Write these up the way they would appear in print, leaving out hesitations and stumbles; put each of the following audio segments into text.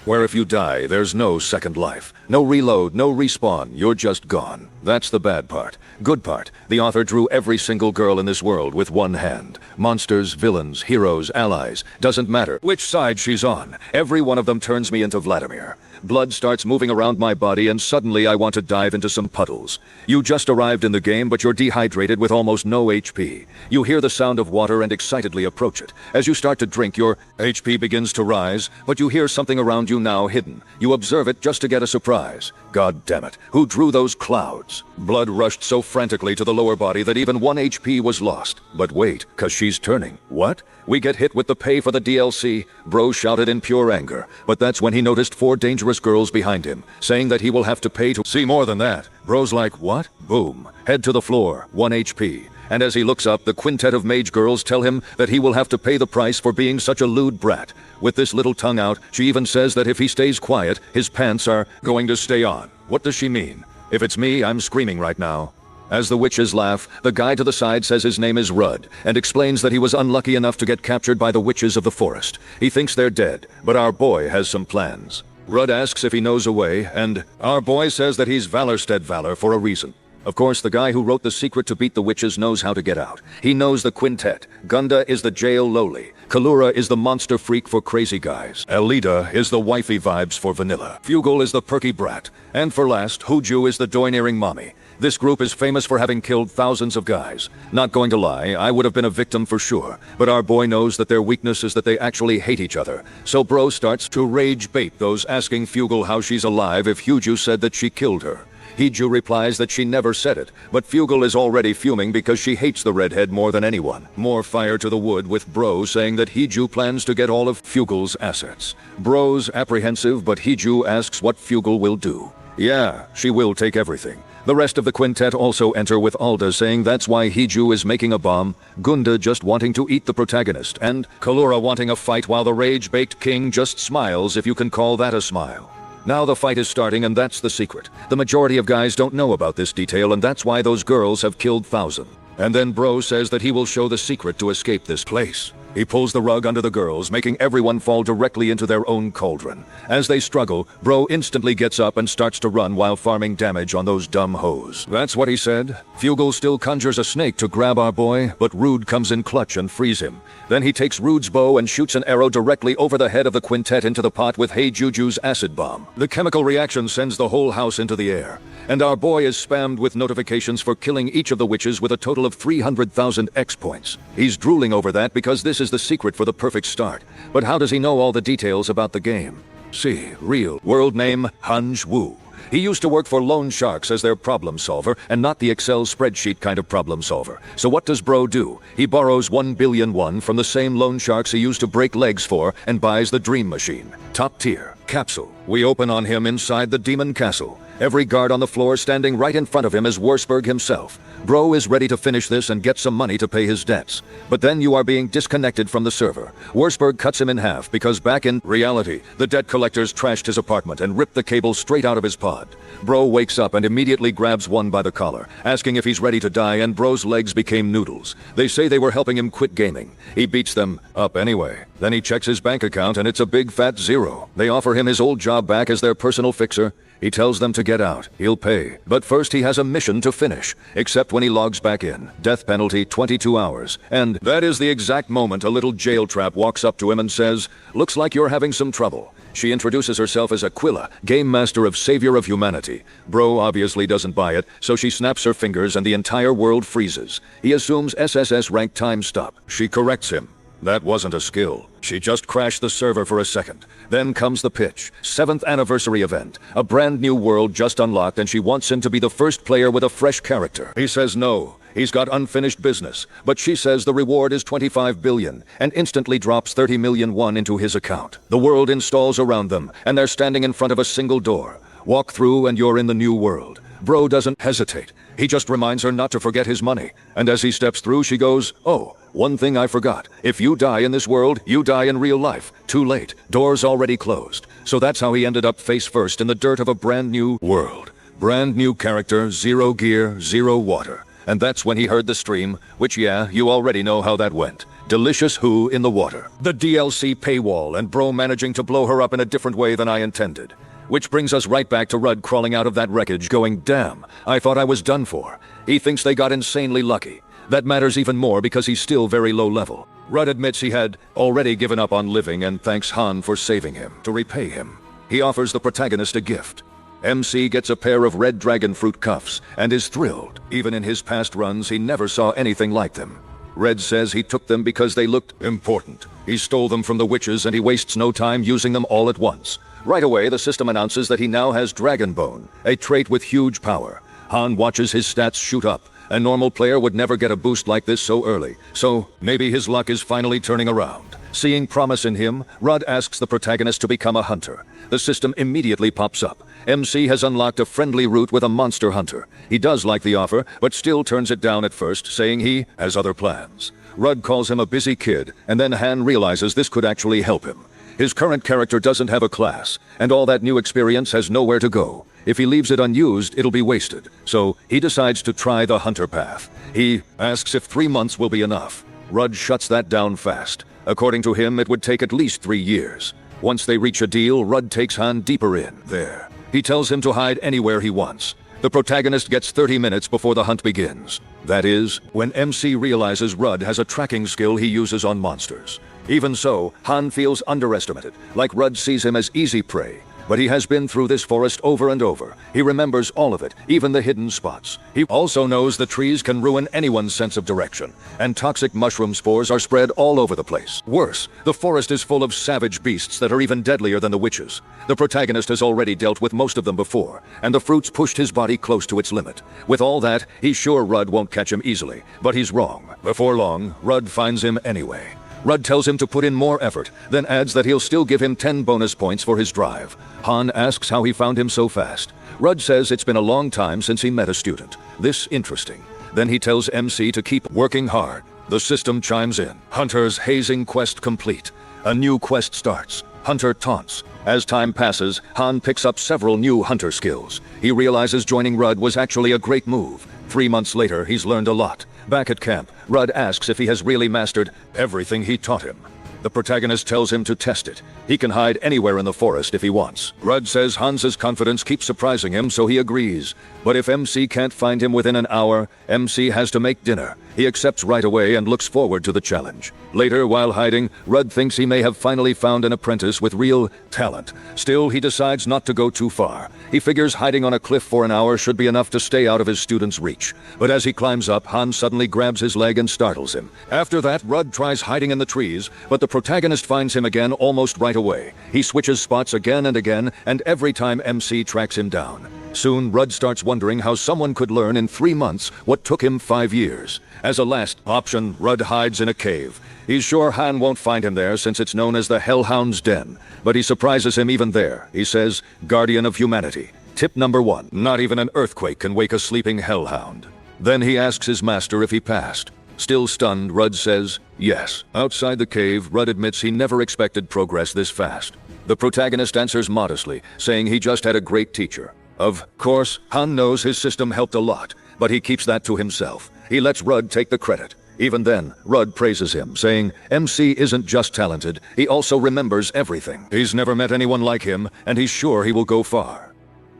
where if you die, there's no second life. No reload, no respawn, you're just gone. That's the bad part. Good part, the author drew every single girl in this world with one hand. Monsters, villains, heroes, allies, doesn't matter which side she's on. Every one of them turns me into Vladimir. Blood starts moving around my body and suddenly I want to dive into some puddles. You just arrived in the game, but you're dehydrated with almost no HP. You hear the sound of water and excitedly approach it. As you start to drink, your HP begins to rise, but you hear something around you now hidden. You observe it just to get a surprise. God damn it, who drew those clouds? Blood rushed so frantically to the lower body that even 1 HP was lost. But wait, 'cause she's turning. What? We get hit with the pay for the DLC? Bro shouted in pure anger, but that's when he noticed 4 dangerous girls behind him, saying that he will have to pay to see more than that. Bro's like, what? Boom. Head to the floor, 1 HP. And as he looks up, the quintet of mage girls tell him that he will have to pay the price for being such a lewd brat. With this little tongue out, she even says that if he stays quiet, his pants are going to stay on. What does she mean? If it's me, I'm screaming right now. As the witches laugh, the guy to the side says his name is Rudd, and explains that he was unlucky enough to get captured by the witches of the forest. He thinks they're dead, but our boy has some plans. Rudd asks if he knows a way, and our boy says that he's Valorstead Valor for a reason. Of course, the guy who wrote the secret to beat the witches knows how to get out. He knows the quintet. Gunda is the jail lowly. Kalura is the monster freak for crazy guys. Elida is the wifey vibes for vanilla. Fugal is the perky brat. And for last, Huju is the doineering mommy. This group is famous for having killed thousands of guys. Not going to lie, I would have been a victim for sure. But our boy knows that their weakness is that they actually hate each other. So Bro starts to rage bait those asking Fugal how she's alive if Huju said that she killed her. Hiju replies that she never said it, but Fugal is already fuming because she hates the redhead more than anyone. More fire to the wood with Bro saying that Hiju plans to get all of Fugal's assets. Bro's apprehensive, but Hiju asks what Fugal will do. Yeah, she will take everything. The rest of the quintet also enter with Alda saying that's why Hiju is making a bomb, Gunda just wanting to eat the protagonist, and Kalura wanting a fight while the rage-baked king just smiles, if you can call that a smile. Now the fight is starting, and that's the secret. The majority of guys don't know about this detail, and that's why those girls have killed thousands. And then Bro says that he will show the secret to escape this place. He pulls the rug under the girls, making everyone fall directly into their own cauldron. As they struggle, Bro instantly gets up and starts to run while farming damage on those dumb hoes. That's what he said. Fugal still conjures a snake to grab our boy, but Rude comes in clutch and frees him. Then he takes Rude's bow and shoots an arrow directly over the head of the quintet into the pot with Hey Juju's acid bomb. The chemical reaction sends the whole house into the air, and our boy is spammed with notifications for killing each of the witches with a total of 300,000 X points. He's drooling over that because this is the secret for the perfect start. But how does he know all the details about the game? See, real world name Hanj Wu. He used to work for loan sharks as their problem solver, and not the Excel spreadsheet kind of problem solver. So what does Bro do? He borrows 1 billion won from the same loan sharks he used to break legs for and buys the dream machine. Top tier. Capsule. We open on him inside the demon castle. Every guard on the floor standing right in front of him is Wurzburg himself. Bro is ready to finish this and get some money to pay his debts. But then you are being disconnected from the server. Wurzburg cuts him in half because back in reality, the debt collectors trashed his apartment and ripped the cable straight out of his pod. Bro wakes up and immediately grabs one by the collar, asking if he's ready to die, and Bro's legs became noodles. They say they were helping him quit gaming. He beats them up anyway. Then he checks his bank account and it's a big fat zero. They offer him his old job back as their personal fixer. He tells them to get out. He'll pay. But first he has a mission to finish. Except when he logs back in. Death penalty, 22 hours. And that is the exact moment a little jail trap walks up to him and says, "Looks like you're having some trouble." She introduces herself as Aquila, game master of Savior of Humanity. Bro obviously doesn't buy it, so she snaps her fingers and the entire world freezes. He assumes SSS rank time stop. She corrects him. That wasn't a skill. She just crashed the server for a second. Then comes the pitch. 7th anniversary event. A brand new world just unlocked, and she wants him to be the first player with a fresh character. He says no. He's got unfinished business. But she says the reward is 25 billion, and instantly drops 30 million won into his account. The world installs around them, and they're standing in front of a single door. Walk through and you're in the new world. Bro doesn't hesitate. He just reminds her not to forget his money. And as he steps through, she goes, "Oh, one thing I forgot. If you die in this world, you die in real life. Too late. Doors already closed." So that's how he ended up face first in the dirt of a brand new world. Brand new character, 0 gear, 0 water. And that's when he heard the stream, which yeah, you already know how that went. Delicious Who in the water. The DLC paywall and bro managing to blow her up in a different way than I intended. Which brings us right back to Rudd crawling out of that wreckage going, damn, I thought I was done for. He thinks they got insanely lucky. That matters even more because he's still very low level. Rudd admits he had already given up on living and thanks Han for saving him. To repay him, he offers the protagonist a gift. MC gets a pair of red dragon fruit cuffs and is thrilled. Even in his past runs, he never saw anything like them. Red says he took them because they looked important. He stole them from the witches and he wastes no time using them all at once. Right away, the system announces that he now has Dragon Bone, a trait with huge power. Han watches his stats shoot up. A normal player would never get a boost like this so early, so maybe his luck is finally turning around. Seeing promise in him, Rudd asks the protagonist to become a hunter. The system immediately pops up. MC has unlocked a friendly route with a monster hunter. He does like the offer, but still turns it down at first, saying he has other plans. Rudd calls him a busy kid, and then Han realizes this could actually help him. His current character doesn't have a class, and all that new experience has nowhere to go. If he leaves it unused, it'll be wasted. So he decides to try the hunter path. He asks if 3 months will be enough. Rudd shuts that down fast. According to him, it would take at least 3 years. Once they reach a deal, Rudd takes Han deeper in. There. He tells him to hide anywhere he wants. The protagonist gets 30 minutes before the hunt begins. That is, when MC realizes Rudd has a tracking skill he uses on monsters. Even so, Han feels underestimated, like Rudd sees him as easy prey. But he has been through this forest over and over. He remembers all of it, even the hidden spots. He also knows the trees can ruin anyone's sense of direction, and toxic mushroom spores are spread all over the place. Worse, the forest is full of savage beasts that are even deadlier than the witches. The protagonist has already dealt with most of them before, and the fruits pushed his body close to its limit. With all that, he's sure Rudd won't catch him easily, but he's wrong. Before long, Rudd finds him anyway. Rudd tells him to put in more effort, then adds that he'll still give him 10 bonus points for his drive. Han asks how he found him so fast. Rudd says it's been a long time since he met a student. This interesting. Then he tells MC to keep working hard. The system chimes in. Hunter's hazing quest complete. A new quest starts. Hunter taunts. As time passes, Han picks up several new hunter skills. He realizes joining Rudd was actually a great move. 3 months later, he's learned a lot. Back at camp, Rudd asks if he has really mastered everything he taught him. The protagonist tells him to test it. He can hide anywhere in the forest if he wants. Rudd says Hans's confidence keeps surprising him, so he agrees. But if MC can't find him within an hour, MC has to make dinner. He accepts right away and looks forward to the challenge. Later, while hiding, Rudd thinks he may have finally found an apprentice with real talent. Still, he decides not to go too far. He figures hiding on a cliff for an hour should be enough to stay out of his student's reach. But as he climbs up, Han suddenly grabs his leg and startles him. After that, Rudd tries hiding in the trees, but the protagonist finds him again almost right away. He switches spots again and again, and every time MC tracks him down. Soon, Rudd starts wondering how someone could learn in 3 months what took him 5 years. As a last option, Rudd hides in a cave. He's sure Han won't find him there since it's known as the Hellhound's Den. But he surprises him even there. He says, Guardian of Humanity. Tip number 1. Not even an earthquake can wake a sleeping hellhound. Then he asks his master if he passed. Still stunned, Rudd says, yes. Outside the cave, Rudd admits he never expected progress this fast. The protagonist answers modestly, saying he just had a great teacher. Of course, Han knows his system helped a lot, but he keeps that to himself. He lets Rudd take the credit. Even then, Rudd praises him, saying, MC isn't just talented, he also remembers everything. He's never met anyone like him, and he's sure he will go far.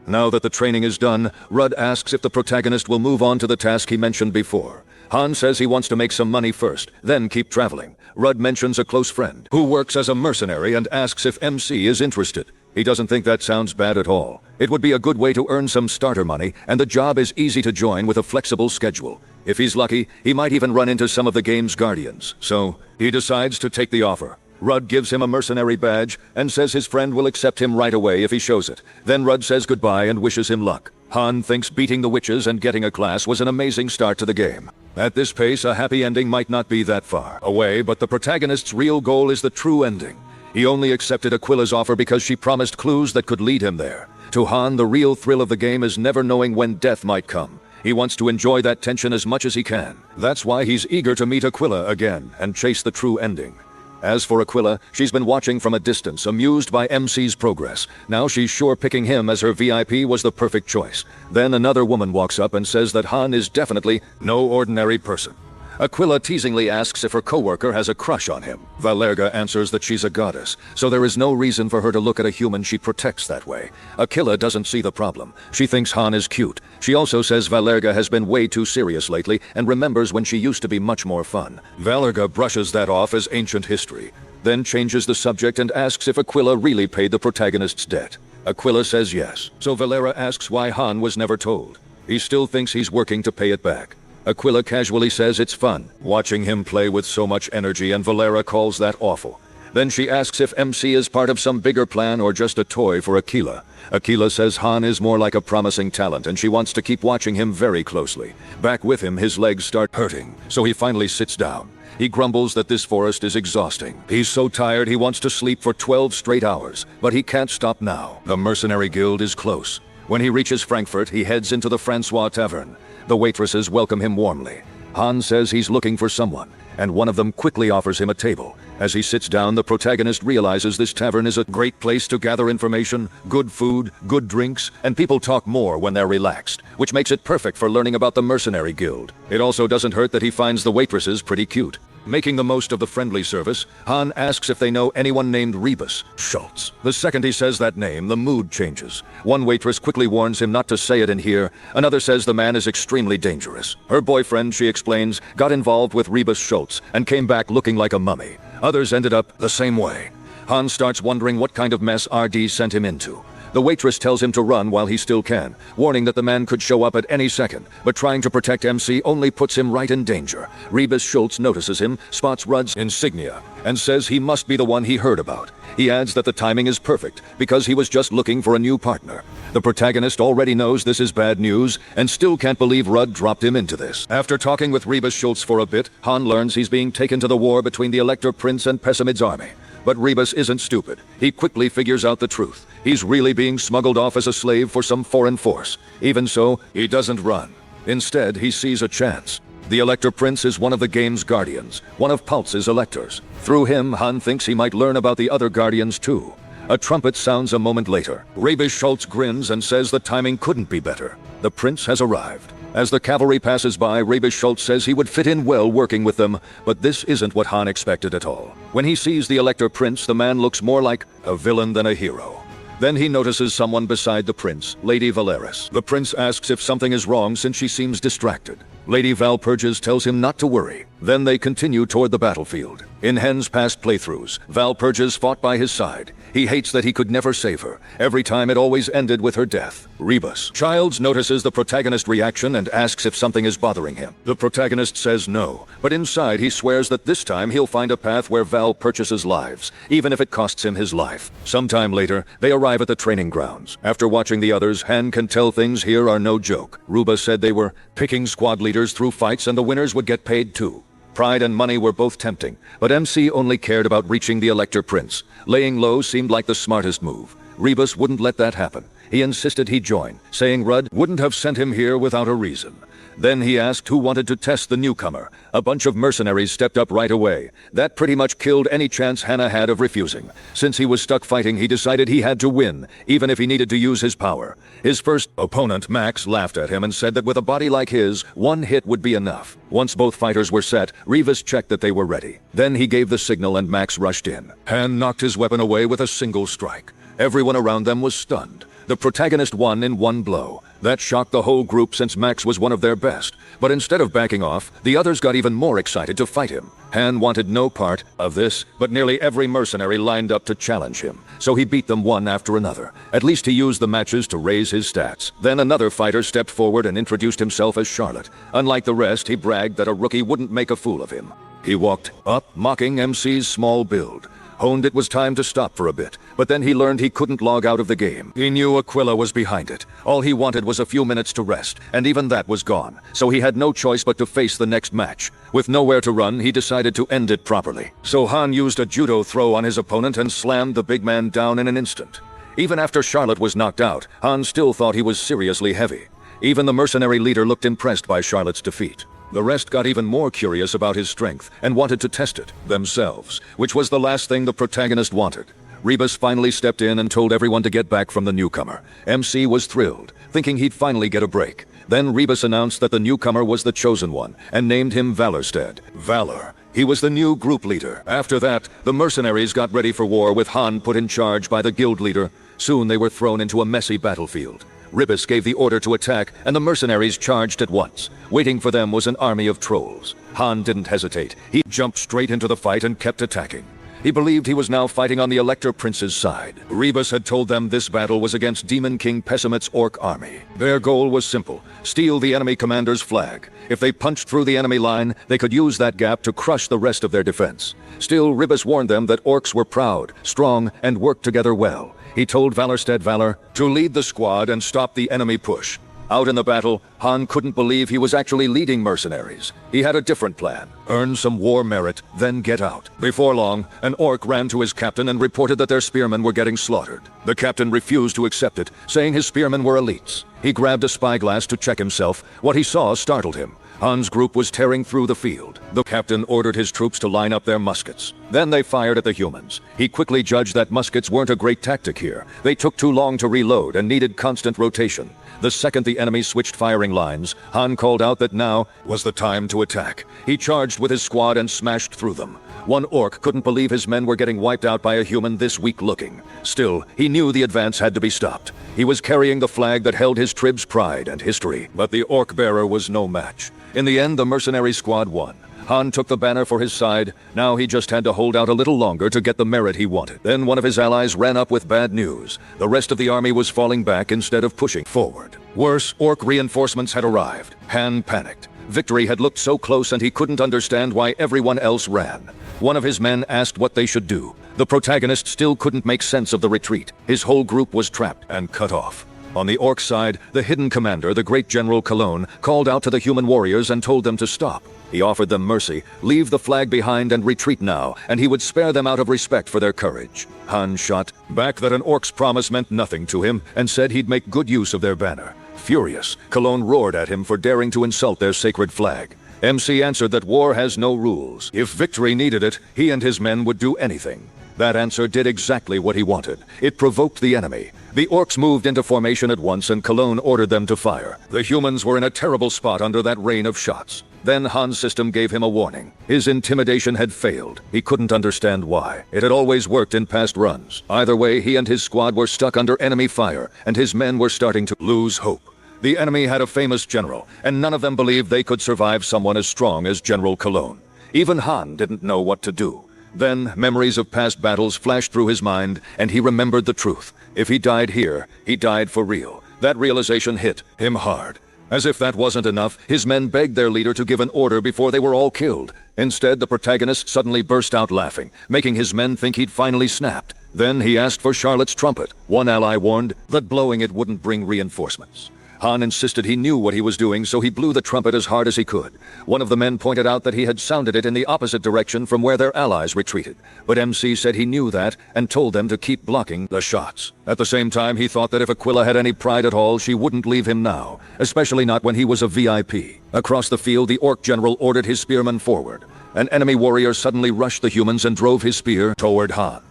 Now that the training is done, Rudd asks if the protagonist will move on to the task he mentioned before. Han says he wants to make some money first, then keep traveling. Rudd mentions a close friend, who works as a mercenary and asks if MC is interested. He doesn't think that sounds bad at all. It would be a good way to earn some starter money, and the job is easy to join with a flexible schedule. If he's lucky, he might even run into some of the game's guardians. So, he decides to take the offer. Rudd gives him a mercenary badge and says his friend will accept him right away if he shows it. Then Rudd says goodbye and wishes him luck. Han thinks beating the witches and getting a class was an amazing start to the game. At this pace, a happy ending might not be that far away, but the protagonist's real goal is the true ending. He only accepted Aquila's offer because she promised clues that could lead him there. To Han, the real thrill of the game is never knowing when death might come. He wants to enjoy that tension as much as he can. That's why he's eager to meet Aquila again and chase the true ending. As for Aquila, she's been watching from a distance, amused by MC's progress. Now she's sure picking him as her VIP was the perfect choice. Then another woman walks up and says that Han is definitely no ordinary person. Aquila teasingly asks if her coworker has a crush on him. Valerga answers that she's a goddess, so there is no reason for her to look at a human she protects that way. Aquila doesn't see the problem. She thinks Han is cute. She also says Valerga has been way too serious lately and remembers when she used to be much more fun. Valerga brushes that off as ancient history, then changes the subject and asks if Aquila really paid the protagonist's debt. Aquila says yes, so Valera asks why Han was never told. He still thinks he's working to pay it back. Aquila casually says it's fun, watching him play with so much energy, and Valera calls that awful. Then she asks if MC is part of some bigger plan or just a toy for Aquila. Aquila says Han is more like a promising talent and she wants to keep watching him very closely. Back with him, his legs start hurting, so he finally sits down. He grumbles that this forest is exhausting. He's so tired he wants to sleep for 12 straight hours, but he can't stop now. The mercenary guild is close. When he reaches Frankfurt, he heads into the Francois Tavern. The waitresses welcome him warmly. Han says he's looking for someone, and one of them quickly offers him a table. As he sits down, the protagonist realizes this tavern is a great place to gather information, good food, good drinks, and people talk more when they're relaxed, which makes it perfect for learning about the mercenary guild. It also doesn't hurt that he finds the waitresses pretty cute. Making the most of the friendly service, Han asks if they know anyone named Rebus Schultz. The second he says that name, the mood changes. One waitress quickly warns him not to say it in here. Another says the man is extremely dangerous. Her boyfriend, she explains, got involved with Rebus Schultz and came back looking like a mummy. Others ended up the same way. Han starts wondering what kind of mess RD sent him into. The waitress tells him to run while he still can, warning that the man could show up at any second, but trying to protect MC only puts him right in danger. Rebus Schultz notices him, spots Rudd's insignia, and says he must be the one he heard about. He adds that the timing is perfect, because he was just looking for a new partner. The protagonist already knows this is bad news, and still can't believe Rudd dropped him into this. After talking with Rebus Schultz for a bit, Han learns he's being taken to the war between the Elector Prince and Pessimid's army. But Rebus isn't stupid. He quickly figures out the truth. He's really being smuggled off as a slave for some foreign force. Even so, he doesn't run. Instead, he sees a chance. The Elector Prince is one of the game's guardians, one of Pulse's electors. Through him, Han thinks he might learn about the other guardians too. A trumpet sounds a moment later. Rebus Schultz grins and says the timing couldn't be better. The prince has arrived. As the cavalry passes by, Rebus Schultz says he would fit in well working with them, but this isn't what Han expected at all. When he sees the Elector Prince, the man looks more like a villain than a hero. Then he notices someone beside the prince, Lady Valeris. The prince asks if something is wrong since she seems distracted. Lady Valpurgis tells him not to worry. Then they continue toward the battlefield. In Hen's past playthroughs, Valpurgis fought by his side. He hates that he could never save her. Every time it always ended with her death. Rebus Childs notices the protagonist's reaction and asks if something is bothering him. The protagonist says no, but inside he swears that this time he'll find a path where Val purchases lives, even if it costs him his life. Sometime later, they arrive at the training grounds. After watching the others, Han can tell things here are no joke. Ruba said they were picking squad leaders through fights and the winners would get paid too. Pride and money were both tempting, but MC only cared about reaching the Elector Prince. Laying low seemed like the smartest move. Rebus wouldn't let that happen. He insisted he join, saying Rudd wouldn't have sent him here without a reason. Then he asked who wanted to test the newcomer. A bunch of mercenaries stepped up right away. That pretty much killed any chance Hannah had of refusing. Since he was stuck fighting, he decided he had to win, even if he needed to use his power. His first opponent, Max, laughed at him and said that with a body like his, one hit would be enough. Once both fighters were set, Rivas checked that they were ready. Then he gave the signal and Max rushed in. Han knocked his weapon away with a single strike. Everyone around them was stunned. The protagonist won in one blow. That shocked the whole group since Max was one of their best. But instead of backing off, the others got even more excited to fight him. Han wanted no part of this, but nearly every mercenary lined up to challenge him. So he beat them one after another. At least he used the matches to raise his stats. Then another fighter stepped forward and introduced himself as Charlotte. Unlike the rest, he bragged that a rookie wouldn't make a fool of him. He walked up, mocking MC's small build. Honed it was time to stop for a bit, but then he learned he couldn't log out of the game. He knew Aquila was behind it. All he wanted was a few minutes to rest, and even that was gone, so he had no choice but to face the next match. With nowhere to run, he decided to end it properly. So Han used a judo throw on his opponent and slammed the big man down in an instant. Even after Charlotte was knocked out, Han still thought he was seriously heavy. Even the mercenary leader looked impressed by Charlotte's defeat. The rest got even more curious about his strength and wanted to test it themselves, which was the last thing the protagonist wanted. Rebus finally stepped in and told everyone to get back from the newcomer. MC was thrilled, thinking he'd finally get a break. Then Rebus announced that the newcomer was the chosen one, and named him Valorstead. Valor. He was the new group leader. After that, the mercenaries got ready for war with Han put in charge by the guild leader. Soon they were thrown into a messy battlefield. Rebus gave the order to attack, and the mercenaries charged at once. Waiting for them was an army of trolls. Han didn't hesitate. He jumped straight into the fight and kept attacking. He believed he was now fighting on the Elector Prince's side. Rebus had told them this battle was against Demon King Pessimut's orc army. Their goal was simple: steal the enemy commander's flag. If they punched through the enemy line, they could use that gap to crush the rest of their defense. Still, Rebus warned them that orcs were proud, strong, and worked together well. He told Valorstead Valor to lead the squad and stop the enemy push. Out in the battle, Han couldn't believe he was actually leading mercenaries. He had a different plan: earn some war merit, then get out. Before long, an orc ran to his captain and reported that their spearmen were getting slaughtered. The captain refused to accept it, saying his spearmen were elites. He grabbed a spyglass to check himself. What he saw startled him. Han's group was tearing through the field. The captain ordered his troops to line up their muskets. Then they fired at the humans. He quickly judged that muskets weren't a great tactic here. They took too long to reload and needed constant rotation. The second the enemy switched firing lines, Han called out that now was the time to attack. He charged with his squad and smashed through them. One orc couldn't believe his men were getting wiped out by a human this weak-looking. Still, he knew the advance had to be stopped. He was carrying the flag that held his tribe's pride and history, but the orc bearer was no match. In the end, the mercenary squad won. Han took the banner for his side. Now he just had to hold out a little longer to get the merit he wanted. Then one of his allies ran up with bad news. The rest of the army was falling back instead of pushing forward. Worse, orc reinforcements had arrived. Han panicked. Victory had looked so close and he couldn't understand why everyone else ran. One of his men asked what they should do. The protagonist still couldn't make sense of the retreat. His whole group was trapped and cut off. On the orc side, the hidden commander, the great General Cologne, called out to the human warriors and told them to stop. He offered them mercy, leave the flag behind and retreat now, and he would spare them out of respect for their courage. Han shot back that an orc's promise meant nothing to him and said he'd make good use of their banner. Furious, Cologne roared at him for daring to insult their sacred flag. MC answered that war has no rules. If victory needed it, he and his men would do anything. That answer did exactly what he wanted. It provoked the enemy. The orcs moved into formation at once and Cologne ordered them to fire. The humans were in a terrible spot under that rain of shots. Then Han's system gave him a warning. His intimidation had failed. He couldn't understand why. It had always worked in past runs. Either way, he and his squad were stuck under enemy fire, and his men were starting to lose hope. The enemy had a famous general, and none of them believed they could survive someone as strong as General Cologne. Even Han didn't know what to do. Then memories of past battles flashed through his mind, and he remembered the truth. If he died here, he died for real. That realization hit him hard. As if that wasn't enough, his men begged their leader to give an order before they were all killed. Instead, the protagonist suddenly burst out laughing, making his men think he'd finally snapped. Then he asked for Charlotte's trumpet. One ally warned that blowing it wouldn't bring reinforcements. Han insisted he knew what he was doing, so he blew the trumpet as hard as he could. One of the men pointed out that he had sounded it in the opposite direction from where their allies retreated. But MC said he knew that and told them to keep blocking the shots. At the same time, he thought that if Aquila had any pride at all, she wouldn't leave him now, especially not when he was a VIP. Across the field, the orc general ordered his spearmen forward. An enemy warrior suddenly rushed the humans and drove his spear toward Han.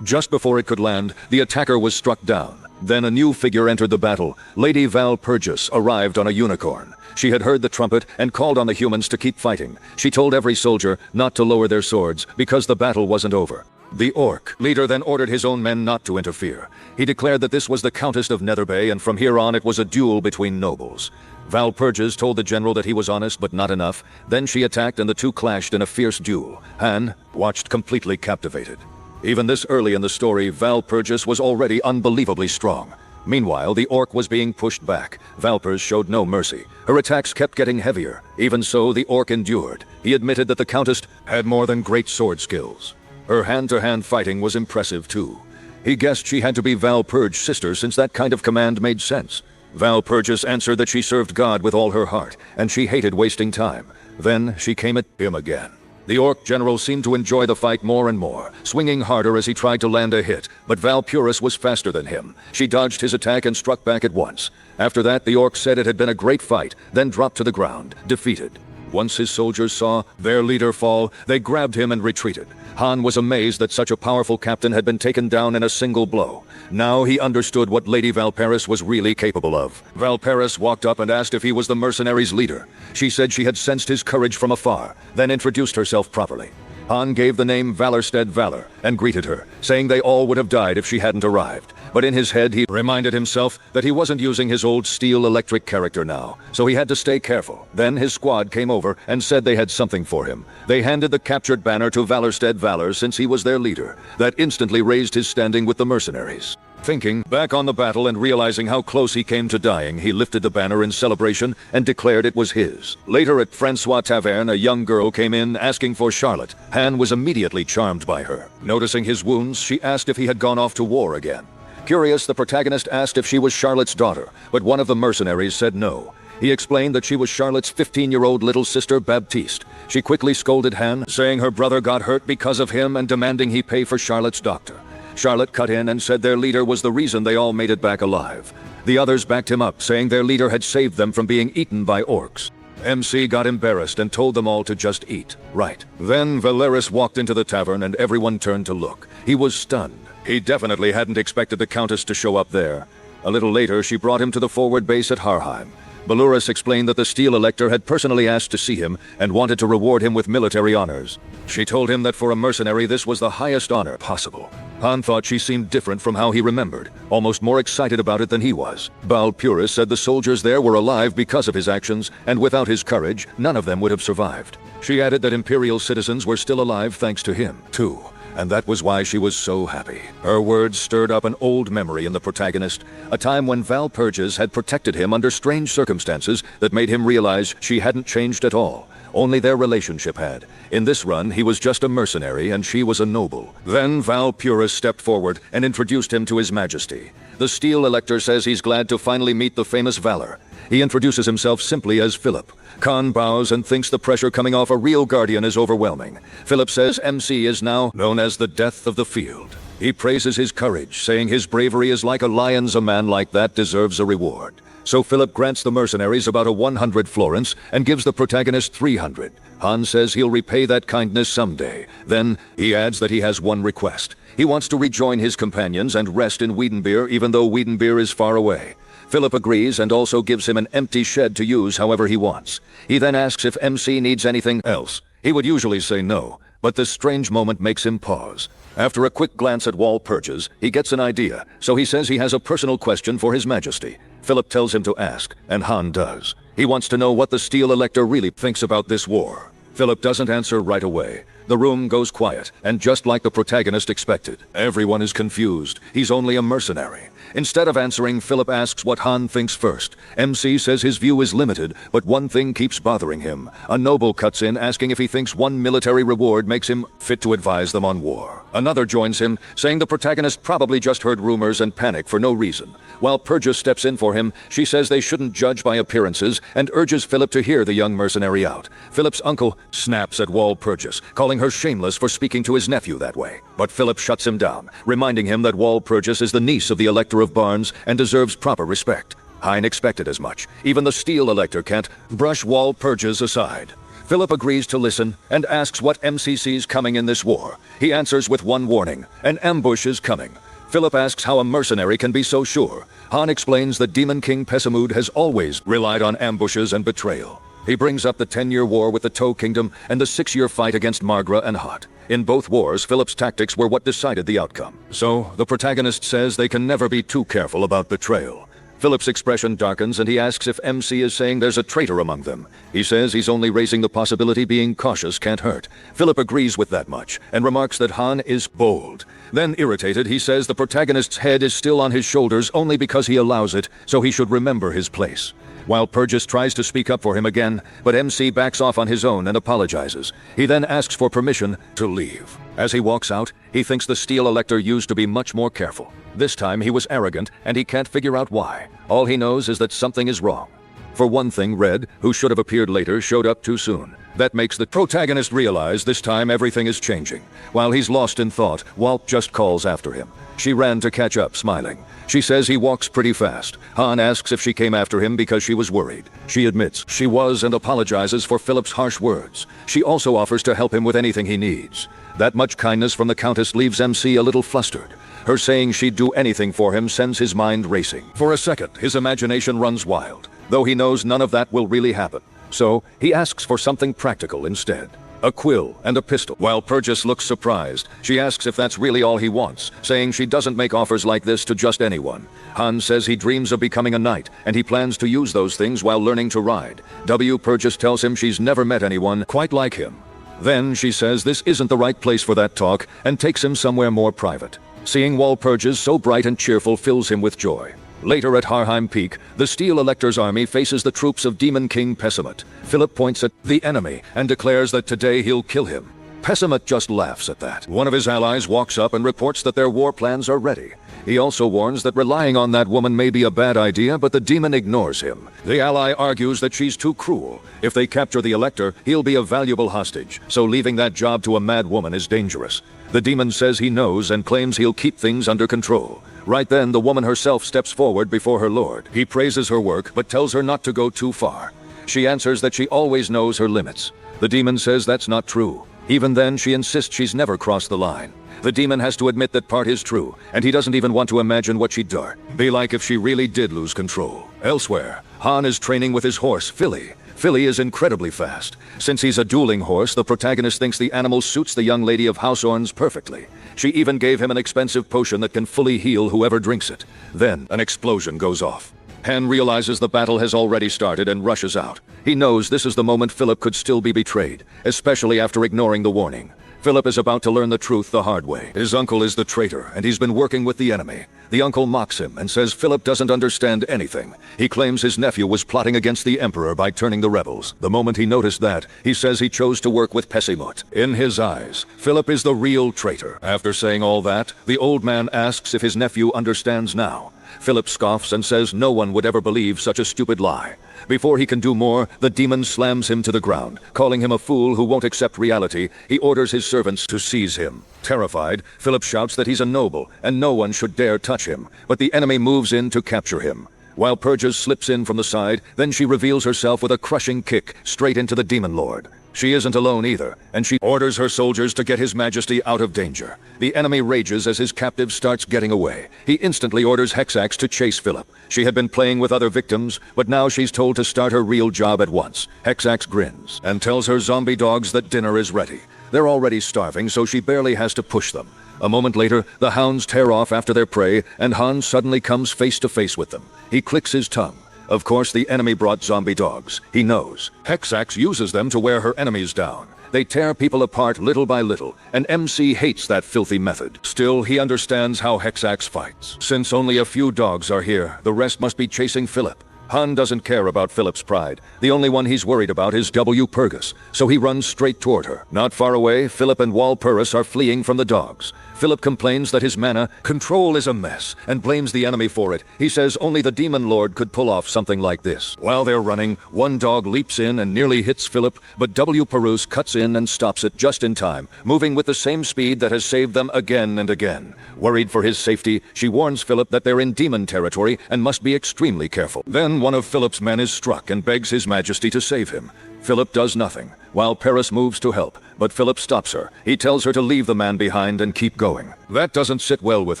Just before it could land, the attacker was struck down. Then a new figure entered the battle. Lady Valpurgis arrived on a unicorn. She had heard the trumpet and called on the humans to keep fighting. She told every soldier not to lower their swords because the battle wasn't over. The orc leader then ordered his own men not to interfere. He declared that this was the Countess of Netherbay, and from here on it was a duel between nobles. Valpurgis told the general that he was honest but not enough. Then she attacked and the two clashed in a fierce duel. Han watched completely captivated. Even this early in the story, Valpurgis was already unbelievably strong. Meanwhile, the orc was being pushed back. Valpurs showed no mercy. Her attacks kept getting heavier. Even so, the orc endured. He admitted that the Countess had more than great sword skills. Her hand-to-hand fighting was impressive too. He guessed she had to be Valpurge's sister, since that kind of command made sense. Valpurgis answered that she served God with all her heart, and she hated wasting time. Then she came at him again. The orc general seemed to enjoy the fight more and more, swinging harder as he tried to land a hit, but Valpurgis was faster than him. She dodged his attack and struck back at once. After that, the orc said it had been a great fight, then dropped to the ground, defeated. Once his soldiers saw their leader fall, they grabbed him and retreated. Han was amazed that such a powerful captain had been taken down in a single blow. Now he understood what Lady Valparis was really capable of. Valparis walked up and asked if he was the mercenaries' leader. She said she had sensed his courage from afar, then introduced herself properly. Han gave the name Valorstead Valor and greeted her, saying they all would have died if she hadn't arrived. But in his head he reminded himself that he wasn't using his old steel-electric character now, so he had to stay careful. Then his squad came over and said they had something for him. They handed the captured banner to Valorstead Valor since he was their leader. That instantly raised his standing with the mercenaries. Thinking back on the battle and realizing how close he came to dying, he lifted the banner in celebration and declared it was his. Later at Francois Taverne, a young girl came in asking for Charlotte. Han was immediately charmed by her. Noticing his wounds, she asked if he had gone off to war again. Curious, the protagonist asked if she was Charlotte's daughter, but one of the mercenaries said no. He explained that she was Charlotte's 15-year-old little sister, Baptiste. She quickly scolded Han, saying her brother got hurt because of him and demanding he pay for Charlotte's doctor. Charlotte cut in and said their leader was the reason they all made it back alive. The others backed him up, saying their leader had saved them from being eaten by orcs. MC got embarrassed and told them all to just eat. Right. Then Valeris walked into the tavern and everyone turned to look. He was stunned. He definitely hadn't expected the Countess to show up there. A little later, she brought him to the forward base at Harheim. Beluris explained that the Steel Elector had personally asked to see him and wanted to reward him with military honors. She told him that for a mercenary this was the highest honor possible. Han thought she seemed different from how he remembered, almost more excited about it than he was. Balpurus said the soldiers there were alive because of his actions, and without his courage, none of them would have survived. She added that Imperial citizens were still alive thanks to him, too. And that was why she was so happy. Her words stirred up an old memory in the protagonist, a time when Valpurgis had protected him under strange circumstances that made him realize she hadn't changed at all. Only their relationship had. In this run, he was just a mercenary and she was a noble. Then Valpurus stepped forward and introduced him to His Majesty. The Steel Elector says he's glad to finally meet the famous Valor. He introduces himself simply as Philip. Khan bows and thinks the pressure coming off a real guardian is overwhelming. Philip says MC is now known as the Death of the Field. He praises his courage, saying his bravery is like a lion's. A man like that deserves a reward. So Philip grants the mercenaries about 100 florins and gives the protagonist 300. Han says he'll repay that kindness someday. Then he adds that he has one request. He wants to rejoin his companions and rest in Wiedenbeer even though Wiedenbeer is far away. Philip agrees and also gives him an empty shed to use however he wants. He then asks if MC needs anything else. He would usually say no, but this strange moment makes him pause. After a quick glance at Walpurgis, he gets an idea, so he says he has a personal question for His Majesty. Philip tells him to ask, and Han does. He wants to know what the Steel Elector really thinks about this war. Philip doesn't answer right away. The room goes quiet, and just like the protagonist expected, everyone is confused. He's only a mercenary. Instead of answering, Philip asks what Han thinks first. MC says his view is limited, but one thing keeps bothering him. A noble cuts in asking if he thinks one military reward makes him fit to advise them on war. Another joins him, saying the protagonist probably just heard rumors and panic for no reason. While Purgis steps in for him, she says they shouldn't judge by appearances and urges Philip to hear the young mercenary out. Philip's uncle snaps at Walpurgis, calling her shameless for speaking to his nephew that way. But Philip shuts him down, reminding him that Walpurgis is the niece of the Elector of Barnes and deserves proper respect. Hein expected as much. Even the Steel Elector can't brush Walpurgis aside. Philip agrees to listen and asks what MC sees coming in this war. He answers with one warning: an ambush is coming. Philip asks how a mercenary can be so sure. Han explains that Demon King Pessamud has always relied on ambushes and betrayal. He brings up the 10-year war with the Toe Kingdom and the 6-year fight against Margra and Hot. In both wars, Philip's tactics were what decided the outcome. So, the protagonist says they can never be too careful about betrayal. Philip's expression darkens and he asks if MC is saying there's a traitor among them. He says he's only raising the possibility being cautious can't hurt. Philip agrees with that much and remarks that Han is bold. Then, irritated, he says the protagonist's head is still on his shoulders only because he allows it, so he should remember his place. While Purgis tries to speak up for him again, but MC backs off on his own and apologizes. He then asks for permission to leave. As he walks out, he thinks the Steel Elector used to be much more careful. This time he was arrogant, and he can't figure out why. All he knows is that something is wrong. For one thing, Red, who should have appeared later, showed up too soon. That makes the protagonist realize this time everything is changing. While he's lost in thought, Walt just calls after him. She ran to catch up, smiling. She says he walks pretty fast. Han asks if she came after him because she was worried. She admits she was and apologizes for Philip's harsh words. She also offers to help him with anything he needs. That much kindness from the Countess leaves MC a little flustered. Her saying she'd do anything for him sends his mind racing. For a second, his imagination runs wild, though he knows none of that will really happen. So, he asks for something practical instead. A quill and a pistol. While Purchas looks surprised, she asks if that's really all he wants, saying she doesn't make offers like this to just anyone. Han says he dreams of becoming a knight, and he plans to use those things while learning to ride. Purchas tells him she's never met anyone quite like him. Then she says this isn't the right place for that talk, and takes him somewhere more private. Seeing Walpurgis so bright and cheerful fills him with joy. Later at Harheim Peak, the Steel Elector's army faces the troops of Demon King Pessimut. Philip points at the enemy and declares that today he'll kill him. Pessimut just laughs at that. One of his allies walks up and reports that their war plans are ready. He also warns that relying on that woman may be a bad idea, but the demon ignores him. The ally argues that she's too cruel. If they capture the Elector, he'll be a valuable hostage, so leaving that job to a mad woman is dangerous. The demon says he knows and claims he'll keep things under control. Right then, the woman herself steps forward before her lord. He praises her work, but tells her not to go too far. She answers that she always knows her limits. The demon says that's not true. Even then, she insists she's never crossed the line. The demon has to admit that part is true, and he doesn't even want to imagine what she'd be like if she really did lose control. Elsewhere, Han is training with his horse, Philly. Philly is incredibly fast. Since he's a dueling horse, the protagonist thinks the animal suits the young lady of Houseorns perfectly. She even gave him an expensive potion that can fully heal whoever drinks it. Then, an explosion goes off. Han realizes the battle has already started and rushes out. He knows this is the moment Philip could still be betrayed, especially after ignoring the warning. Philip is about to learn the truth the hard way. His uncle is the traitor, and he's been working with the enemy. The uncle mocks him and says Philip doesn't understand anything. He claims his nephew was plotting against the Emperor by turning the rebels. The moment he noticed that, he says he chose to work with Pessimut. In his eyes, Philip is the real traitor. After saying all that, the old man asks if his nephew understands now. Philip scoffs and says no one would ever believe such a stupid lie. Before he can do more, the demon slams him to the ground. Calling him a fool who won't accept reality, he orders his servants to seize him. Terrified, Philip shouts that he's a noble, and no one should dare touch him. But the enemy moves in to capture him. While Purges slips in from the side, then she reveals herself with a crushing kick straight into the Demon Lord. She isn't alone either, and she orders her soldiers to get His Majesty out of danger. The enemy rages as his captive starts getting away. He instantly orders Hexax to chase Philip. She had been playing with other victims, but now she's told to start her real job at once. Hexax grins and tells her zombie dogs that dinner is ready. They're already starving, so she barely has to push them. A moment later, the hounds tear off after their prey, and Han suddenly comes face to face with them. He clicks his tongue. Of course, the enemy brought zombie dogs. He knows. Hexax uses them to wear her enemies down. They tear people apart little by little, and MC hates that filthy method. Still, he understands how Hexax fights. Since only a few dogs are here, the rest must be chasing Philip. Han doesn't care about Philip's pride. The only one he's worried about is Purgus, so he runs straight toward her. Not far away, Philip and Walpurgis are fleeing from the dogs. Philip complains that his mana control is a mess and blames the enemy for it. He says only the Demon Lord could pull off something like this. While they're running, one dog leaps in and nearly hits Philip, but Purus cuts in and stops it just in time, moving with the same speed that has saved them again and again. Worried for his safety, she warns Philip that they're in demon territory and must be extremely careful. Then one of Philip's men is struck and begs His Majesty to save him. Philip does nothing, while Paris moves to help, but Philip stops her. He tells her to leave the man behind and keep going. That doesn't sit well with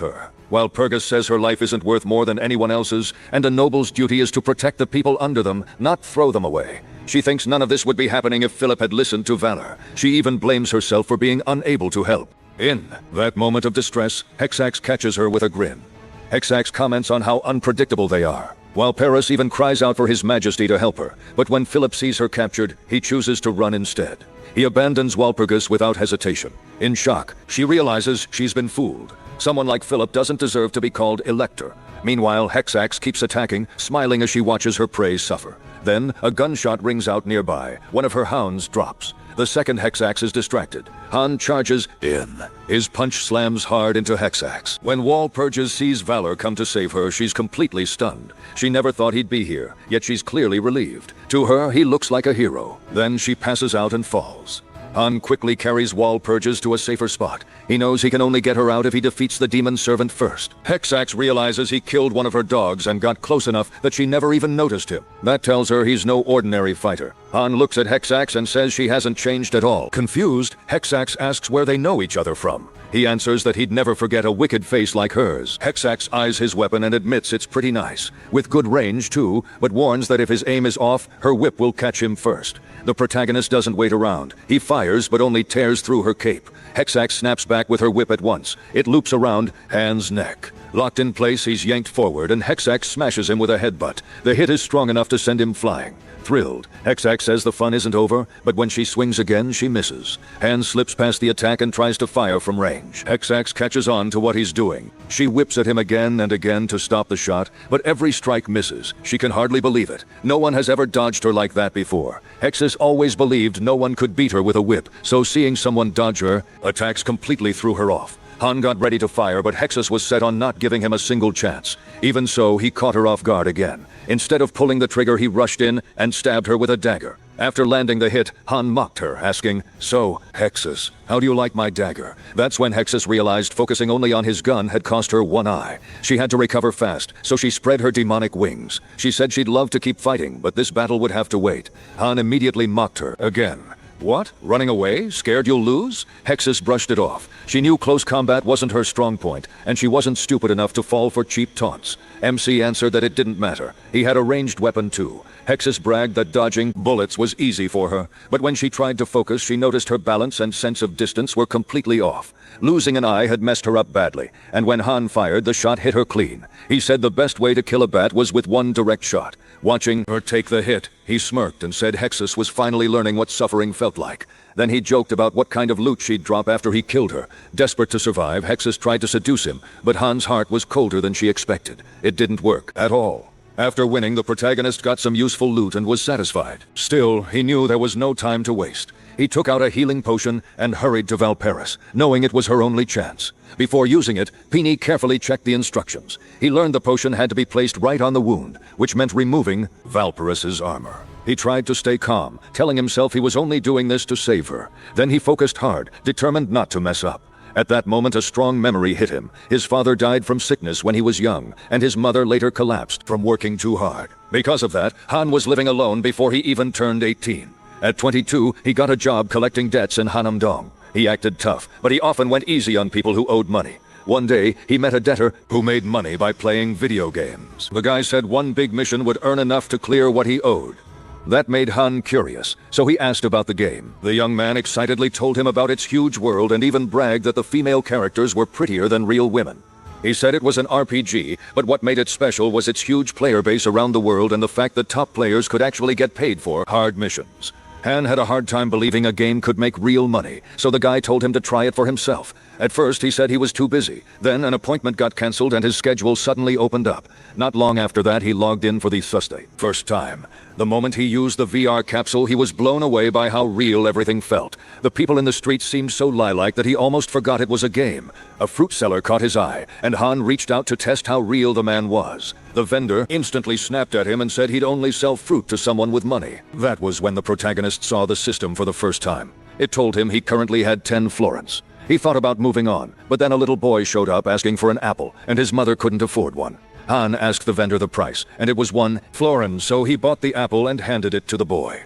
her. While Purgus says her life isn't worth more than anyone else's, and a noble's duty is to protect the people under them, not throw them away. She thinks none of this would be happening if Philip had listened to Valor. She even blames herself for being unable to help. In that moment of distress, Hexax catches her with a grin. Hexax comments on how unpredictable they are, while Paris even cries out for His Majesty to help her. But when Philip sees her captured, he chooses to run instead. He abandons Walpurgis without hesitation. In shock, she realizes she's been fooled. Someone like Philip doesn't deserve to be called Elector. Meanwhile, Hexax keeps attacking, smiling as she watches her prey suffer. Then, a gunshot rings out nearby. One of her hounds drops. The second Hexax is distracted. Han charges in. His punch slams hard into Hexax. When Walpurgis sees Valor come to save her, she's completely stunned. She never thought he'd be here, yet she's clearly relieved. To her, he looks like a hero. Then she passes out and falls. Han quickly carries Walpurgis to a safer spot. He knows he can only get her out if he defeats the demon servant first. Hexax realizes he killed one of her dogs and got close enough that she never even noticed him. That tells her he's no ordinary fighter. Han looks at Hexax and says she hasn't changed at all. Confused, Hexax asks where they know each other from. He answers that he'd never forget a wicked face like hers. Hexax eyes his weapon and admits it's pretty nice. With good range, too, but warns that if his aim is off, her whip will catch him first. The protagonist doesn't wait around. He fires, but only tears through her cape. Hexax snaps back with her whip at once. It loops around Han's neck. Locked in place, he's yanked forward, and Hexax smashes him with a headbutt. The hit is strong enough to send him flying. Thrilled, Hexax says the fun isn't over, but when she swings again, she misses. Han slips past the attack and tries to fire from range. Hexax catches on to what he's doing. She whips at him again and again to stop the shot, but every strike misses. She can hardly believe it. No one has ever dodged her like that before. Hexus always believed no one could beat her with a whip, so seeing someone dodge her, attacks completely threw her off. Han got ready to fire, but Hexus was set on not giving him a single chance. Even so, he caught her off guard again. Instead of pulling the trigger, he rushed in and stabbed her with a dagger. After landing the hit, Han mocked her, asking, "So, Hexus, how do you like my dagger?" That's when Hexus realized focusing only on his gun had cost her one eye. She had to recover fast, so she spread her demonic wings. She said she'd love to keep fighting, but this battle would have to wait. Han immediately mocked her again. What? Running away? Scared you'll lose? Hexus brushed it off. She knew close combat wasn't her strong point, and she wasn't stupid enough to fall for cheap taunts. MC answered that it didn't matter. He had a ranged weapon too. Hexus bragged that dodging bullets was easy for her, but when she tried to focus, she noticed her balance and sense of distance were completely off. Losing an eye had messed her up badly, and when Han fired, the shot hit her clean. He said the best way to kill a bat was with one direct shot. Watching her take the hit, he smirked and said Hexus was finally learning what suffering felt like. Then he joked about what kind of loot she'd drop after he killed her. Desperate to survive, Hexus tried to seduce him, but Han's heart was colder than she expected. It didn't work at all. After winning, the protagonist got some useful loot and was satisfied. Still, he knew there was no time to waste. He took out a healing potion and hurried to Valparis, knowing it was her only chance. Before using it, Peony carefully checked the instructions. He learned the potion had to be placed right on the wound, which meant removing Valparis's armor. He tried to stay calm, telling himself he was only doing this to save her. Then he focused hard, determined not to mess up. At that moment, a strong memory hit him. His father died from sickness when he was young, and his mother later collapsed from working too hard. Because of that, Han was living alone before he even turned 18. At 22, he got a job collecting debts in Hanamdong. He acted tough, but he often went easy on people who owed money. One day, he met a debtor who made money by playing video games. The guy said one big mission would earn enough to clear what he owed. That made Han curious, so he asked about the game. The young man excitedly told him about its huge world and even bragged that the female characters were prettier than real women. He said it was an RPG, but what made it special was its huge player base around the world and the fact that top players could actually get paid for hard missions. Han had a hard time believing a game could make real money, so the guy told him to try it for himself. At first, he said he was too busy. Then an appointment got cancelled and his schedule suddenly opened up. Not long after that, he logged in for the Thursday. First time. The moment he used the VR capsule, he was blown away by how real everything felt. The people in the streets seemed so lilac that he almost forgot it was a game. A fruit seller caught his eye, and Han reached out to test how real the man was. The vendor instantly snapped at him and said he'd only sell fruit to someone with money. That was when the protagonist saw the system for the first time. It told him he currently had 10 florins. He thought about moving on, but then a little boy showed up asking for an apple, and his mother couldn't afford one. Han asked the vendor the price, and it was 1 florin, so he bought the apple and handed it to the boy.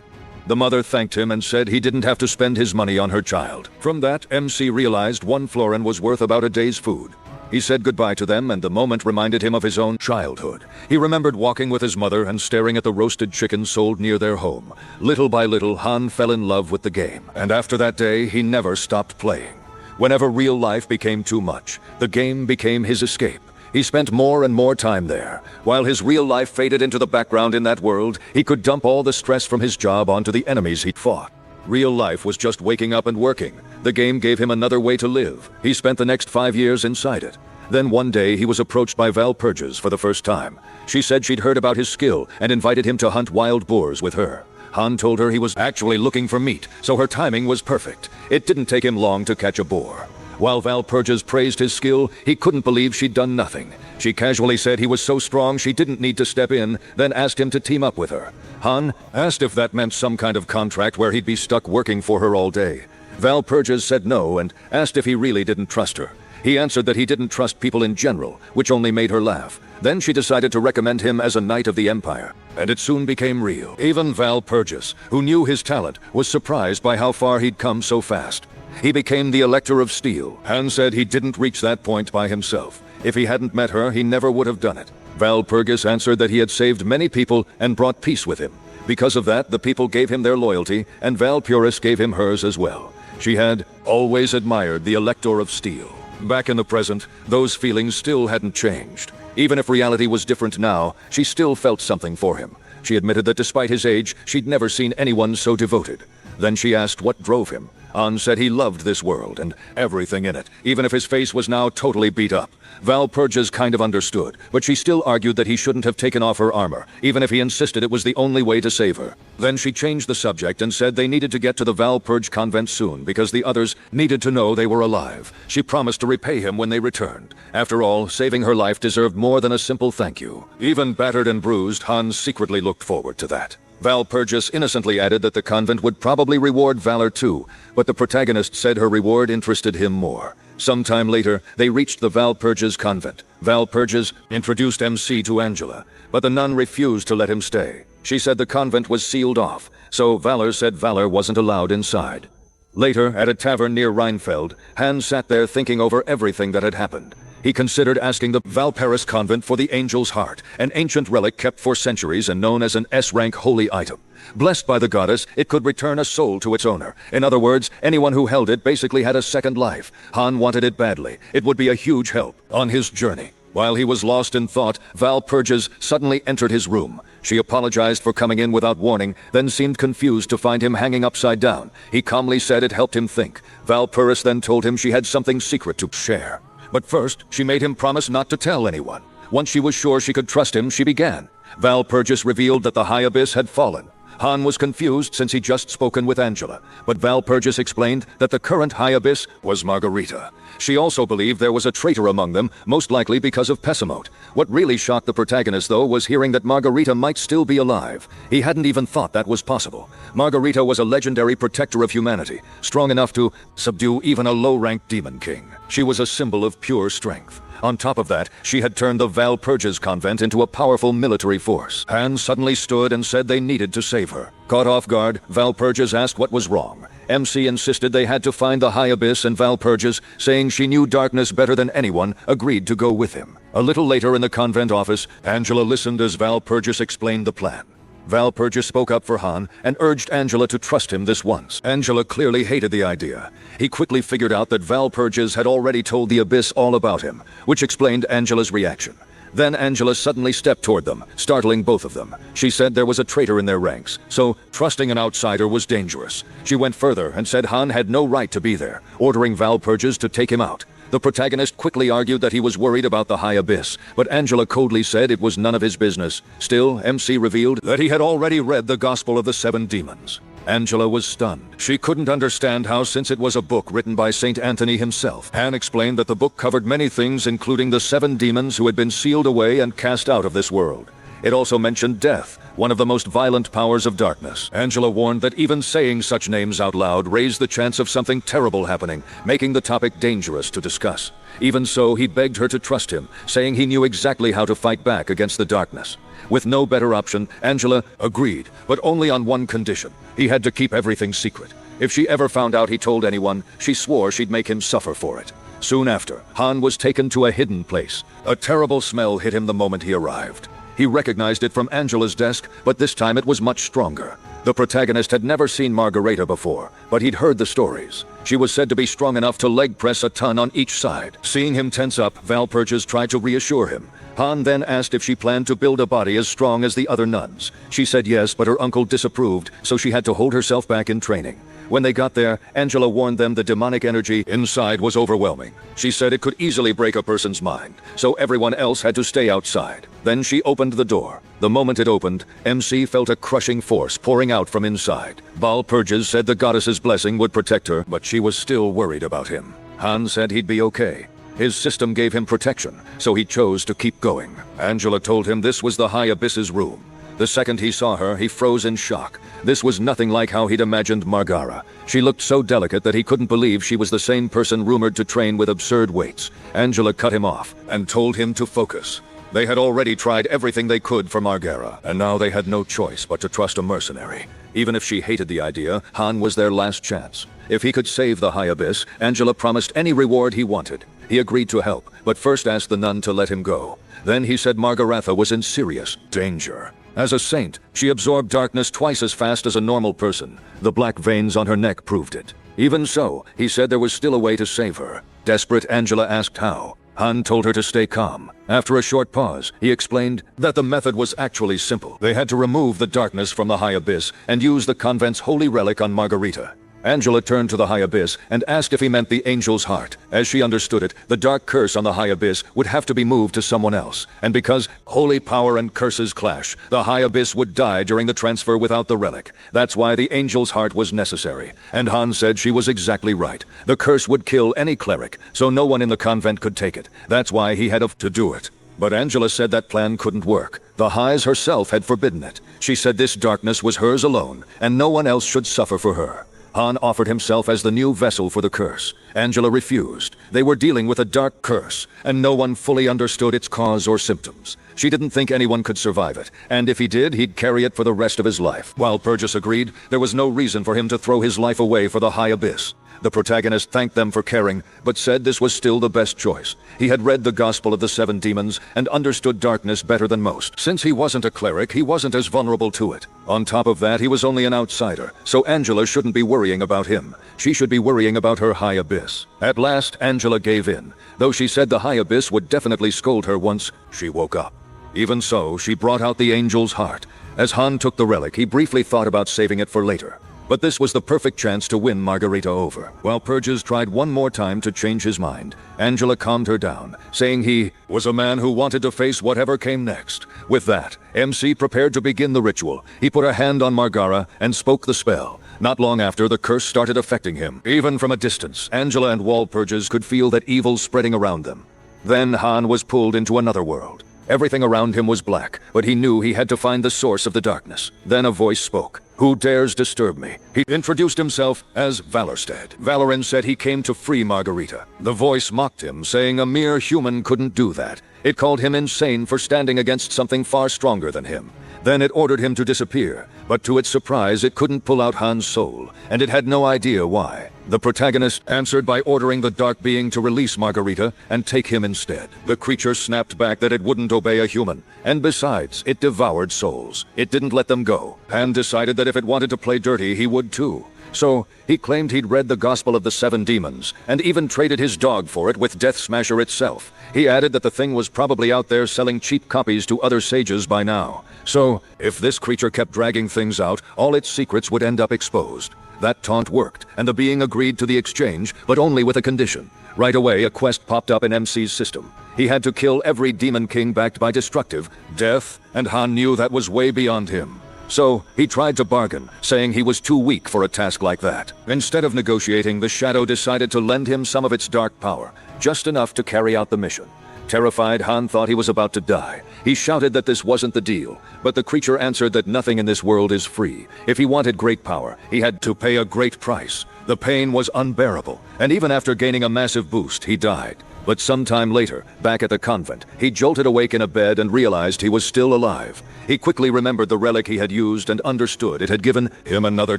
The mother thanked him and said he didn't have to spend his money on her child. From that, MC realized 1 florin was worth about a day's food. He said goodbye to them, and the moment reminded him of his own childhood. He remembered walking with his mother and staring at the roasted chicken sold near their home. Little by little, Han fell in love with the game, and after that day, he never stopped playing. Whenever real life became too much, the game became his escape. He spent more and more time there. While his real life faded into the background in that world, he could dump all the stress from his job onto the enemies he'd fought. Real life was just waking up and working. The game gave him another way to live. He spent the next 5 years inside it. Then one day he was approached by Valpurgis for the first time. She said she'd heard about his skill and invited him to hunt wild boars with her. Han told her he was actually looking for meat, so her timing was perfect. It didn't take him long to catch a boar. While Valpurgis praised his skill, he couldn't believe she'd done nothing. She casually said he was so strong she didn't need to step in, then asked him to team up with her. Han asked if that meant some kind of contract where he'd be stuck working for her all day. Valpurgis said no and asked if he really didn't trust her. He answered that he didn't trust people in general, which only made her laugh. Then she decided to recommend him as a knight of the Empire, and it soon became real. Even Valpurgis, who knew his talent, was surprised by how far he'd come so fast. He became the Elector of Steel. Han said he didn't reach that point by himself. If he hadn't met her, he never would have done it. Valpurgis answered that he had saved many people and brought peace with him. Because of that, the people gave him their loyalty, and Valpurgis gave him hers as well. She had always admired the Elector of Steel. Back in the present, those feelings still hadn't changed. Even if reality was different now, she still felt something for him. She admitted that despite his age, she'd never seen anyone so devoted. Then she asked what drove him. Han said he loved this world and everything in it, even if his face was now totally beat up. Valpurgis kind of understood, but she still argued that he shouldn't have taken off her armor, even if he insisted it was the only way to save her. Then she changed the subject and said they needed to get to the Valpurge convent soon because the others needed to know they were alive. She promised to repay him when they returned. After all, saving her life deserved more than a simple thank you. Even battered and bruised, Han secretly looked forward to that. Valpurgis innocently added that the convent would probably reward valor too, but the protagonist said her reward interested him more. Sometime later, they reached the Valpurgis convent. Valpurgis introduced MC to Angela, but the nun refused to let him stay. She said the convent was sealed off, so Valor said Valor wasn't allowed inside. Later, at a tavern near Rheinfeld, Han sat there thinking over everything that had happened. He considered asking the Valparis convent for the Angel's Heart, an ancient relic kept for centuries and known as an S-rank holy item. Blessed by the goddess, it could return a soul to its owner. In other words, anyone who held it basically had a second life. Han wanted it badly. It would be a huge help on his journey. While he was lost in thought, Valpurgis suddenly entered his room. She apologized for coming in without warning, then seemed confused to find him hanging upside down. He calmly said it helped him think. Valpurgis then told him she had something secret to share. But first, she made him promise not to tell anyone. Once she was sure she could trust him, she began. Valpurgis revealed that the High Abyss had fallen. Han was confused since he'd just spoken with Angela, but Valpurgis explained that the current High Abyss was Margarita. She also believed there was a traitor among them, most likely because of Pesimote. What really shocked the protagonist, though, was hearing that Margarita might still be alive. He hadn't even thought that was possible. Margarita was a legendary protector of humanity, strong enough to subdue even a low-ranked demon king. She was a symbol of pure strength. On top of that, she had turned the Valpurgis convent into a powerful military force. Han suddenly stood and said they needed to save her. Caught off guard, Valpurgis asked what was wrong. MC insisted they had to find the High Abyss, and Valpurgis, saying she knew darkness better than anyone, agreed to go with him. A little later in the convent office, Angela listened as Valpurgis explained the plan. Valpurgis spoke up for Han and urged Angela to trust him this once. Angela clearly hated the idea. He quickly figured out that Valpurgis had already told the Abyss all about him, which explained Angela's reaction. Then Angela suddenly stepped toward them, startling both of them. She said there was a traitor in their ranks, so trusting an outsider was dangerous. She went further and said Han had no right to be there, ordering Valpurgis to take him out. The protagonist quickly argued that he was worried about the High Abyss, but Angela coldly said it was none of his business. Still, MC revealed that he had already read the Gospel of the Seven Demons. Angela was stunned. She couldn't understand how, since it was a book written by Saint Anthony himself. Han explained that the book covered many things, including the seven demons who had been sealed away and cast out of this world. It also mentioned death, one of the most violent powers of darkness. Angela warned that even saying such names out loud raised the chance of something terrible happening, making the topic dangerous to discuss. Even so, he begged her to trust him, saying he knew exactly how to fight back against the darkness. With no better option, Angela agreed, but only on one condition. He had to keep everything secret. If she ever found out he told anyone, she swore she'd make him suffer for it. Soon after, Han was taken to a hidden place. A terrible smell hit him the moment he arrived. He recognized it from Angela's desk, but this time it was much stronger. The protagonist had never seen Margarita before, but he'd heard the stories. She was said to be strong enough to leg press a ton on each side. Seeing him tense up, Valpurgis tried to reassure him. Han then asked if she planned to build a body as strong as the other nuns. She said yes, but her uncle disapproved, so she had to hold herself back in training. When they got there, Angela warned them the demonic energy inside was overwhelming. She said it could easily break a person's mind, so everyone else had to stay outside. Then she opened the door. The moment it opened, MC felt a crushing force pouring out from inside. Walpurgis said the goddess's blessing would protect her, but she was still worried about him. Han said he'd be okay. His system gave him protection, so he chose to keep going. Angela told him this was the High Abyss's room. The second he saw her, he froze in shock. This was nothing like how he'd imagined Margara. She looked so delicate that he couldn't believe she was the same person rumored to train with absurd weights. Angela cut him off and told him to focus. They had already tried everything they could for Margara, and now they had no choice but to trust a mercenary. Even if she hated the idea, Han was their last chance. If he could save the High Abyss, Angela promised any reward he wanted. He agreed to help, but first asked the nun to let him go. Then he said Margaretha was in serious danger. As a saint, she absorbed darkness twice as fast as a normal person. The black veins on her neck proved it. Even so, he said there was still a way to save her. Desperate, Angela asked how. Han told her to stay calm. After a short pause, he explained that the method was actually simple. They had to remove the darkness from the High Abyss and use the convent's holy relic on Margarita. Angela turned to the High Abyss and asked if he meant the angel's heart. As she understood it, the dark curse on the High Abyss would have to be moved to someone else. And because holy power and curses clash, the High Abyss would die during the transfer without the relic. That's why the angel's heart was necessary. And Han said she was exactly right. The curse would kill any cleric, so no one in the convent could take it. That's why he had to do it. But Angela said that plan couldn't work. The Highs herself had forbidden it. She said this darkness was hers alone, and no one else should suffer for her. Han offered himself as the new vessel for the curse. Angela refused. They were dealing with a dark curse, and no one fully understood its cause or symptoms. She didn't think anyone could survive it, and if he did, he'd carry it for the rest of his life. While Purgis agreed, there was no reason for him to throw his life away for the High Abyss. The protagonist thanked them for caring, but said this was still the best choice. He had read the Gospel of the Seven Demons and understood darkness better than most. Since he wasn't a cleric, he wasn't as vulnerable to it. On top of that, he was only an outsider, so Angela shouldn't be worrying about him. She should be worrying about her High Abyss. At last, Angela gave in, though she said the High Abyss would definitely scold her once she woke up. Even so, she brought out the angel's heart. As Han took the relic, he briefly thought about saving it for later. But this was the perfect chance to win Margarita over. While Purges tried one more time to change his mind, Angela calmed her down, saying he was a man who wanted to face whatever came next. With that, MC prepared to begin the ritual. He put a hand on Margara and spoke the spell. Not long after, the curse started affecting him. Even from a distance, Angela and Walpurgis could feel that evil spreading around them. Then Han was pulled into another world. Everything around him was black, but he knew he had to find the source of the darkness. Then a voice spoke. "Who dares disturb me?" He introduced himself as Valorstead. Valorin said he came to free Margarita. The voice mocked him, saying a mere human couldn't do that. It called him insane for standing against something far stronger than him. Then it ordered him to disappear, but to its surprise it couldn't pull out Han's soul, and it had no idea why. The protagonist answered by ordering the dark being to release Margarita and take him instead. The creature snapped back that it wouldn't obey a human, and besides, it devoured souls. It didn't let them go. Han decided that if it wanted to play dirty, he would too. So, he claimed he'd read the Gospel of the Seven Demons, and even traded his dog for it with Death Smasher itself. He added that the thing was probably out there selling cheap copies to other sages by now. So, if this creature kept dragging things out, all its secrets would end up exposed. That taunt worked, and the being agreed to the exchange, but only with a condition. Right away, a quest popped up in MC's system. He had to kill every Demon King backed by destructive death, and Han knew that was way beyond him. So, he tried to bargain, saying he was too weak for a task like that. Instead of negotiating, the Shadow decided to lend him some of its dark power, just enough to carry out the mission. Terrified, Han thought he was about to die. He shouted that this wasn't the deal, but the creature answered that nothing in this world is free. If he wanted great power, he had to pay a great price. The pain was unbearable, and even after gaining a massive boost, he died. But sometime later, back at the convent, he jolted awake in a bed and realized he was still alive. He quickly remembered the relic he had used and understood it had given him another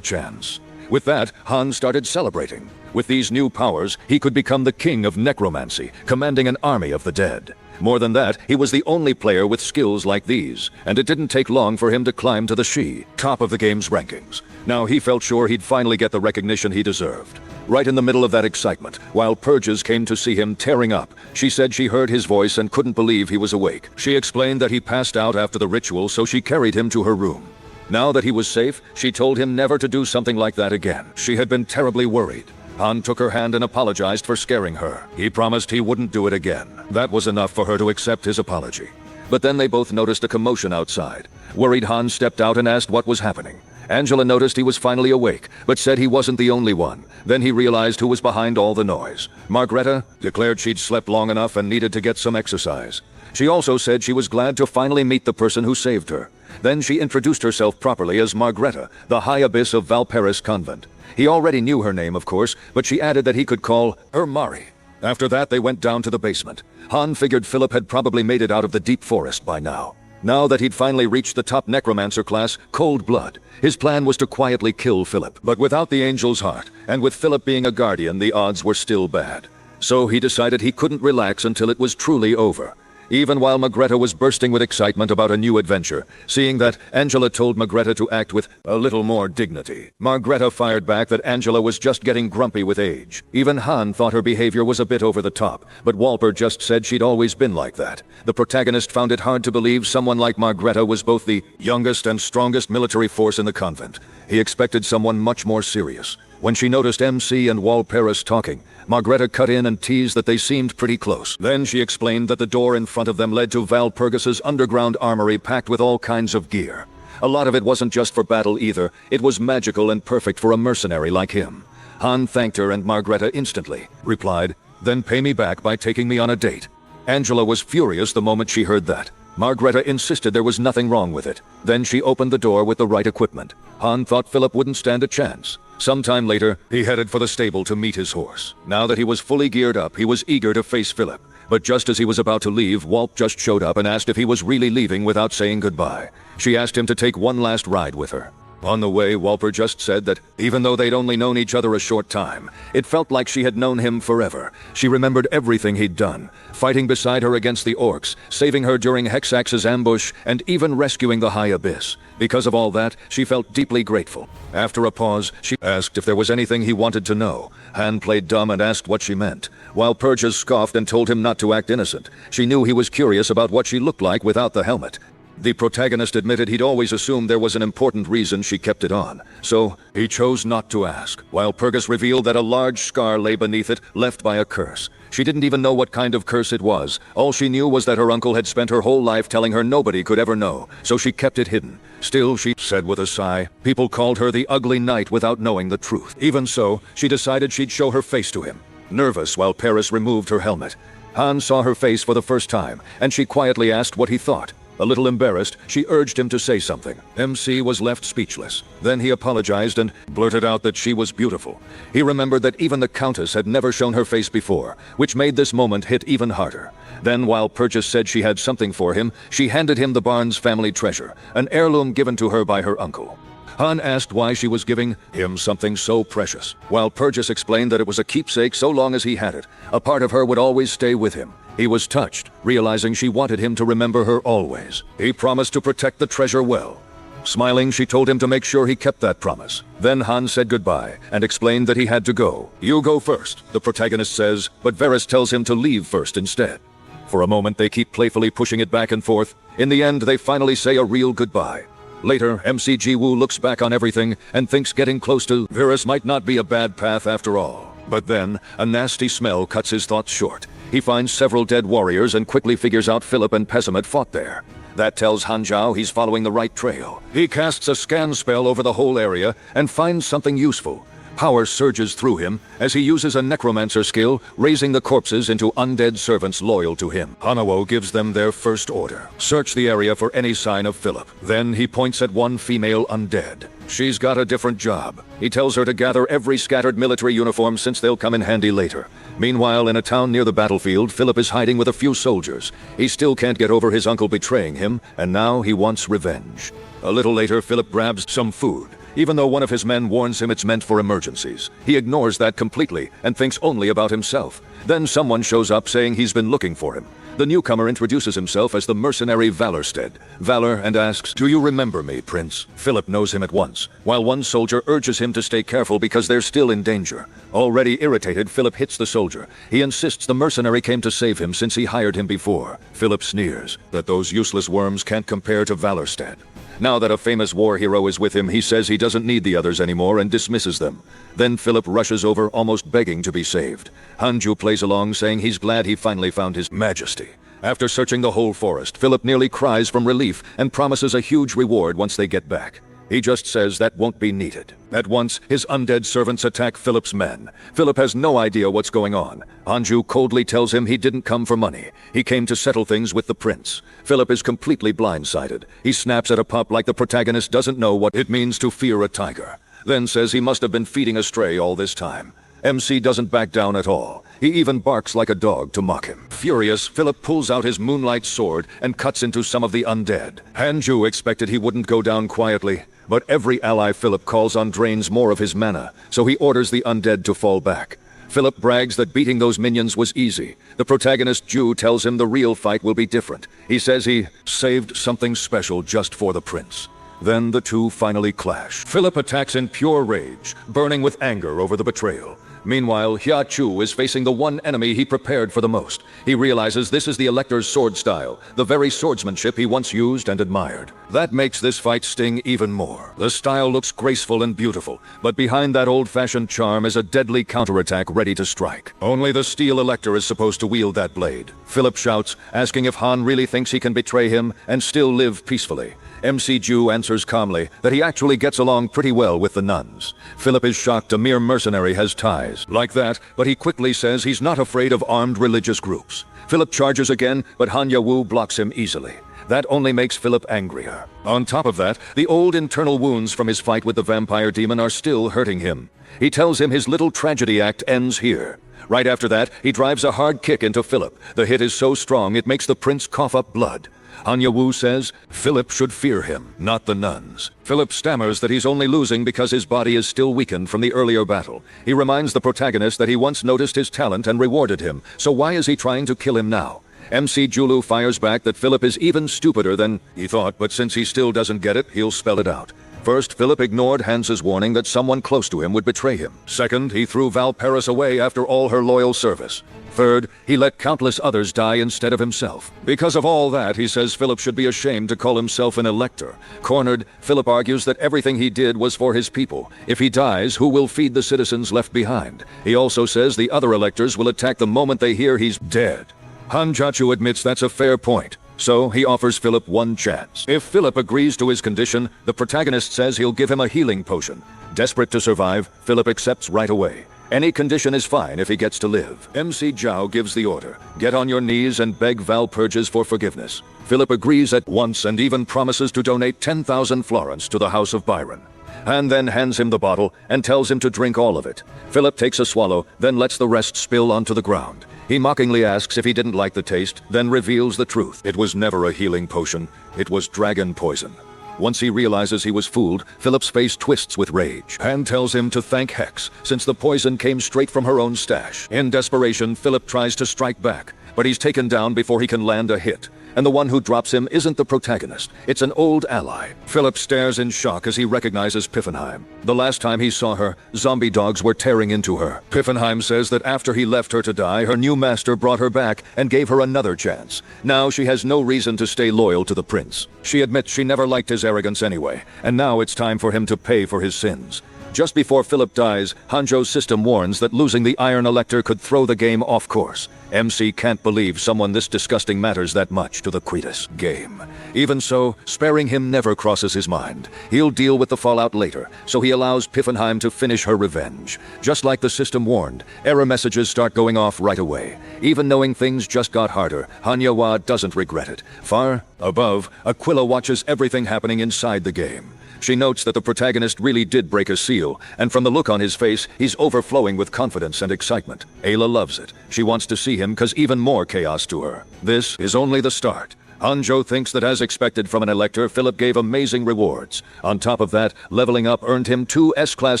chance. With that, Han started celebrating. With these new powers, he could become the king of necromancy, commanding an army of the dead. More than that, he was the only player with skills like these, and it didn't take long for him to climb to the top of the game's rankings. Now he felt sure he'd finally get the recognition he deserved. Right in the middle of that excitement, while Purges came to see him tearing up, she said she heard his voice and couldn't believe he was awake. She explained that he passed out after the ritual, so she carried him to her room. Now that he was safe, she told him never to do something like that again. She had been terribly worried. Han took her hand and apologized for scaring her. He promised he wouldn't do it again. That was enough for her to accept his apology. but then they both noticed a commotion outside. Worried, Han stepped out and asked what was happening. Angela noticed he was finally awake, but said he wasn't the only one. Then he realized who was behind all the noise. Margareta declared she'd slept long enough and needed to get some exercise. She also said she was glad to finally meet the person who saved her. Then she introduced herself properly as Margareta, the High Abyss of Valparis Convent. He already knew her name, of course, but she added that he could call her Mari. After that, they went down to the basement. Han figured Philip had probably made it out of the deep forest by now. Now that he'd finally reached the top necromancer class, Cold Blood, his plan was to quietly kill Philip. But without the angel's heart, and with Philip being a guardian, the odds were still bad. So he decided he couldn't relax until it was truly over. Even while Margareta was bursting with excitement about a new adventure, seeing that Angela told Margareta to act with a little more dignity, Margareta fired back that Angela was just getting grumpy with age. Even Han thought her behavior was a bit over the top, but Walper just said she'd always been like that. The protagonist found it hard to believe someone like Margareta was both the youngest and strongest military force in the convent. He expected someone much more serious. When she noticed MC and Walparis talking, Margareta cut in and teased that they seemed pretty close. Then she explained that the door in front of them led to Valpurgis's underground armory packed with all kinds of gear. A lot of it wasn't just for battle either, it was magical and perfect for a mercenary like him. Han thanked her and Margareta instantly replied, "Then pay me back by taking me on a date." Angela was furious the moment she heard that. Margareta insisted there was nothing wrong with it. Then she opened the door with the right equipment. Han thought Philip wouldn't stand a chance. Sometime later, he headed for the stable to meet his horse. Now that he was fully geared up, he was eager to face Philip. But just as he was about to leave, Walp just showed up and asked if he was really leaving without saying goodbye. She asked him to take one last ride with her. On the way, Walper just said that even though they'd only known each other a short time, it felt like she had known him forever. She remembered everything he'd done, fighting beside her against the orcs, saving her during Hexax's ambush, and even rescuing the High Abyss. Because of all that, she felt deeply grateful. After a pause, she asked if there was anything he wanted to know. Han played dumb and asked what she meant, while Purges scoffed and told him not to act innocent. She knew he was curious about what she looked like without the helmet. The protagonist admitted he'd always assumed there was an important reason she kept it on, so he chose not to ask, while Purges revealed that a large scar lay beneath it, left by a curse. She didn't even know what kind of curse it was. All she knew was that her uncle had spent her whole life telling her nobody could ever know, so she kept it hidden. Still, she said with a sigh, people called her the Ugly Knight without knowing the truth. Even so, she decided she'd show her face to him. Nervous while Paris removed her helmet, Han saw her face for the first time, and she quietly asked what he thought. A little embarrassed, she urged him to say something. MC was left speechless. Then he apologized and blurted out that she was beautiful. He remembered that even the Countess had never shown her face before, which made this moment hit even harder. Then, while Purchas said she had something for him, she handed him the Barnes family treasure, an heirloom given to her by her uncle. Han asked why she was giving him something so precious, while Purchas explained that it was a keepsake so long as he had it. A part of her would always stay with him. He was touched, realizing she wanted him to remember her always. He promised to protect the treasure well. Smiling, she told him to make sure he kept that promise. Then Han said goodbye and explained that he had to go. "You go first," the protagonist says, but Varys tells him to leave first instead. For a moment, they keep playfully pushing it back and forth. In the end, they finally say a real goodbye. Later, MC Wu looks back on everything and thinks getting close to Varys might not be a bad path after all. But then, a nasty smell cuts his thoughts short. He finds several dead warriors and quickly figures out Philip and Pessim fought there. That tells Han Zhao he's following the right trail. He casts a scan spell over the whole area and finds something useful. Power surges through him as he uses a necromancer skill, raising the corpses into undead servants loyal to him. Hanawo gives them their first order. Search the area for any sign of Philip. Then he points at one female undead. She's got a different job. He tells her to gather every scattered military uniform since they'll come in handy later. Meanwhile, in a town near the battlefield, Philip is hiding with a few soldiers. He still can't get over his uncle betraying him, and now he wants revenge. A little later, Philip grabs some food. Even though one of his men warns him it's meant for emergencies, he ignores that completely and thinks only about himself. Then someone shows up saying he's been looking for him. The newcomer introduces himself as the mercenary Valor and asks, "Do you remember me, Prince?" Philip knows him at once, while one soldier urges him to stay careful because they're still in danger. Already irritated, Philip hits the soldier. He insists the mercenary came to save him since he hired him before. Philip sneers that those useless worms can't compare to Valorstad. Now that a famous war hero is with him, he says he doesn't need the others anymore and dismisses them. Then Philip rushes over, almost begging to be saved. Hanju plays along, saying he's glad he finally found his majesty. After searching the whole forest, Philip nearly cries from relief and promises a huge reward once they get back. He just says that won't be needed. At once, his undead servants attack Philip's men. Philip has no idea what's going on. Hanju coldly tells him he didn't come for money. He came to settle things with the prince. Philip is completely blindsided. He snaps at a pup like the protagonist doesn't know what it means to fear a tiger. Then says he must have been feeding a stray all this time. MC doesn't back down at all. He even barks like a dog to mock him. Furious, Philip pulls out his moonlight sword and cuts into some of the undead. Hanju expected he wouldn't go down quietly, but every ally Philip calls on drains more of his mana, so he orders the undead to fall back. Philip brags that beating those minions was easy. The protagonist Ju tells him the real fight will be different. He says he saved something special just for the prince. Then the two finally clash. Philip attacks in pure rage, burning with anger over the betrayal. Meanwhile, Hia Chu is facing the one enemy he prepared for the most. He realizes this is the Elector's sword style, the very swordsmanship he once used and admired. That makes this fight sting even more. The style looks graceful and beautiful, but behind that old-fashioned charm is a deadly counterattack ready to strike. Only the steel Elector is supposed to wield that blade. Philip shouts, asking if Han really thinks he can betray him and still live peacefully. MC Ju answers calmly that he actually gets along pretty well with the nuns. Philip is shocked a mere mercenary has ties like that, but he quickly says he's not afraid of armed religious groups. Philip charges again, but Hanya Wu blocks him easily. That only makes Philip angrier. On top of that, the old internal wounds from his fight with the vampire demon are still hurting him. He tells him his little tragedy act ends here. Right after that, he drives a hard kick into Philip. The hit is so strong it makes the prince cough up blood. Hanya Wu says Philip should fear him, not the nuns. Philip stammers that he's only losing because his body is still weakened from the earlier battle. He reminds the protagonist that he once noticed his talent and rewarded him, so why is he trying to kill him now? MC Julu fires back that Philip is even stupider than he thought, but since he still doesn't get it, he'll spell it out. First, Philip ignored Hans's warning that someone close to him would betray him. Second, he threw Val Paris away after all her loyal service. Third, he let countless others die instead of himself. Because of all that, he says Philip should be ashamed to call himself an elector. Cornered, Philip argues that everything he did was for his people. If he dies, who will feed the citizens left behind? He also says the other electors will attack the moment they hear he's dead. Han Jiachu admits that's a fair point. So he offers Philip one chance. If Philip agrees to his condition, the protagonist says he'll give him a healing potion. Desperate to survive, Philip accepts right away. Any condition is fine if he gets to live. MC Zhao gives the order. Get on your knees and beg Valpurgis for forgiveness. Philip agrees at once and even promises to donate 10,000 florins to the House of Byron. Han then hands him the bottle and tells him to drink all of it. Philip takes a swallow, then lets the rest spill onto the ground. He mockingly asks if he didn't like the taste, then reveals the truth. It was never a healing potion. It was dragon poison. Once he realizes he was fooled, Philip's face twists with rage. Han tells him to thank Hex, since the poison came straight from her own stash. In desperation, Philip tries to strike back, but he's taken down before he can land a hit. And the one who drops him isn't the protagonist. It's an old ally. Philip stares in shock as he recognizes Piffenheim. The last time he saw her, zombie dogs were tearing into her. Piffenheim says that after he left her to die, her new master brought her back and gave her another chance. Now she has no reason to stay loyal to the prince. She admits she never liked his arrogance anyway, and now it's time for him to pay for his sins. Just before Philip dies, Hanzhou's system warns that losing the Iron Elector could throw the game off course. MC can't believe someone this disgusting matters that much to the Cretus game. Even so, sparing him never crosses his mind. He'll deal with the fallout later, so he allows Piffenheim to finish her revenge. Just like the system warned, error messages start going off right away. Even knowing things just got harder, Hanya Hua doesn't regret it. Far above, Aquila watches everything happening inside the game. She notes that the protagonist really did break a seal, and from the look on his face, he's overflowing with confidence and excitement. Ayla loves it. She wants to see him cause even more chaos to her. This is only the start. Hanzhou thinks that as expected from an elector, Philip gave amazing rewards. On top of that, leveling up earned him 2 S-class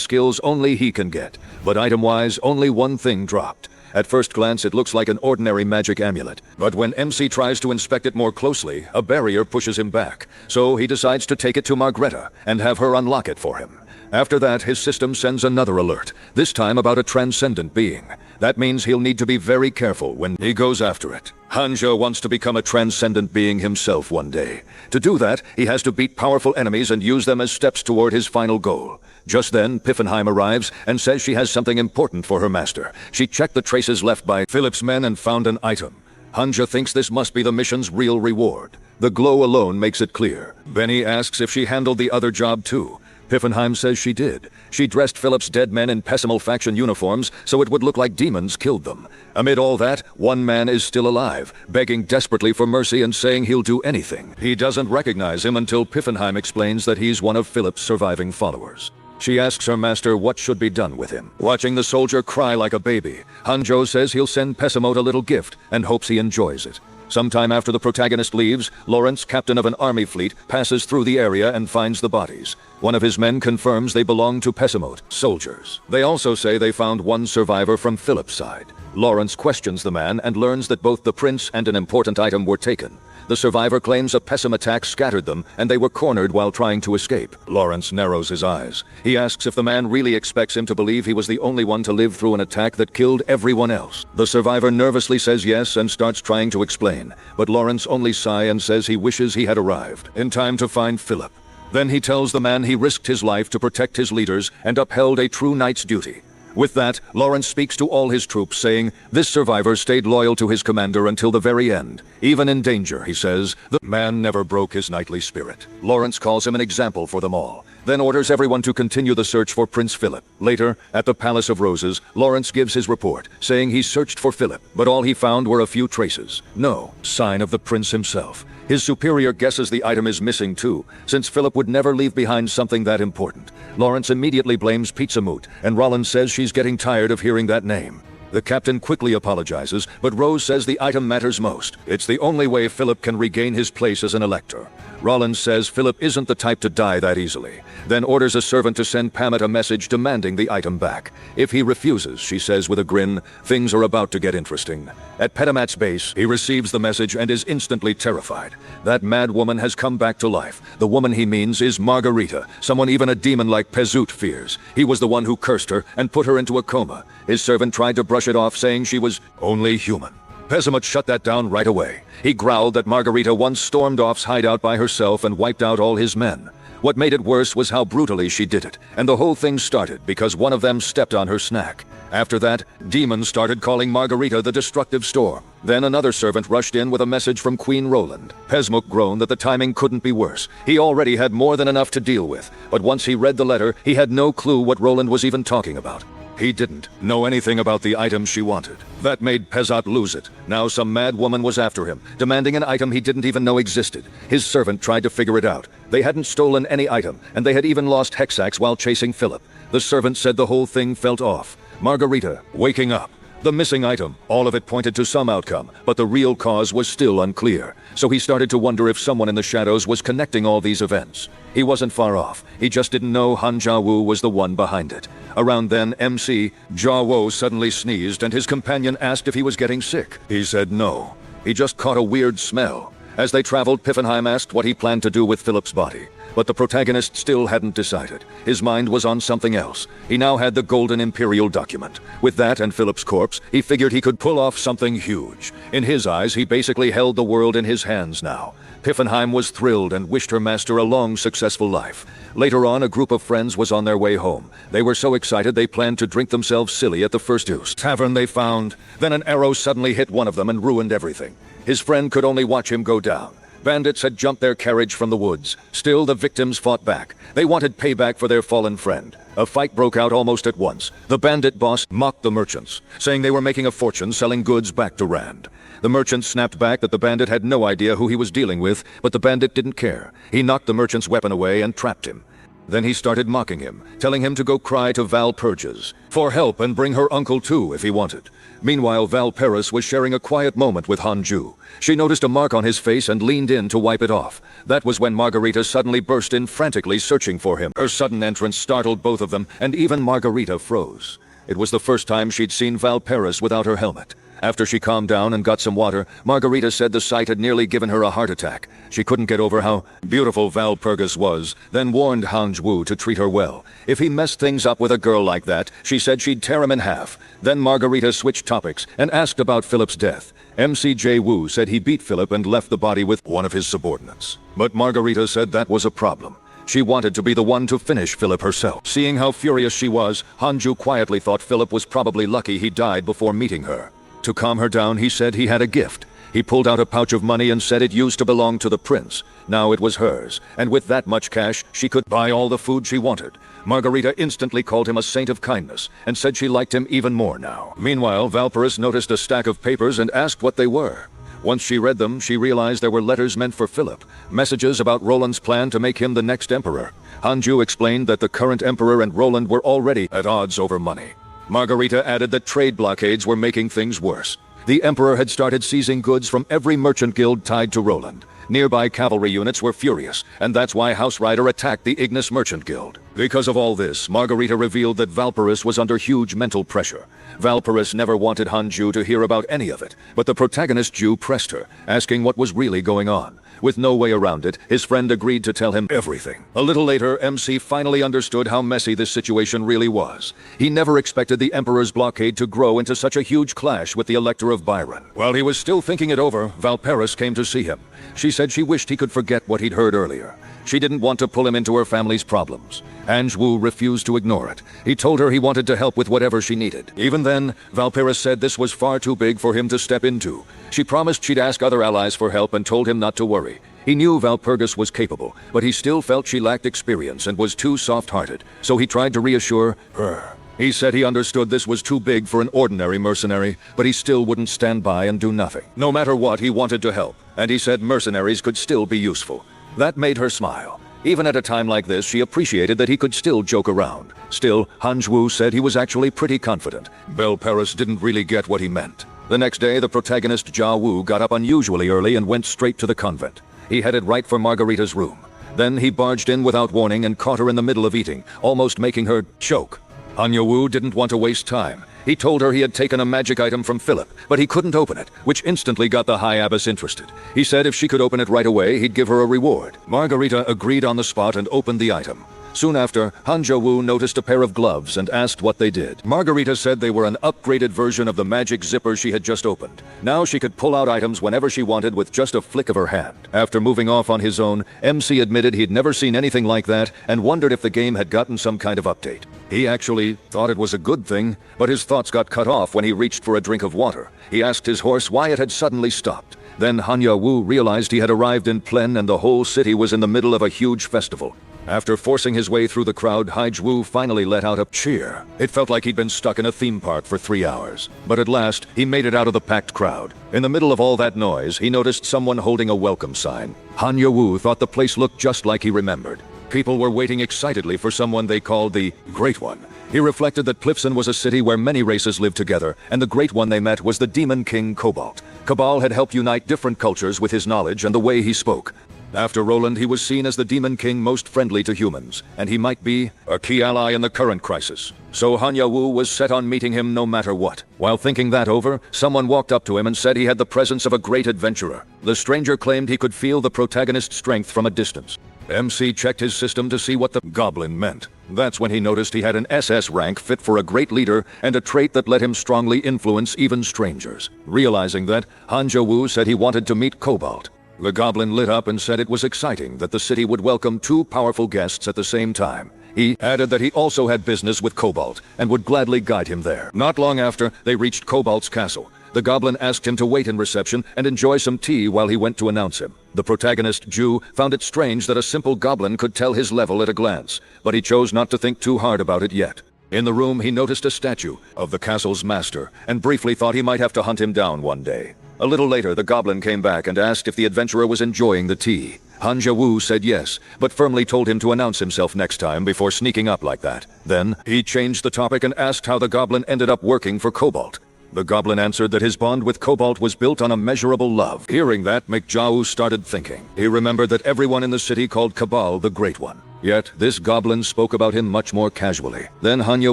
skills only he can get. But item-wise, only one thing dropped. At first glance, it looks like an ordinary magic amulet. But when MC tries to inspect it more closely, a barrier pushes him back. So he decides to take it to Margreta and have her unlock it for him. After that, his system sends another alert, this time about a transcendent being. That means he'll need to be very careful when he goes after it. Hanzhou wants to become a transcendent being himself one day. To do that, he has to beat powerful enemies and use them as steps toward his final goal. Just then, Piffenheim arrives and says she has something important for her master. She checked the traces left by Philip's men and found an item. Hanja thinks this must be the mission's real reward. The glow alone makes it clear. Benny asks if she handled the other job too. Piffenheim says she did. She dressed Philip's dead men in Pessimal faction uniforms so it would look like demons killed them. Amid all that, one man is still alive, begging desperately for mercy and saying he'll do anything. He doesn't recognize him until Piffenheim explains that he's one of Philip's surviving followers. She asks her master what should be done with him. Watching the soldier cry like a baby, Hanjo says he'll send Pessimot a little gift and hopes he enjoys it. Sometime after the protagonist leaves, Lawrence, captain of an army fleet, passes through the area and finds the bodies. One of his men confirms they belong to Pessimot, soldiers. They also say they found one survivor from Philip's side. Lawrence questions the man and learns that both the prince and an important item were taken. The survivor claims a Pessim attack scattered them, and they were cornered while trying to escape. Lawrence narrows his eyes. He asks if the man really expects him to believe he was the only one to live through an attack that killed everyone else. The survivor nervously says yes and starts trying to explain, but Lawrence only sighs and says he wishes he had arrived in time to find Philip. Then he tells the man he risked his life to protect his leaders and upheld a true knight's duty. With that, Lawrence speaks to all his troops, saying, this survivor stayed loyal to his commander until the very end. Even in danger, he says, the man never broke his knightly spirit. Lawrence calls him an example for them all, then orders everyone to continue the search for Prince Philip. Later, at the Palace of Roses, Lawrence gives his report, saying he searched for Philip, but all he found were a few traces. No sign of the prince himself. His superior guesses the item is missing too, since Philip would never leave behind something that important. Lawrence immediately blames Pizza Moot, and Rollins says she's getting tired of hearing that name. The captain quickly apologizes, but Rose says the item matters most. It's the only way Philip can regain his place as an elector. Rollins says Philip isn't the type to die that easily, then orders a servant to send Pamet a message demanding the item back. If he refuses, she says with a grin, things are about to get interesting. At Petamat's base, he receives the message and is instantly terrified. That mad woman has come back to life. The woman he means is Margarita, someone even a demon like Pezut fears. He was the one who cursed her and put her into a coma. His servant tried to brush it off, saying she was only human. Pezimut shut that down right away. He growled that Margarita once stormed off's hideout by herself and wiped out all his men. What made it worse was how brutally she did it, and the whole thing started because one of them stepped on her snack. After that, demons started calling Margarita the Destructive Storm. Then another servant rushed in with a message from Queen Roland. Pesmuk groaned that the timing couldn't be worse. He already had more than enough to deal with, but once he read the letter, he had no clue what Roland was even talking about. He didn't know anything about the item she wanted. That made Pezat lose it. Now some mad woman was after him, demanding an item he didn't even know existed. His servant tried to figure it out. They hadn't stolen any item, and they had even lost Hexax while chasing Philip. The servant said the whole thing felt off. Margarita, waking up. The missing item, all of it pointed to some outcome, but the real cause was still unclear. So he started to wonder if someone in the shadows was connecting all these events. He wasn't far off. He just didn't know Han Jiawu was the one behind it. Around then, MC, Jiawu suddenly sneezed and his companion asked if he was getting sick. He said no. He just caught a weird smell. As they traveled, Piffenheim asked what he planned to do with Philip's body. But the protagonist still hadn't decided. His mind was on something else. He now had the Golden Imperial document. With that and Philip's corpse, he figured he could pull off something huge. In his eyes, he basically held the world in his hands now. Piffenheim was thrilled and wished her master a long, successful life. Later on, a group of friends was on their way home. They were so excited they planned to drink themselves silly at the first tavern they found. Then an arrow suddenly hit one of them and ruined everything. His friend could only watch him go down. Bandits had jumped their carriage from the woods. Still, the victims fought back. They wanted payback for their fallen friend. A fight broke out almost at once. The bandit boss mocked the merchants, saying they were making a fortune selling goods back to Rand. The merchant snapped back that the bandit had no idea who he was dealing with, but the bandit didn't care. He knocked the merchant's weapon away and trapped him. Then he started mocking him, telling him to go cry to Valpurgis for help and bring her uncle too if he wanted. Meanwhile, Valperis was sharing a quiet moment with Hanju. She noticed a mark on his face and leaned in to wipe it off. That was when Margarita suddenly burst in, frantically searching for him. Her sudden entrance startled both of them, and even Margarita froze. It was the first time she'd seen Valperis without her helmet. After she calmed down and got some water, Margarita said the sight had nearly given her a heart attack. She couldn't get over how beautiful Valpurgis was, then warned Hanju to treat her well. If he messed things up with a girl like that, she said she'd tear him in half. Then Margarita switched topics and asked about Philip's death. MCJ Wu said he beat Philip and left the body with one of his subordinates. But Margarita said that was a problem. She wanted to be the one to finish Philip herself. Seeing how furious she was, Hanju quietly thought Philip was probably lucky he died before meeting her. To calm her down, he said he had a gift. He pulled out a pouch of money and said it used to belong to the prince. Now it was hers, and with that much cash, she could buy all the food she wanted. Margarita instantly called him a saint of kindness, and said she liked him even more now. Meanwhile, Valparaiso noticed a stack of papers and asked what they were. Once she read them, she realized there were letters meant for Philip, messages about Roland's plan to make him the next emperor. Hanju explained that the current emperor and Roland were already at odds over money. Margarita added that trade blockades were making things worse. The emperor had started seizing goods from every merchant guild tied to Roland. Nearby cavalry units were furious, and that's why House Rider attacked the Ignis Merchant Guild. Because of all this, Margarita revealed that Valparaiso was under huge mental pressure. Valparaiso never wanted Hanju to hear about any of it, but the protagonist Ju pressed her, asking what was really going on. With no way around it, his friend agreed to tell him everything. A little later, MC finally understood how messy this situation really was. He never expected the Emperor's blockade to grow into such a huge clash with the Elector of Byron. While he was still thinking it over, Valparaiso came to see him. She said she wished he could forget what he'd heard earlier. She didn't want to pull him into her family's problems. Anjou refused to ignore it. He told her he wanted to help with whatever she needed. Even then, Valparaiso said this was far too big for him to step into. She promised she'd ask other allies for help and told him not to worry. He knew Valparaiso was capable, but he still felt she lacked experience and was too soft-hearted, so he tried to reassure her. He said he understood this was too big for an ordinary mercenary, but he still wouldn't stand by and do nothing. No matter what, he wanted to help, and he said mercenaries could still be useful. That made her smile. Even at a time like this, she appreciated that he could still joke around. Still, Hanju said he was actually pretty confident. Valparaiso didn't really get what he meant. The next day, the protagonist Jia Wu got up unusually early and went straight to the convent. He headed right for Margarita's room. Then he barged in without warning and caught her in the middle of eating, almost making her choke. Hanyu Wu didn't want to waste time. He told her he had taken a magic item from Philip, but he couldn't open it, which instantly got the High Abbess interested. He said if she could open it right away, he'd give her a reward. Margarita agreed on the spot and opened the item. Soon after, Hanjo Wu noticed a pair of gloves and asked what they did. Margarita said they were an upgraded version of the magic zipper she had just opened. Now she could pull out items whenever she wanted with just a flick of her hand. After moving off on his own, MC admitted he'd never seen anything like that and wondered if the game had gotten some kind of update. He actually thought it was a good thing, but his thoughts got cut off when he reached for a drink of water. He asked his horse why it had suddenly stopped. Then Hanya Wu realized he had arrived in Plen and the whole city was in the middle of a huge festival. After forcing his way through the crowd, Haiju finally let out a cheer. It felt like he'd been stuck in a theme park for 3 hours. But at last, he made it out of the packed crowd. In the middle of all that noise, he noticed someone holding a welcome sign. Hanya Wu thought the place looked just like he remembered. People were waiting excitedly for someone they called the Great One. He reflected that Plifson was a city where many races lived together, and the Great One they met was the Demon King Cobalt. Cabal had helped unite different cultures with his knowledge and the way he spoke. After Roland, he was seen as the Demon King most friendly to humans, and he might be a key ally in the current crisis. So Hanya Wu was set on meeting him no matter what. While thinking that over, someone walked up to him and said he had the presence of a great adventurer. The stranger claimed he could feel the protagonist's strength from a distance. MC checked his system to see what the goblin meant. That's when he noticed he had an SS rank fit for a great leader and a trait that let him strongly influence even strangers. Realizing that, Hanja Wu said he wanted to meet Cobalt. The goblin lit up and said it was exciting that the city would welcome 2 powerful guests at the same time. He added that he also had business with Cobalt and would gladly guide him there. Not long after, they reached Cobalt's castle. The goblin asked him to wait in reception and enjoy some tea while he went to announce him. The protagonist, Ju, found it strange that a simple goblin could tell his level at a glance, but he chose not to think too hard about it yet. In the room, he noticed a statue of the castle's master and briefly thought he might have to hunt him down one day. A little later, the goblin came back and asked if the adventurer was enjoying the tea. Hanja Wu said yes, but firmly told him to announce himself next time before sneaking up like that. Then, he changed the topic and asked how the goblin ended up working for Cobalt. The goblin answered that his bond with Cobalt was built on immeasurable love. Hearing that, McJau started thinking. He remembered that everyone in the city called Cabal the Great One. Yet, this goblin spoke about him much more casually. Then Hanya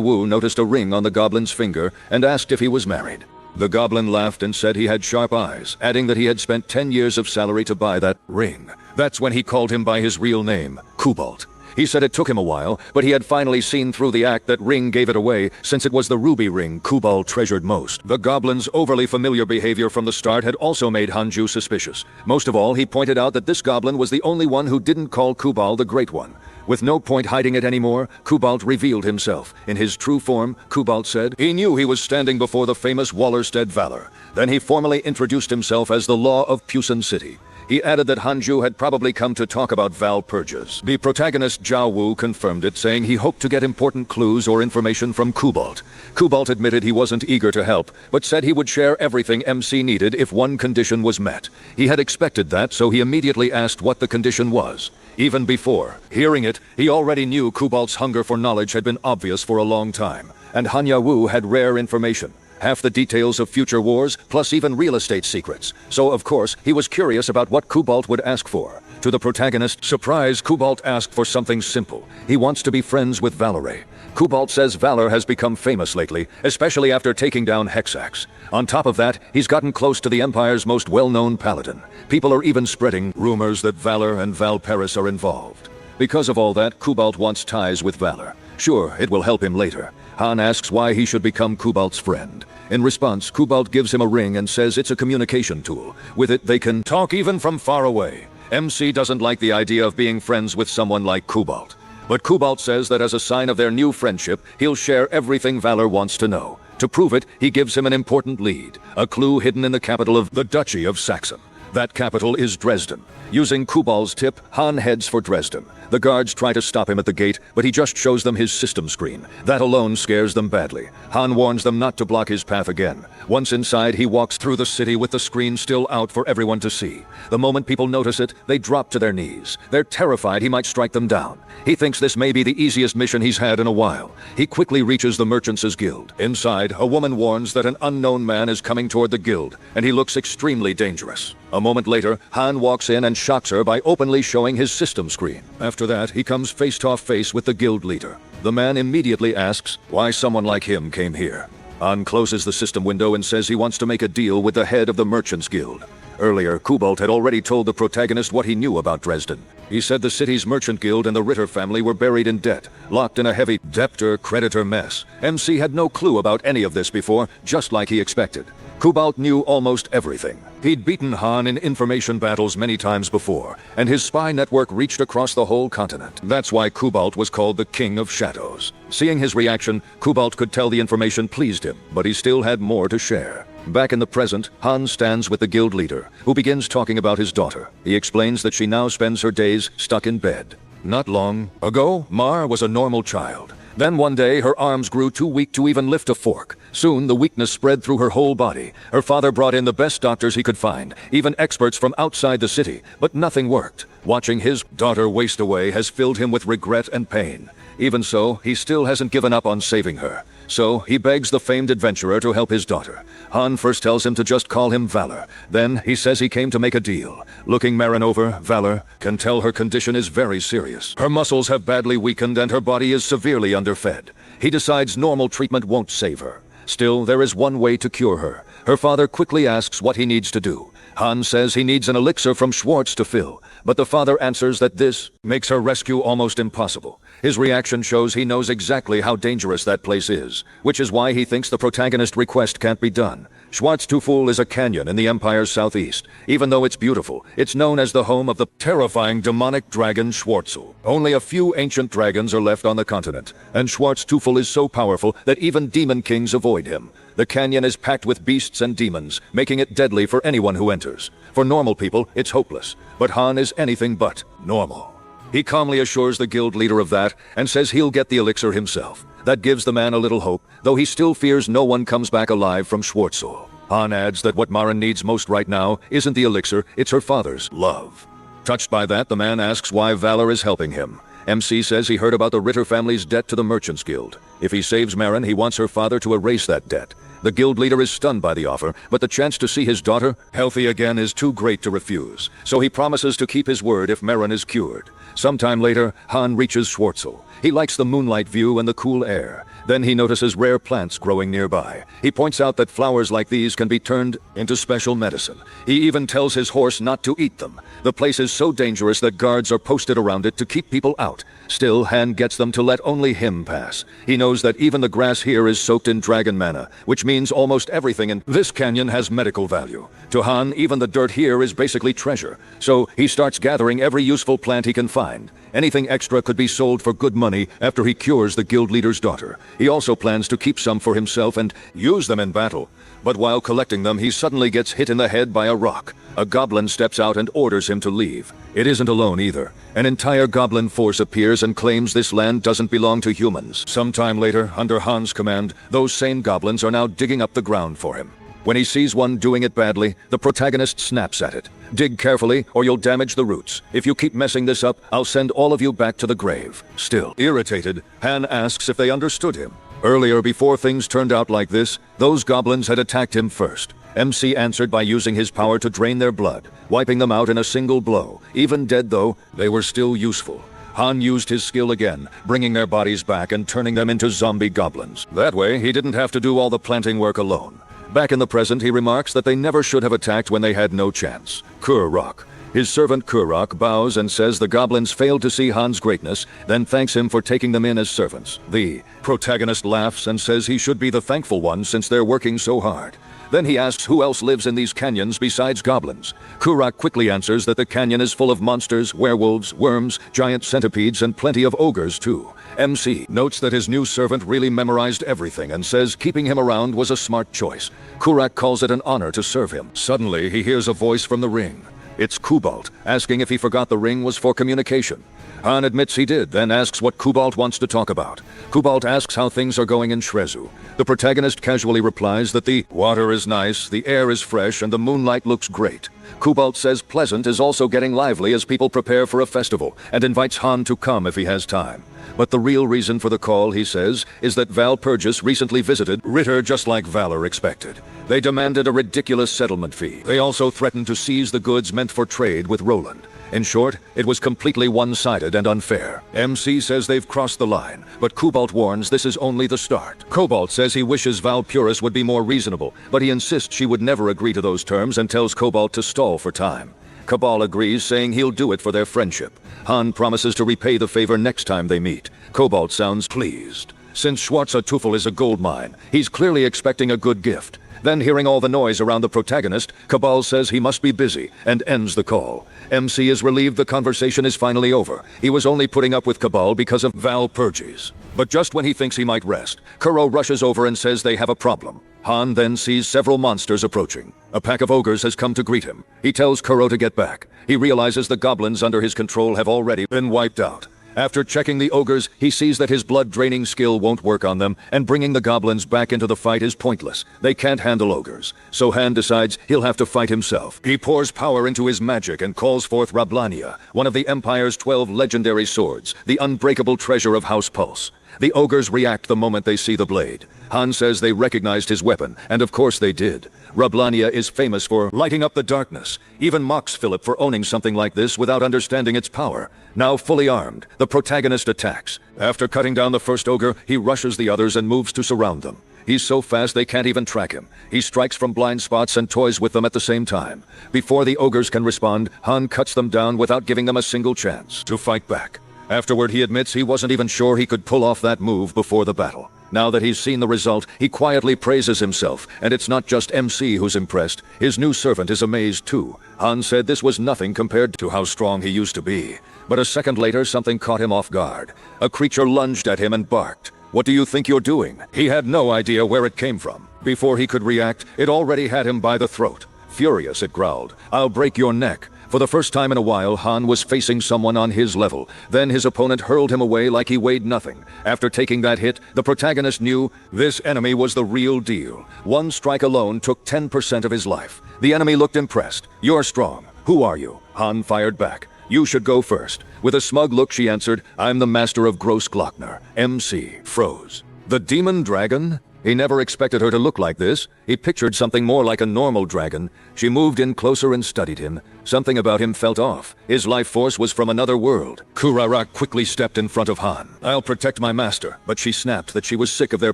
Wu noticed a ring on the goblin's finger and asked if he was married. The goblin laughed and said he had sharp eyes, adding that he had spent 10 years of salary to buy that ring. That's when he called him by his real name, Cobalt. He said it took him a while, but he had finally seen through the act that ring gave it away, since it was the ruby ring Kubal treasured most. The goblin's overly familiar behavior from the start had also made Hanju suspicious. Most of all, he pointed out that this goblin was the only one who didn't call Kubal the Great One. With no point hiding it anymore, Kubalt revealed himself. In his true form, Kubalt said he knew he was standing before the famous Wallerstead Valor. Then he formally introduced himself as the Law of Pusan City. He added that Hanju had probably come to talk about Val purges. The protagonist Zhao Wu confirmed it, saying he hoped to get important clues or information from Kubalt. Kubalt admitted he wasn't eager to help, but said he would share everything MC needed if one condition was met. He had expected that, so he immediately asked what the condition was. Even before hearing it, he already knew Kubalt's hunger for knowledge had been obvious for a long time, and Hanya Wu had rare information. Half the details of future wars, plus even real estate secrets. So, of course, he was curious about what Kubalt would ask for. To the protagonist's surprise, Kubalt asked for something simple. He wants to be friends with Valere. Kubalt says Valor has become famous lately, especially after taking down Hexax. On top of that, he's gotten close to the Empire's most well-known paladin. People are even spreading rumors that Valor and Valparis are involved. Because of all that, Kubalt wants ties with Valor. Sure, it will help him later. Han asks why he should become Kubalt's friend. In response, Kubalt gives him a ring and says it's a communication tool. With it, they can talk even from far away. MC doesn't like the idea of being friends with someone like Kubalt. But Kubalt says that as a sign of their new friendship, he'll share everything Valor wants to know. To prove it, he gives him an important lead, a clue hidden in the capital of the Duchy of Saxon. That capital is Dresden. Using Kubal's tip, Han heads for Dresden. The guards try to stop him at the gate, but he just shows them his system screen. That alone scares them badly. Han warns them not to block his path again. Once inside, he walks through the city with the screen still out for everyone to see. The moment people notice it, they drop to their knees. They're terrified he might strike them down. He thinks this may be the easiest mission he's had in a while. He quickly reaches the Merchants' Guild. Inside, a woman warns that an unknown man is coming toward the guild, and he looks extremely dangerous. A moment later, Han walks in and shocks her by openly showing his system screen. After that, he comes face-to-face with the guild leader. The man immediately asks why someone like him came here. Han closes the system window and says he wants to make a deal with the head of the Merchants' Guild. Earlier, Kubalt had already told the protagonist what he knew about Dresden. He said the city's merchant guild and the Ritter family were buried in debt, locked in a heavy debtor-creditor mess. MC had no clue about any of this before, just like he expected. Kubalt knew almost everything. He'd beaten Han in information battles many times before, and his spy network reached across the whole continent. That's why Kubalt was called the King of Shadows. Seeing his reaction, Kubalt could tell the information pleased him, but he still had more to share. Back in the present, Han stands with the guild leader, who begins talking about his daughter. He explains that she now spends her days stuck in bed. Not long ago, Mar was a normal child. Then one day, her arms grew too weak to even lift a fork. Soon, the weakness spread through her whole body. Her father brought in the best doctors he could find, even experts from outside the city, but nothing worked. Watching his daughter waste away has filled him with regret and pain. Even so, he still hasn't given up on saving her. So, he begs the famed adventurer to help his daughter. Han first tells him to just call him Valor. Then, he says he came to make a deal. Looking Marin over, Valor can tell her condition is very serious. Her muscles have badly weakened and her body is severely underfed. He decides normal treatment won't save her. Still, there is one way to cure her. Her father quickly asks what he needs to do. Han says he needs an elixir from Schwartz to fill, but the father answers that this makes her rescue almost impossible. His reaction shows he knows exactly how dangerous that place is, which is why he thinks the protagonist request can't be done. Schwarztufel is a canyon in the Empire's southeast. Even though it's beautiful, it's known as the home of the terrifying demonic dragon Schwartzel. Only a few ancient dragons are left on the continent, and Schwarztufel is so powerful that even demon kings avoid him. The canyon is packed with beasts and demons, making it deadly for anyone who enters. For normal people, it's hopeless, but Han is anything but normal. He calmly assures the guild leader of that, and says he'll get the elixir himself. That gives the man a little hope, though he still fears no one comes back alive from Schwartzel. Han adds that what Marin needs most right now isn't the elixir, it's her father's love. Touched by that, the man asks why Valor is helping him. MC says he heard about the Ritter family's debt to the Merchants' Guild. If he saves Marin, he wants her father to erase that debt. The guild leader is stunned by the offer, but the chance to see his daughter healthy again is too great to refuse. So he promises to keep his word if Marin is cured. Sometime later, Han reaches Schwartzel. He likes the moonlight view and the cool air. Then he notices rare plants growing nearby. He points out that flowers like these can be turned into special medicine. He even tells his horse not to eat them. The place is so dangerous that guards are posted around it to keep people out. Still, Han gets them to let only him pass. He knows that even the grass here is soaked in dragon mana, which means almost everything in this canyon has medical value. To Han, even the dirt here is basically treasure. So he starts gathering every useful plant he can find. Anything extra could be sold for good money after he cures the guild leader's daughter. He also plans to keep some for himself and use them in battle. But while collecting them, he suddenly gets hit in the head by a rock. A goblin steps out and orders him to leave. It isn't alone either. An entire goblin force appears and claims this land doesn't belong to humans. Sometime later, under Han's command, those same goblins are now digging up the ground for him. When he sees one doing it badly, the protagonist snaps at it. Dig carefully, or you'll damage the roots. If you keep messing this up, I'll send all of you back to the grave. Still irritated, Han asks if they understood him. Earlier, before things turned out like this, those goblins had attacked him first. MC answered by using his power to drain their blood, wiping them out in a single blow. Even dead though, they were still useful. Han used his skill again, bringing their bodies back and turning them into zombie goblins. That way, he didn't have to do all the planting work alone. Back in the present, he remarks that they never should have attacked when they had no chance. Kurok. His servant Kurok bows and says the goblins failed to see Han's greatness, then thanks him for taking them in as servants. The protagonist laughs and says he should be the thankful one since they're working so hard. Then he asks who else lives in these canyons besides goblins. Kurok quickly answers that the canyon is full of monsters, werewolves, worms, giant centipedes, and plenty of ogres too. MC notes that his new servant really memorized everything and says keeping him around was a smart choice. Kurok calls it an honor to serve him. Suddenly, he hears a voice from the ring. It's Kubalt, asking if he forgot the ring was for communication. Han admits he did, then asks what Kubalt wants to talk about. Kubalt asks how things are going in Shrezu. The protagonist casually replies that the water is nice, the air is fresh, and the moonlight looks great. Kubalt says Pleasant is also getting lively as people prepare for a festival, and invites Han to come if he has time. But the real reason for the call, he says, is that Valpurgis recently visited Ritter just like Valor expected. They demanded a ridiculous settlement fee. They also threatened to seize the goods meant for trade with Roland. In short, it was completely one-sided and unfair. MC says they've crossed the line, but Kubalt warns this is only the start. Cobalt says he wishes Valpurgis would be more reasonable, but he insists she would never agree to those terms and tells Cobalt to stall for time. Cabal agrees, saying he'll do it for their friendship. Han promises to repay the favor next time they meet. Cobalt sounds pleased. Since Schwarzer Teufel is a gold mine, he's clearly expecting a good gift. Then, hearing all the noise around the protagonist, Cabal says he must be busy and ends the call. MC is relieved the conversation is finally over. He was only putting up with Cabal because of Valpurgis. But just when he thinks he might rest, Kuro rushes over and says they have a problem. Han then sees several monsters approaching. A pack of ogres has come to greet him. He tells Kuro to get back. He realizes the goblins under his control have already been wiped out. After checking the ogres, he sees that his blood-draining skill won't work on them, and bringing the goblins back into the fight is pointless. They can't handle ogres. So Han decides he'll have to fight himself. He pours power into his magic and calls forth Rablania, one of the Empire's 12 legendary swords, the unbreakable treasure of House Pulse. The ogres react the moment they see the blade. Han says they recognized his weapon, and of course they did. Rablania is famous for lighting up the darkness. Even mocks Philip for owning something like this without understanding its power. Now fully armed, the protagonist attacks. After cutting down the first ogre, he rushes the others and moves to surround them. He's so fast they can't even track him. He strikes from blind spots and toys with them at the same time. Before the ogres can respond, Han cuts them down without giving them a single chance to fight back. Afterward, he admits he wasn't even sure he could pull off that move before the battle. Now that he's seen the result, he quietly praises himself, and it's not just MC who's impressed. His new servant is amazed too. Han said this was nothing compared to how strong he used to be. But a second later, something caught him off guard. A creature lunged at him and barked. "What do you think you're doing?" He had no idea where it came from. Before he could react, it already had him by the throat. Furious, it growled, "I'll break your neck." For the first time in a while, Han was facing someone on his level. Then his opponent hurled him away like he weighed nothing. After taking that hit, the protagonist knew this enemy was the real deal. One strike alone took 10% of his life. The enemy looked impressed. "You're strong. Who are you?" Han fired back. "You should go first." With a smug look, she answered, "I'm the master of Gross Glockner." MC froze. The demon dragon? He never expected her to look like this. He pictured something more like a normal dragon. She moved in closer and studied him. Something about him felt off. His life force was from another world. Kurarak quickly stepped in front of Han. "I'll protect my master." But she snapped that she was sick of their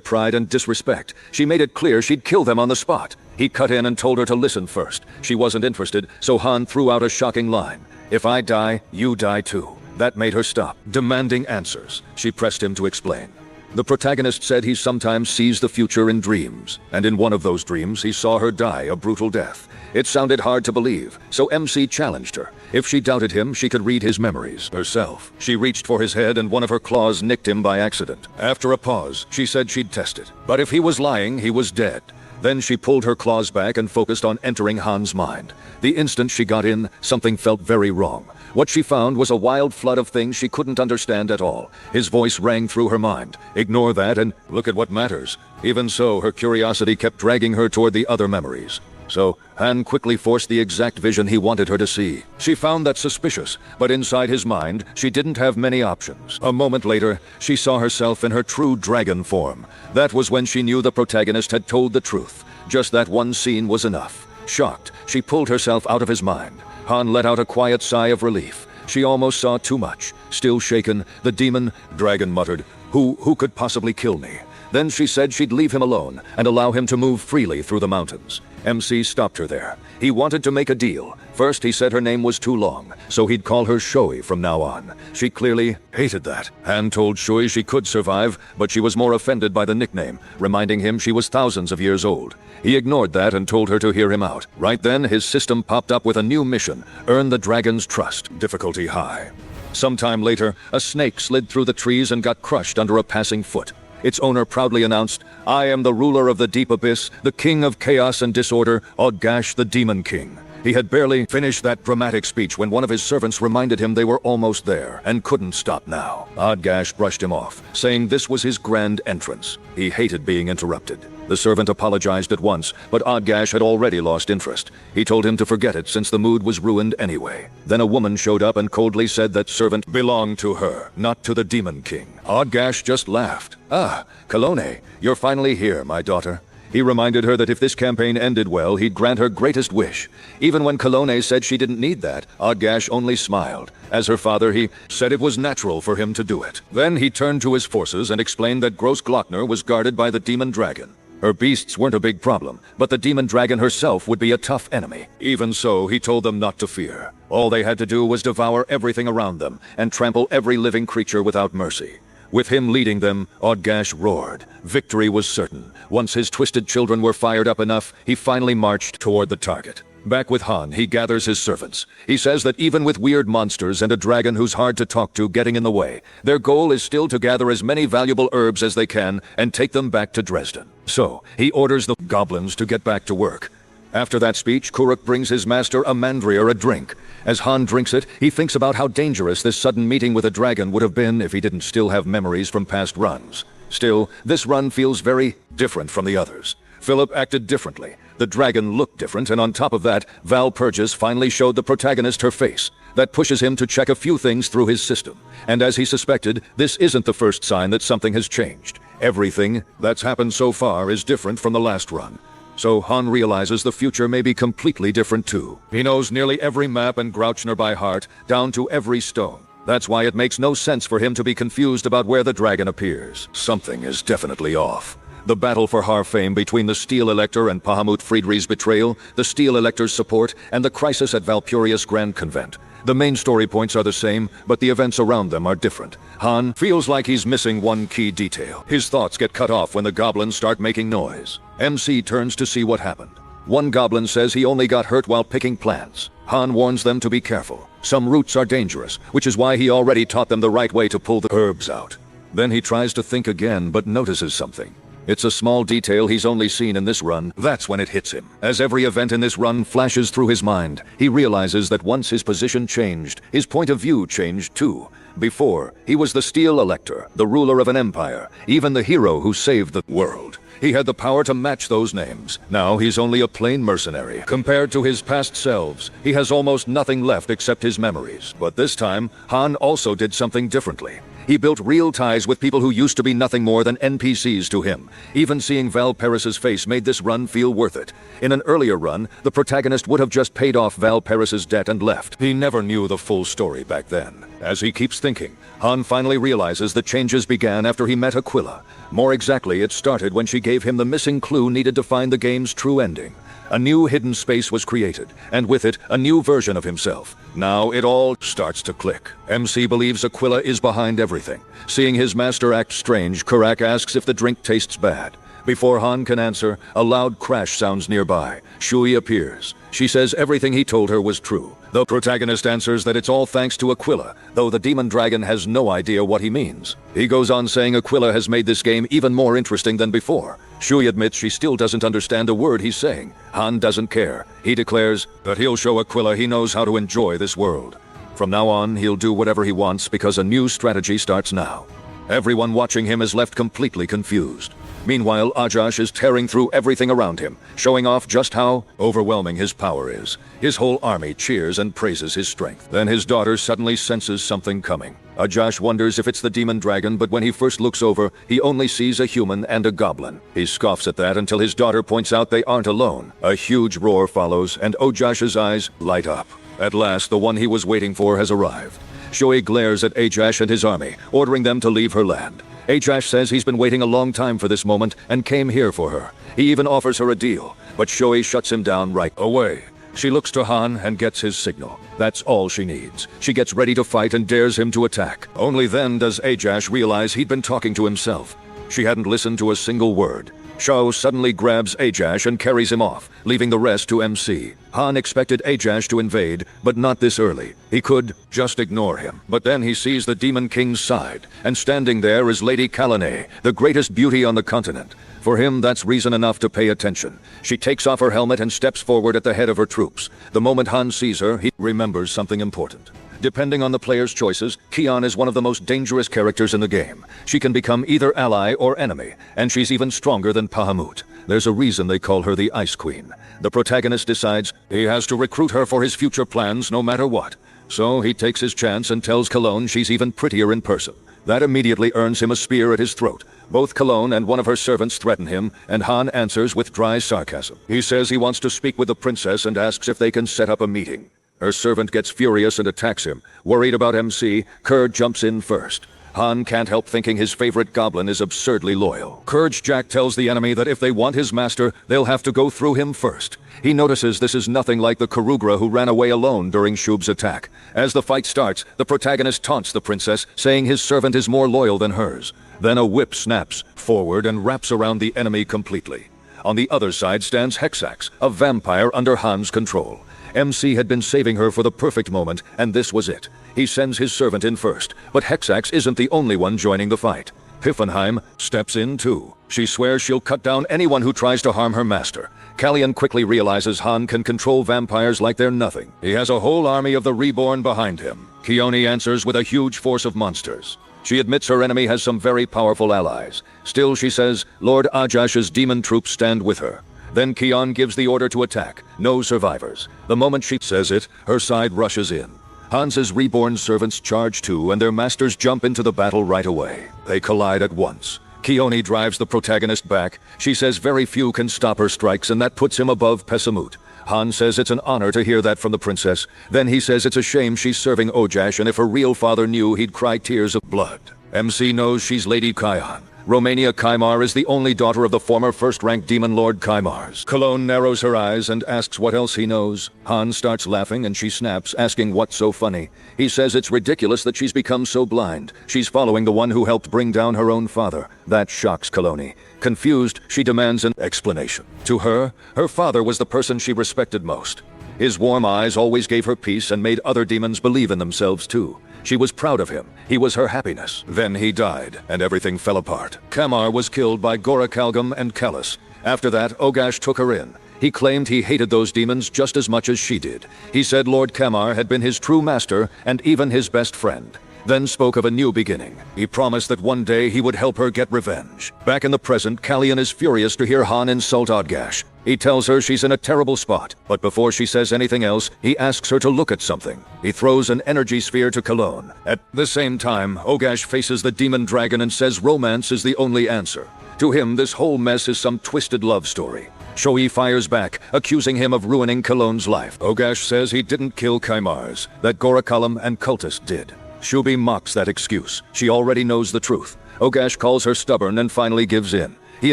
pride and disrespect. She made it clear she'd kill them on the spot. He cut in and told her to listen first. She wasn't interested, so Han threw out a shocking line. "If I die, you die too." That made her stop, demanding answers. She pressed him to explain. The protagonist said he sometimes sees the future in dreams, and in one of those dreams he saw her die a brutal death. It sounded hard to believe, so MC challenged her. If she doubted him, she could read his memories herself. She reached for his head and one of her claws nicked him by accident. After a pause, she said she'd test it. But if he was lying, he was dead. Then she pulled her claws back and focused on entering Han's mind. The instant she got in, something felt very wrong. What she found was a wild flood of things she couldn't understand at all. His voice rang through her mind. Ignore that and look at what matters. Even so, her curiosity kept dragging her toward the other memories. So, Han quickly forced the exact vision he wanted her to see. She found that suspicious, but inside his mind, she didn't have many options. A moment later, she saw herself in her true dragon form. That was when she knew the protagonist had told the truth. Just that one scene was enough. Shocked, she pulled herself out of his mind. Han let out a quiet sigh of relief. She almost saw too much. Still shaken, the dragon muttered, Who could possibly kill me? Then she said she'd leave him alone and allow him to move freely through the mountains. MC stopped her there. He wanted to make a deal. First, he said her name was too long, so he'd call her Shui from now on. She clearly hated that. Han told Shui she could survive, but she was more offended by the nickname, reminding him she was thousands of years old. He ignored that and told her to hear him out. Right then, his system popped up with a new mission: earn the dragon's trust. Difficulty high. Sometime later, a snake slid through the trees and got crushed under a passing foot. Its owner proudly announced, "I am the ruler of the deep abyss, the king of chaos and disorder, Odgash the Demon King." He had barely finished that dramatic speech when one of his servants reminded him they were almost there and couldn't stop now. Odgash brushed him off, saying this was his grand entrance. He hated being interrupted. The servant apologized at once, but Odgash had already lost interest. He told him to forget it since the mood was ruined anyway. Then a woman showed up and coldly said that servant belonged to her, not to the Demon King. Odgash just laughed. "Ah, Kalone, you're finally here, my daughter." He reminded her that if this campaign ended well, he'd grant her greatest wish. Even when Kalone said she didn't need that, Odgash only smiled. As her father, he said it was natural for him to do it. Then he turned to his forces and explained that Gross Glockner was guarded by the demon dragon. Her beasts weren't a big problem, but the demon dragon herself would be a tough enemy. Even so, he told them not to fear. All they had to do was devour everything around them and trample every living creature without mercy. With him leading them, Odgash roared. Victory was certain. Once his twisted children were fired up enough, he finally marched toward the target. Back with Han, he gathers his servants. He says that even with weird monsters and a dragon who's hard to talk to getting in the way, their goal is still to gather as many valuable herbs as they can and take them back to Dresden. So, he orders the goblins to get back to work. After that speech, Kuruk brings his master a mandrier a drink. As Han drinks it, he thinks about how dangerous this sudden meeting with a dragon would have been if he didn't still have memories from past runs. Still, this run feels very different from the others. Philip acted differently. The dragon looked different, and on top of that, Valpurgis finally showed the protagonist her face. That pushes him to check a few things through his system. And as he suspected, this isn't the first sign that something has changed. Everything that's happened so far is different from the last run. So Han realizes the future may be completely different too. He knows nearly every map and Grouchner by heart, down to every stone. That's why it makes no sense for him to be confused about where the dragon appears. Something is definitely off. The battle for Harfame between the Steel Elector and Pahamut Friedrich's betrayal, the Steel Elector's support, and the crisis at Valpurius Grand Convent. The main story points are the same, but the events around them are different. Han feels like he's missing one key detail. His thoughts get cut off when the goblins start making noise. MC turns to see what happened. One goblin says he only got hurt while picking plants. Han warns them to be careful. Some roots are dangerous, which is why he already taught them the right way to pull the herbs out. Then he tries to think again, but notices something. It's a small detail he's only seen in this run. That's when it hits him. As every event in this run flashes through his mind, he realizes that once his position changed, his point of view changed too. Before, he was the Steel Elector, the ruler of an empire, even the hero who saved the world. He had the power to match those names. Now he's only a plain mercenary. Compared to his past selves, he has almost nothing left except his memories. But this time, Han also did something differently. He built real ties with people who used to be nothing more than NPCs to him. Even seeing Val Paris's face made this run feel worth it. In an earlier run, the protagonist would have just paid off Val Paris's debt and left. He never knew the full story back then. As he keeps thinking, Han finally realizes the changes began after he met Aquila. More exactly, it started when she gave him the missing clue needed to find the game's true ending. A new hidden space was created, and with it, a new version of himself. Now it all starts to click. MC believes Aquila is behind everything. Seeing his master act strange, Karak asks if the drink tastes bad. Before Han can answer, a loud crash sounds nearby. Shui appears. She says everything he told her was true. The protagonist answers that it's all thanks to Aquila, though the demon dragon has no idea what he means. He goes on saying Aquila has made this game even more interesting than before. Shui admits she still doesn't understand a word he's saying. Han doesn't care. He declares that he'll show Aquila he knows how to enjoy this world. From now on, he'll do whatever he wants because a new strategy starts now. Everyone watching him is left completely confused. Meanwhile, Ajash is tearing through everything around him, showing off just how overwhelming his power is. His whole army cheers and praises his strength. Then his daughter suddenly senses something coming. Ajash wonders if it's the demon dragon, but when he first looks over, he only sees a human and a goblin. He scoffs at that until his daughter points out they aren't alone. A huge roar follows, and Ajash's eyes light up. At last, the one he was waiting for has arrived. Shui glares at Ajash and his army, ordering them to leave her land. Ajash says he's been waiting a long time for this moment and came here for her. He even offers her a deal, but Shui shuts him down right away. She looks to Han and gets his signal. That's all she needs. She gets ready to fight and dares him to attack. Only then does Ajash realize he'd been talking to himself. She hadn't listened to a single word. Shao suddenly grabs Ajash and carries him off, leaving the rest to MC. Han expected Ajash to invade, but not this early. He could just ignore him. But then he sees the Demon King's side, and standing there is Lady Kalanae, the greatest beauty on the continent. For him, that's reason enough to pay attention. She takes off her helmet and steps forward at the head of her troops. The moment Han sees her, he remembers something important. Depending on the player's choices, Kion is one of the most dangerous characters in the game. She can become either ally or enemy, and she's even stronger than Pahamut. There's a reason they call her the Ice Queen. The protagonist decides he has to recruit her for his future plans no matter what. So he takes his chance and tells Cologne she's even prettier in person. That immediately earns him a spear at his throat. Both Cologne and one of her servants threaten him, and Han answers with dry sarcasm. He says he wants to speak with the princess and asks if they can set up a meeting. Her servant gets furious and attacks him. Worried about MC, Kurd jumps in first. Han can't help thinking his favorite goblin is absurdly loyal. Kurge Jack tells the enemy that if they want his master, they'll have to go through him first. He notices this is nothing like the Karugra who ran away alone during Shub's attack. As the fight starts, the protagonist taunts the princess, saying his servant is more loyal than hers. Then a whip snaps forward and wraps around the enemy completely. On the other side stands Hexax, a vampire under Han's control. MC had been saving her for the perfect moment, and this was it. He sends his servant in first, but Hexax isn't the only one joining the fight. Piffenheim steps in too. She swears she'll cut down anyone who tries to harm her master. Callian quickly realizes Han can control vampires like they're nothing. He has a whole army of the Reborn behind him. Keone answers with a huge force of monsters. She admits her enemy has some very powerful allies. Still, she says, Lord Ajash's demon troops stand with her. Then Kion gives the order to attack. No survivors. The moment she says it, her side rushes in. Hans's reborn servants charge too, and their masters jump into the battle right away. They collide at once. Keone drives the protagonist back. She says very few can stop her strikes, and that puts him above Pessamut. Han says it's an honor to hear that from the princess. Then he says it's a shame she's serving Ojash, and if her real father knew, he'd cry tears of blood. MC knows she's Lady Kion. Romania Kaimar is the only daughter of the former first-rank demon lord Kaimars. Cologne narrows her eyes and asks what else he knows. Han starts laughing and she snaps, asking what's so funny. He says it's ridiculous that she's become so blind. She's following the one who helped bring down her own father. That shocks Cologne. Confused, she demands an explanation. To her, her father was the person she respected most. His warm eyes always gave her peace and made other demons believe in themselves too. She was proud of him. He was her happiness. Then he died, and everything fell apart. Kamar was killed by Gorakalgam and Callus. After that, Ogash took her in. He claimed he hated those demons just as much as she did. He said Lord Kamar had been his true master and even his best friend. Then spoke of a new beginning. He promised that one day he would help her get revenge. Back in the present, Callian is furious to hear Han insult Odgash. He tells her she's in a terrible spot, but before she says anything else, he asks her to look at something. He throws an energy sphere to Cologne. At the same time, Ogash faces the demon dragon and says romance is the only answer. To him, this whole mess is some twisted love story. Shoei fires back, accusing him of ruining Cologne's life. Ogash says he didn't kill Kaimars, that Gorokalam and cultists did. Shubi mocks that excuse. She already knows the truth. Ogash calls her stubborn and finally gives in. He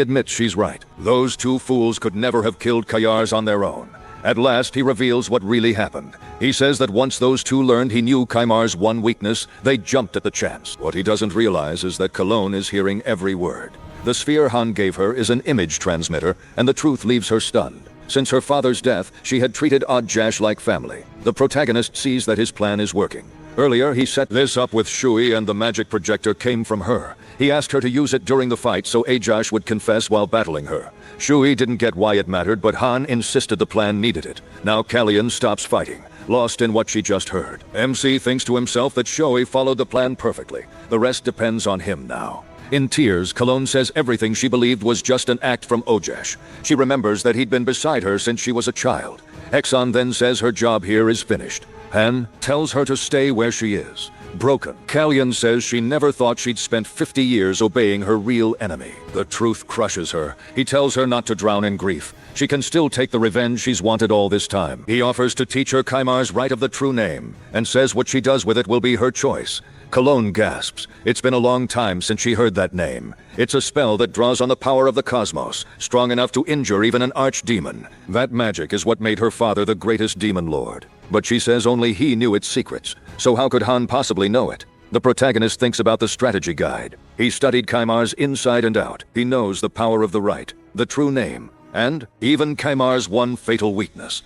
admits she's right. Those two fools could never have killed Kayars on their own. At last, he reveals what really happened. He says that once those two learned he knew Kaimar's one weakness, they jumped at the chance. What he doesn't realize is that Cologne is hearing every word. The sphere Han gave her is an image transmitter, and the truth leaves her stunned. Since her father's death, she had treated Oddjash like family. The protagonist sees that his plan is working. Earlier, he set this up with Shui and the magic projector came from her. He asked her to use it during the fight so Ajash would confess while battling her. Shui didn't get why it mattered, but Han insisted the plan needed it. Now Kallian stops fighting, lost in what she just heard. MC thinks to himself that Shui followed the plan perfectly. The rest depends on him now. In tears, Cologne says everything she believed was just an act from Ojash. She remembers that he'd been beside her since she was a child. Hexon then says her job here is finished. Han tells her to stay where she is. Broken, Kallian says she never thought she'd spent 50 years obeying her real enemy. The truth crushes her. He tells her not to drown in grief. She can still take the revenge she's wanted all this time. He offers to teach her Kaimar's right of the true name, and says what she does with it will be her choice. Cologne gasps. It's been a long time since she heard that name. It's a spell that draws on the power of the cosmos, strong enough to injure even an archdemon. That magic is what made her father the greatest demon lord. But she says only he knew its secrets, so how could Han possibly know it? The protagonist thinks about the strategy guide. He studied Kaimar's inside and out. He knows the power of the right, the true name, and even Kaimar's one fatal weakness.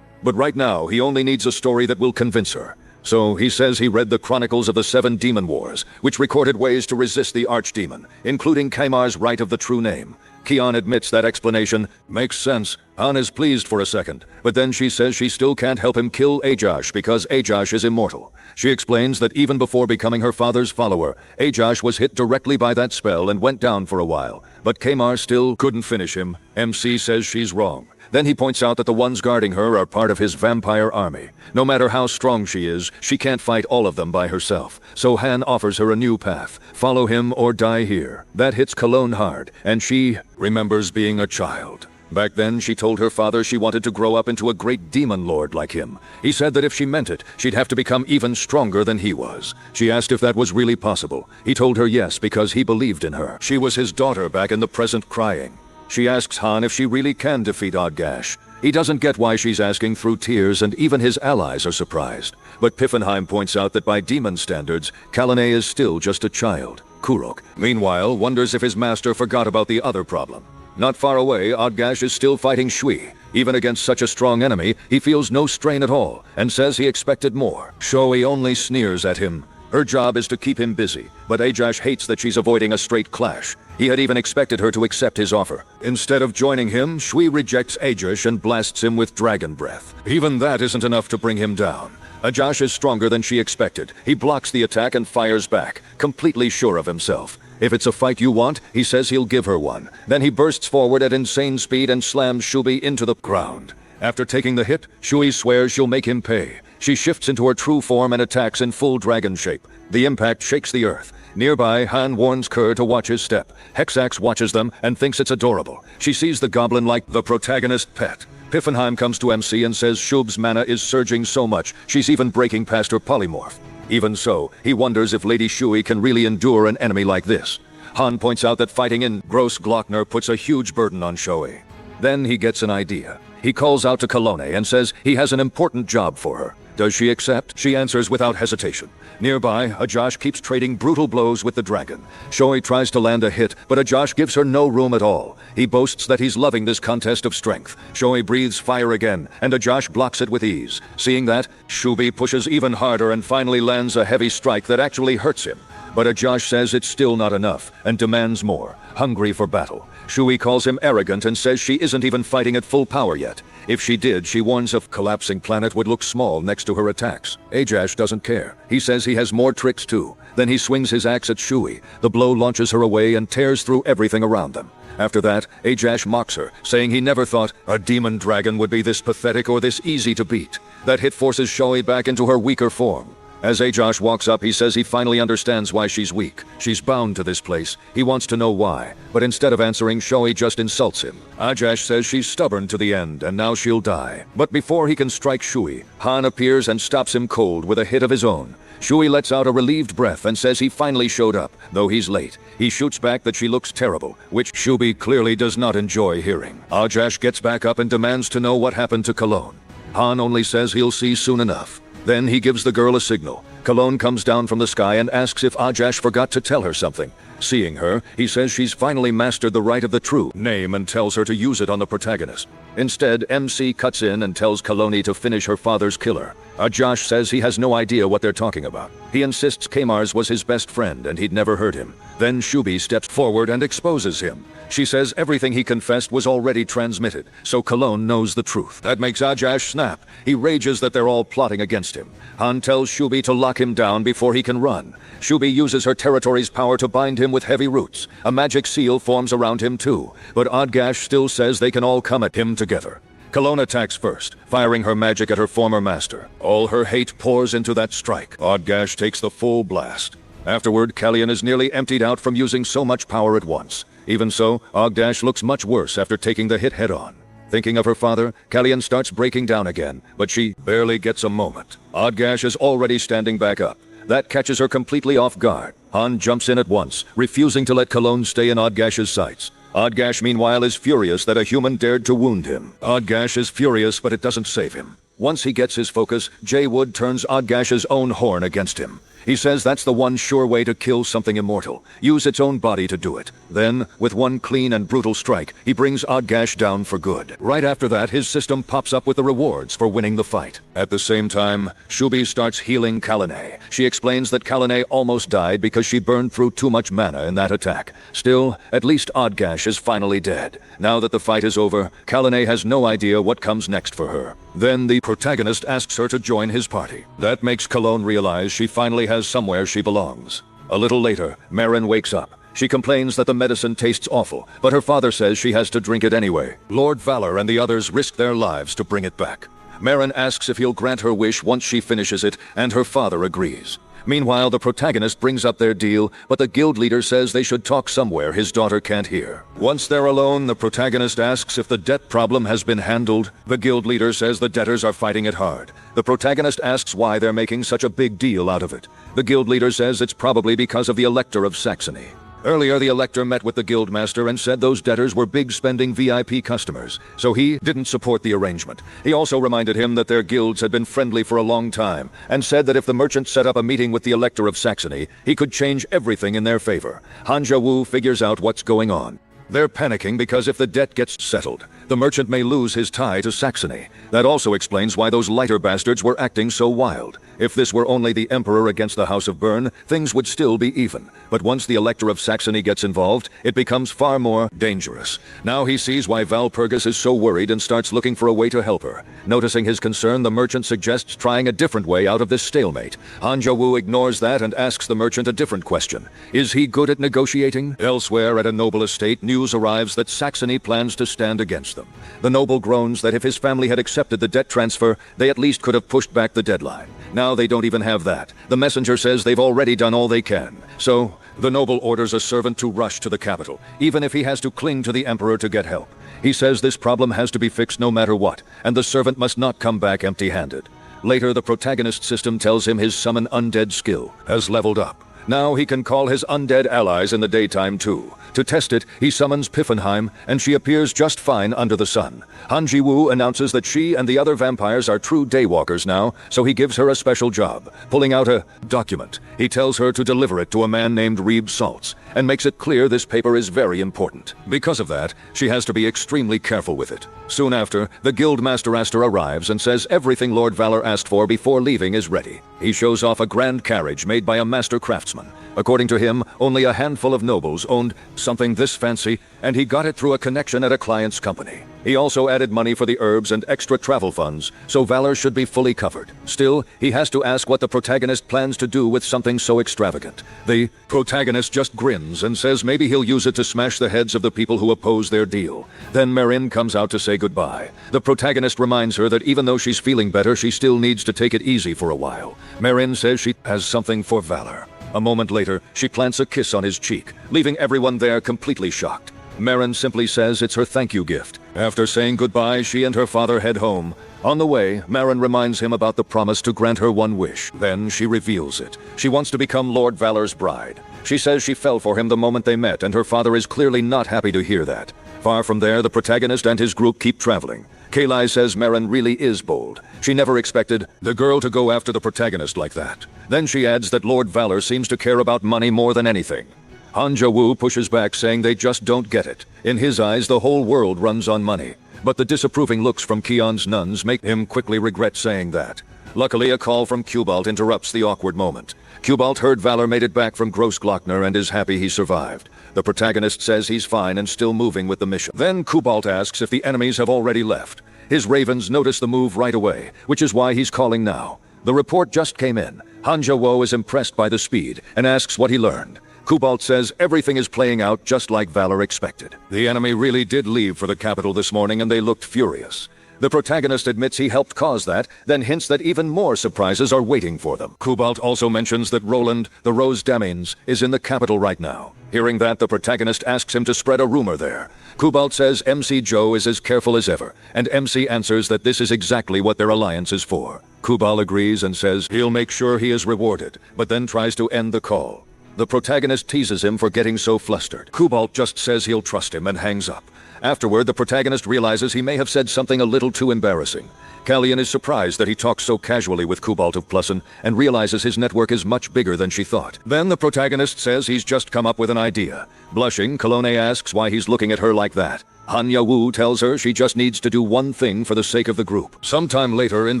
But right now, he only needs a story that will convince her. So he says he read the Chronicles of the Seven Demon Wars, which recorded ways to resist the Archdemon, including Kaimar's right of the true name. Kian admits that explanation makes sense. Han is pleased for a second, but then she says she still can't help him kill Ajash because Ajash is immortal. She explains that even before becoming her father's follower, Ajash was hit directly by that spell and went down for a while, but Kaimar still couldn't finish him. MC says she's wrong. Then he points out that the ones guarding her are part of his vampire army. No matter how strong she is, she can't fight all of them by herself. So Han offers her a new path. Follow him or die here. That hits Cologne hard, and she remembers being a child. Back then, she told her father she wanted to grow up into a great demon lord like him. He said that if she meant it, she'd have to become even stronger than he was. She asked if that was really possible. He told her yes, because he believed in her. She was his daughter back in the present crying. She asks Han if she really can defeat Odgash. He doesn't get why she's asking through tears, and even his allies are surprised. But Piffenheim points out that by demon standards, Kalane is still just a child. Kurok, meanwhile, wonders if his master forgot about the other problem. Not far away, Odgash is still fighting Shui. Even against such a strong enemy, he feels no strain at all, and says he expected more. Shoei only sneers at him. Her job is to keep him busy, but Ajash hates that she's avoiding a straight clash. He had even expected her to accept his offer. Instead of joining him, Shui rejects Ajash and blasts him with dragon breath. Even that isn't enough to bring him down. Ajash is stronger than she expected. He blocks the attack and fires back, completely sure of himself. If it's a fight you want, he says he'll give her one. Then he bursts forward at insane speed and slams Shubi into the ground. After taking the hit, Shui swears she'll make him pay. She shifts into her true form and attacks in full dragon shape. The impact shakes the earth. Nearby, Han warns Kerr to watch his step. Hexax watches them and thinks it's adorable. She sees the goblin like the protagonist pet. Piffenheim comes to MC and says Shub's mana is surging so much, she's even breaking past her polymorph. Even so, he wonders if Lady Shui can really endure an enemy like this. Han points out that fighting in Gross Glockner puts a huge burden on Shoei. Then he gets an idea. He calls out to Cologne and says he has an important job for her. Does she accept? She answers without hesitation. Nearby, Ajash keeps trading brutal blows with the dragon. Shoei tries to land a hit, but Ajash gives her no room at all. He boasts that he's loving this contest of strength. Shoei breathes fire again, and Ajash blocks it with ease. Seeing that, Shubi pushes even harder and finally lands a heavy strike that actually hurts him. But Ajash says it's still not enough, and demands more, hungry for battle. Shui calls him arrogant and says she isn't even fighting at full power yet. If she did, she warns a collapsing planet would look small next to her attacks. Ajash doesn't care. He says he has more tricks too. Then he swings his axe at Shui. The blow launches her away and tears through everything around them. After that, Ajash mocks her, saying he never thought a demon dragon would be this pathetic or this easy to beat. That hit forces Shoei back into her weaker form. As Ajash walks up, he says he finally understands why she's weak. She's bound to this place. He wants to know why, but instead of answering, Shoei just insults him. Ajash says she's stubborn to the end, and now she'll die. But before he can strike Shui, Han appears and stops him cold with a hit of his own. Shui lets out a relieved breath and says he finally showed up, though he's late. He shoots back that she looks terrible, which Shubi clearly does not enjoy hearing. Ajash gets back up and demands to know what happened to Cologne. Han only says he'll see soon enough. Then he gives the girl a signal. Cologne comes down from the sky and asks if Ajash forgot to tell her something. Seeing her, he says she's finally mastered the rite of the true name and tells her to use it on the protagonist. Instead, MC cuts in and tells Cologne to finish her father's killer. Ajash says he has no idea what they're talking about. He insists Kamars was his best friend and he'd never hurt him. Then Shubi steps forward and exposes him. She says everything he confessed was already transmitted, so Cologne knows the truth. That makes Ajash snap. He rages that they're all plotting against him. Han tells Shubi to lock him down before he can run. Shubi uses her territory's power to bind him with heavy roots. A magic seal forms around him too, but Odgash still says they can all come at him together. Cologne attacks first, firing her magic at her former master. All her hate pours into that strike. Odgash takes the full blast. Afterward, Kallian is nearly emptied out from using so much power at once. Even so, Ogdash looks much worse after taking the hit head-on. Thinking of her father, Kallian starts breaking down again, but she barely gets a moment. Odgash is already standing back up. That catches her completely off guard. Han jumps in at once, refusing to let Cologne stay in Odgash's sights. Odgash, meanwhile, is furious that a human dared to wound him. Odgash is furious, but it doesn't save him. Once he gets his focus, Jay Wood turns Odgash's own horn against him. He says that's the one sure way to kill something immortal. Use its own body to do it. Then, with one clean and brutal strike, he brings Odgash down for good. Right after that, his system pops up with the rewards for winning the fight. At the same time, Shubi starts healing Kalane. She explains that Kalane almost died because she burned through too much mana in that attack. Still, at least Odgash is finally dead. Now that the fight is over, Kalane has no idea what comes next for her. Then the protagonist asks her to join his party. That makes Cologne realize she finally has somewhere she belongs. A little later, Marin wakes up. She complains that the medicine tastes awful, but her father says she has to drink it anyway. Lord Valor and the others risk their lives to bring it back. Marin asks if he'll grant her wish once she finishes it, and her father agrees. Meanwhile, the protagonist brings up their deal, but the guild leader says they should talk somewhere his daughter can't hear. Once they're alone, the protagonist asks if the debt problem has been handled. The guild leader says the debtors are fighting it hard. The protagonist asks why they're making such a big deal out of it. The guild leader says it's probably because of the Elector of Saxony. Earlier, the Elector met with the Guildmaster and said those debtors were big-spending VIP customers, so he didn't support the arrangement. He also reminded him that their guilds had been friendly for a long time, and said that if the merchant set up a meeting with the Elector of Saxony, he could change everything in their favor. Hanja Wu figures out what's going on. They're panicking because if the debt gets settled, the merchant may lose his tie to Saxony. That also explains why those lighter bastards were acting so wild. If this were only the Emperor against the House of Bern, things would still be even. But once the Elector of Saxony gets involved, it becomes far more dangerous. Now he sees why Valpurgis is so worried and starts looking for a way to help her. Noticing his concern, the merchant suggests trying a different way out of this stalemate. Hanja Wu ignores that and asks the merchant a different question. Is he good at negotiating? Elsewhere at a noble estate, news arrives that Saxony plans to stand against them. The noble groans that if his family had accepted the debt transfer, they at least could have pushed back the deadline. Now they don't even have that. The messenger says they've already done all they can. So, the noble orders a servant to rush to the capital, even if he has to cling to the Emperor to get help. He says this problem has to be fixed no matter what, and the servant must not come back empty-handed. Later, the protagonist system tells him his summon undead skill has leveled up. Now he can call his undead allies in the daytime too. To test it, he summons Piffenheim, and she appears just fine under the sun. Han Ji-woo announces that she and the other vampires are true daywalkers now, so he gives her a special job, pulling out a document. He tells her to deliver it to a man named Reeb Saltz, and makes it clear this paper is very important. Because of that, she has to be extremely careful with it. Soon after, the Guildmaster Aster arrives and says everything Lord Valor asked for before leaving is ready. He shows off a grand carriage made by a master craftsman. According to him, only a handful of nobles owned something this fancy, and he got it through a connection at a client's company. He also added money for the herbs and extra travel funds, so Valor should be fully covered. Still, he has to ask what the protagonist plans to do with something so extravagant. The protagonist just grins and says maybe he'll use it to smash the heads of the people who oppose their deal. Then Marin comes out to say goodbye. The protagonist reminds her that even though she's feeling better, she still needs to take it easy for a while. Marin says she has something for Valor. A moment later, she plants a kiss on his cheek, leaving everyone there completely shocked. Marin simply says it's her thank you gift. After saying goodbye, she and her father head home. On the way, Marin reminds him about the promise to grant her one wish. Then she reveals it. She wants to become Lord Valor's bride. She says she fell for him the moment they met, and her father is clearly not happy to hear that. Far from there, the protagonist and his group keep traveling. Kayli says Marin really is bold. She never expected the girl to go after the protagonist like that. Then she adds that Lord Valor seems to care about money more than anything. Han Wu pushes back, saying they just don't get it. In his eyes, the whole world runs on money. But the disapproving looks from Keon's nuns make him quickly regret saying that. Luckily, a call from Cubalt interrupts the awkward moment. Cubalt heard Valor made it back from Grossglockner and is happy he survived. The protagonist says he's fine and still moving with the mission. Then Cubalt asks if the enemies have already left. His ravens notice the move right away, which is why he's calling now. The report just came in. Han Wu is impressed by the speed and asks what he learned. Cubalt says everything is playing out just like Valor expected. The enemy really did leave for the capital this morning and they looked furious. The protagonist admits he helped cause that, then hints that even more surprises are waiting for them. Cubalt also mentions that Roland, the Rose Damines, is in the capital right now. Hearing that, the protagonist asks him to spread a rumor there. Cubalt says MC Joe is as careful as ever, and MC answers that this is exactly what their alliance is for. Cubalt agrees and says he'll make sure he is rewarded, but then tries to end the call. The protagonist teases him for getting so flustered. Cubalt just says he'll trust him and hangs up. Afterward, the protagonist realizes he may have said something a little too embarrassing. Callian is surprised that he talks so casually with Cubalt of Plusson and realizes his network is much bigger than she thought. Then the protagonist says he's just come up with an idea. Blushing, Cologne asks why he's looking at her like that. Han Wu tells her she just needs to do one thing for the sake of the group. Sometime later in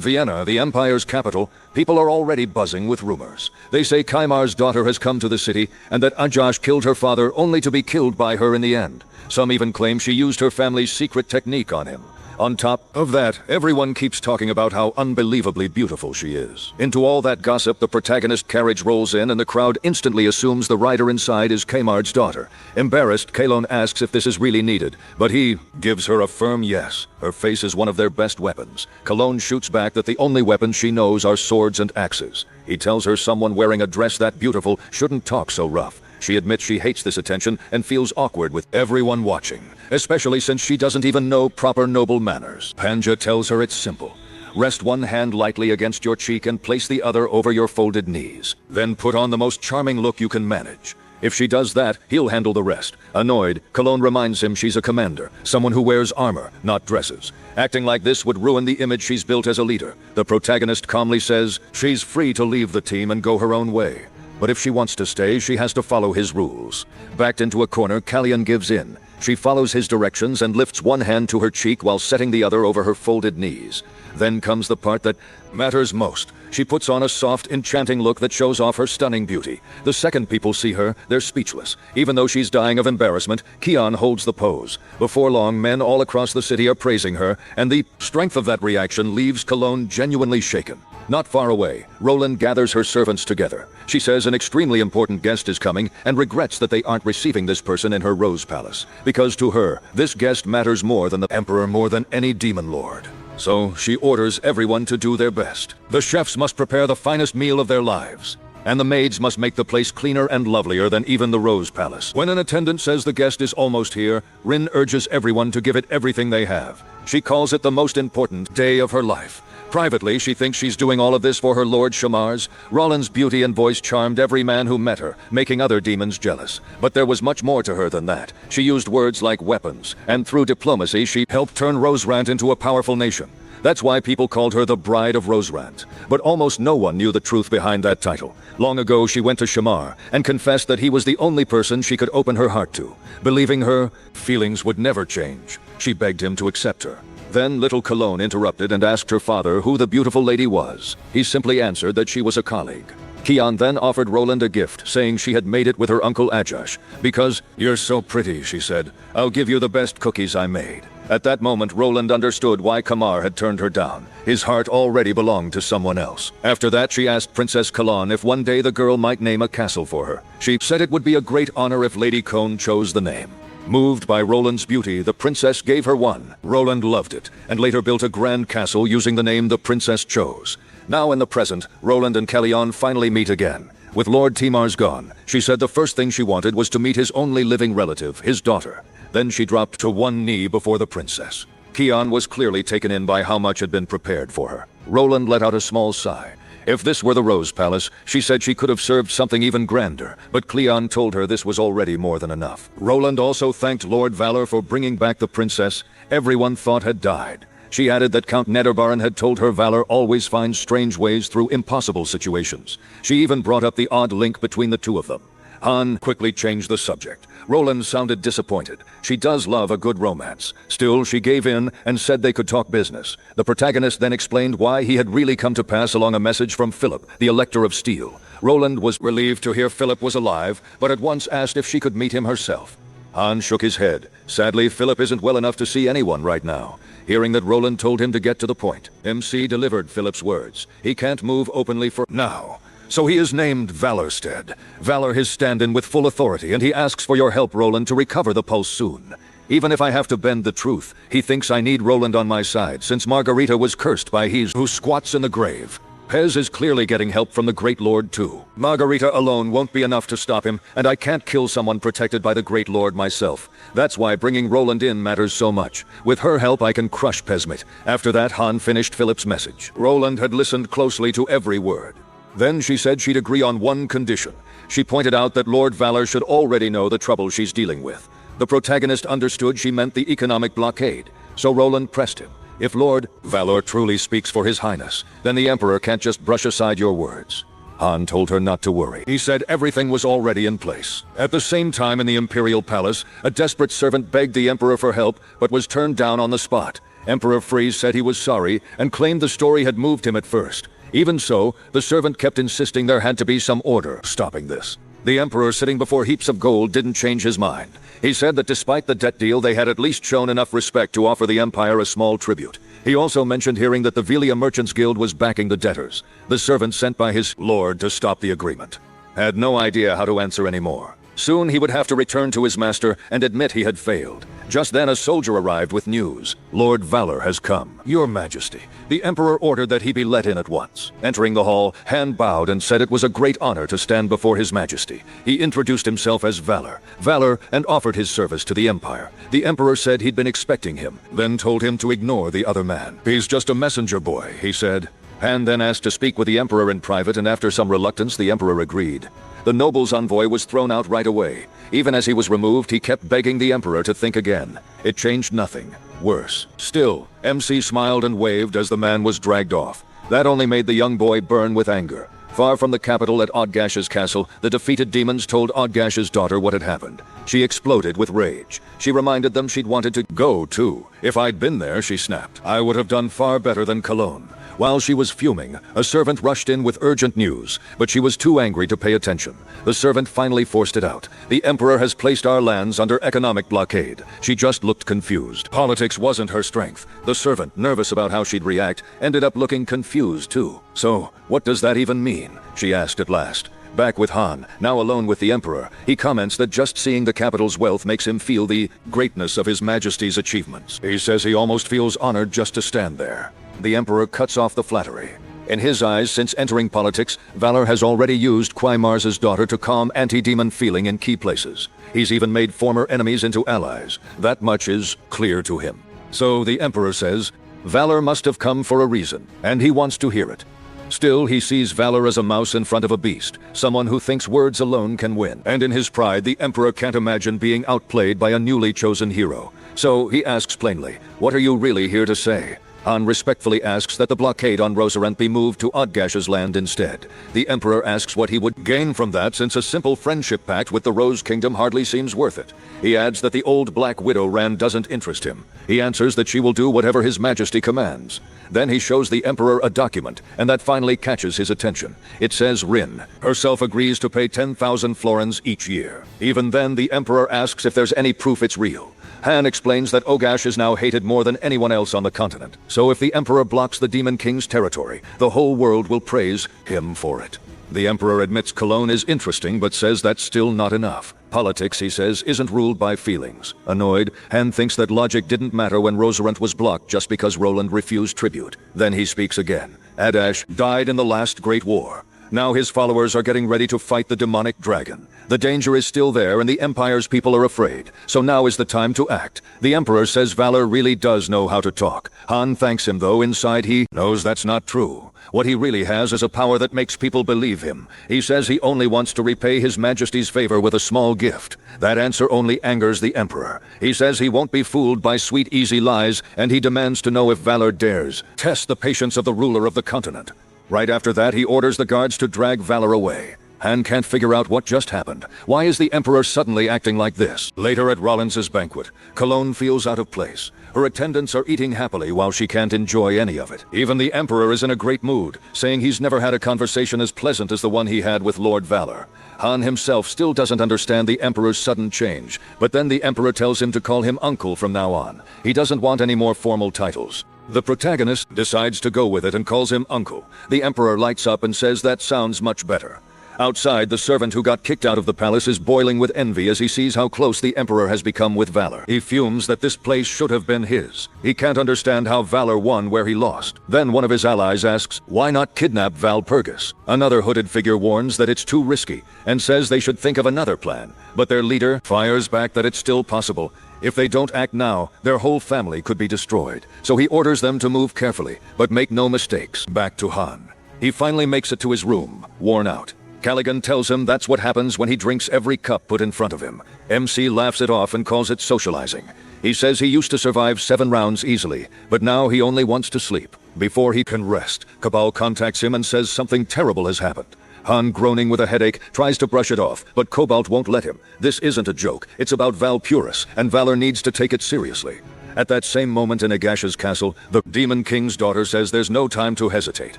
Vienna, the Empire's capital, people are already buzzing with rumors. They say Kaimar's daughter has come to the city and that Ajash killed her father only to be killed by her in the end. Some even claim she used her family's secret technique on him. On top of that, everyone keeps talking about how unbelievably beautiful she is. Into all that gossip, the protagonist carriage rolls in and the crowd instantly assumes the rider inside is Kmard's daughter. Embarrassed, Kalon asks if this is really needed, but he gives her a firm yes. Her face is one of their best weapons. Cologne shoots back that the only weapons she knows are swords and axes. He tells her someone wearing a dress that beautiful shouldn't talk so rough. She admits she hates this attention and feels awkward with everyone watching, especially since she doesn't even know proper noble manners. Panja tells her it's simple. Rest one hand lightly against your cheek and place the other over your folded knees. Then put on the most charming look you can manage. If she does that, he'll handle the rest. Annoyed, Cologne reminds him she's a commander, someone who wears armor, not dresses. Acting like this would ruin the image she's built as a leader. The protagonist calmly says she's free to leave the team and go her own way. But if she wants to stay, she has to follow his rules. Backed into a corner, Callian gives in. She follows his directions and lifts one hand to her cheek while setting the other over her folded knees. Then comes the part that matters most. She puts on a soft, enchanting look that shows off her stunning beauty. The second people see her, they're speechless. Even though she's dying of embarrassment, Keon holds the pose. Before long, men all across the city are praising her, and the strength of that reaction leaves Cologne genuinely shaken. Not far away, Roland gathers her servants together. She says an extremely important guest is coming and regrets that they aren't receiving this person in her Rose Palace, because to her, this guest matters more than the Emperor, more than any demon lord. So she orders everyone to do their best. The chefs must prepare the finest meal of their lives, and the maids must make the place cleaner and lovelier than even the Rose Palace. When an attendant says the guest is almost here, Rin urges everyone to give it everything they have. She calls it the most important day of her life. Privately, she thinks she's doing all of this for her Lord Shamar's. Roland's beauty and voice charmed every man who met her, making other demons jealous. But there was much more to her than that. She used words like weapons, and through diplomacy she helped turn Roserant into a powerful nation. That's why people called her the Bride of Roserant. But almost no one knew the truth behind that title. Long ago she went to Shamar and confessed that he was the only person she could open her heart to. Believing her feelings would never change, she begged him to accept her. Then little Cologne interrupted and asked her father who the beautiful lady was. He simply answered that she was a colleague. Kian then offered Roland a gift, saying she had made it with her uncle Ajash. "Because you're so pretty," she said, "I'll give you the best cookies I made." At that moment, Roland understood why Kamar had turned her down. His heart already belonged to someone else. After that, she asked Princess Kalan if one day the girl might name a castle for her. She said it would be a great honor if Lady Kone chose the name. Moved by Roland's beauty, the princess gave her one. Roland loved it, and later built a grand castle using the name the princess chose. Now in the present, Roland and Kalyan finally meet again. With Lord Timar's gone, she said the first thing she wanted was to meet his only living relative, his daughter. Then she dropped to one knee before the princess. Kian was clearly taken in by how much had been prepared for her. Roland let out a small sigh. If this were the Rose Palace, she said she could have served something even grander, but Cleon told her this was already more than enough. Roland also thanked Lord Valor for bringing back the princess everyone thought had died. She added that Count Nederbaran had told her Valor always finds strange ways through impossible situations. She even brought up the odd link between the two of them. Han quickly changed the subject. Roland sounded disappointed. She does love a good romance. Still, she gave in and said they could talk business. The protagonist then explained why he had really come to pass along a message from Philip, the Elector of Steel. Roland was relieved to hear Philip was alive, but at once asked if she could meet him herself. Han shook his head. Sadly, Philip isn't well enough to see anyone right now. Hearing that Roland told him to get to the point, MC delivered Philip's words. He can't move openly for now. So he is named Valorstead. Valor his stand-in with full authority, and he asks for your help, Roland, to recover the pulse soon. Even if I have to bend the truth, he thinks I need Roland on my side, since Margarita was cursed by he who squats in the grave. Pez is clearly getting help from the Great Lord too. Margarita alone won't be enough to stop him, and I can't kill someone protected by the Great Lord myself. That's why bringing Roland in matters so much. With her help I can crush Pesmit. After that, Han finished Philip's message. Roland had listened closely to every word. Then she said she'd agree on one condition. She pointed out that Lord Valor should already know the trouble she's dealing with. The protagonist understood she meant the economic blockade, so Roland pressed him. If Lord Valor truly speaks for His Highness, then the Emperor can't just brush aside your words. Han told her not to worry. He said everything was already in place. At the same time in the Imperial Palace, a desperate servant begged the Emperor for help, but was turned down on the spot. Emperor Freeze said he was sorry, and claimed the story had moved him at first. Even so, the servant kept insisting there had to be some order stopping this. The Emperor, sitting before heaps of gold, didn't change his mind. He said that despite the debt deal, they had at least shown enough respect to offer the Empire a small tribute. He also mentioned hearing that the Velia Merchants Guild was backing the debtors. The servant sent by his lord to stop the agreement had no idea how to answer anymore. Soon he would have to return to his master and admit he had failed. Just then a soldier arrived with news. Lord Valor has come. Your Majesty, the Emperor ordered that he be let in at once. Entering the hall, Han bowed and said it was a great honor to stand before His Majesty. He introduced himself as Valor, and offered his service to the Empire. The Emperor said he'd been expecting him, then told him to ignore the other man. He's just a messenger boy, he said. Han then asked to speak with the Emperor in private, and after some reluctance, the Emperor agreed. The noble's envoy was thrown out right away. Even as he was removed, he kept begging the Emperor to think again. It changed nothing. Worse. Still, MC smiled and waved as the man was dragged off. That only made the young boy burn with anger. Far from the capital at Odgash's castle, the defeated demons told Odgash's daughter what had happened. She exploded with rage. She reminded them she'd wanted to go too. If I'd been there, she snapped, I would have done far better than Cologne. While she was fuming, a servant rushed in with urgent news, but she was too angry to pay attention. The servant finally forced it out. The Emperor has placed our lands under economic blockade. She just looked confused. Politics wasn't her strength. The servant, nervous about how she'd react, ended up looking confused too. So, what does that even mean? She asked at last. Back with Han, now alone with the Emperor, he comments that just seeing the capital's wealth makes him feel the greatness of His Majesty's achievements. He says he almost feels honored just to stand there. The Emperor cuts off the flattery. In his eyes, since entering politics, Valor has already used Kwai Mars's daughter to calm anti-demon feeling in key places. He's even made former enemies into allies. That much is clear to him. So the Emperor says, Valor must have come for a reason, and he wants to hear it. Still, he sees Valor as a mouse in front of a beast, someone who thinks words alone can win. And in his pride, the Emperor can't imagine being outplayed by a newly chosen hero. So he asks plainly, what are you really here to say? Han respectfully asks that the blockade on Rosarent be moved to Odgash's land instead. The Emperor asks what he would gain from that, since a simple friendship pact with the Rose Kingdom hardly seems worth it. He adds that the old Black Widow Rand doesn't interest him. He answers that she will do whatever His Majesty commands. Then he shows the Emperor a document, and that finally catches his attention. It says Rin herself agrees to pay 10,000 florins each year. Even then, the Emperor asks if there's any proof it's real. Han explains that Ogash is now hated more than anyone else on the continent. So if the Emperor blocks the Demon King's territory, the whole world will praise him for it. The Emperor admits Cologne is interesting, but says that's still not enough. Politics, he says, isn't ruled by feelings. Annoyed, Han thinks that logic didn't matter when Rosarent was blocked just because Roland refused tribute. Then he speaks again. Adash died in the last Great War. Now his followers are getting ready to fight the demonic dragon. The danger is still there, and the Empire's people are afraid. So now is the time to act. The Emperor says Valor really does know how to talk. Han thanks him, though inside he knows that's not true. What he really has is a power that makes people believe him. He says he only wants to repay His Majesty's favor with a small gift. That answer only angers the Emperor. He says he won't be fooled by sweet, easy lies, and he demands to know if Valor dares test the patience of the ruler of the continent. Right after that, he orders the guards to drag Valor away. Han can't figure out what just happened. Why is the Emperor suddenly acting like this? Later at Rollins's banquet, Cologne feels out of place. Her attendants are eating happily while she can't enjoy any of it. Even the Emperor is in a great mood, saying he's never had a conversation as pleasant as the one he had with Lord Valor. Han himself still doesn't understand the Emperor's sudden change, but then the Emperor tells him to call him uncle from now on. He doesn't want any more formal titles. The protagonist decides to go with it and calls him uncle. The Emperor lights up and says that sounds much better. Outside, the servant who got kicked out of the palace is boiling with envy as he sees how close the Emperor has become with Valor. He fumes that this place should have been his. He can't understand how Valor won where he lost. Then one of his allies asks, why not kidnap Valpurgis? Another hooded figure warns that it's too risky and says they should think of another plan. But their leader fires back that it's still possible. If they don't act now, their whole family could be destroyed. So he orders them to move carefully, but make no mistakes. Back to Han. He finally makes it to his room, worn out. Callaghan tells him that's what happens when he drinks every cup put in front of him. MC laughs it off and calls it socializing. He says he used to survive 7 rounds easily, but now he only wants to sleep. Before he can rest, Cabal contacts him and says something terrible has happened. Han, groaning with a headache, tries to brush it off, but Cobalt won't let him. This isn't a joke. It's about Valpurgis, and Valor needs to take it seriously. At that same moment in Agash's castle, the Demon King's daughter says there's no time to hesitate.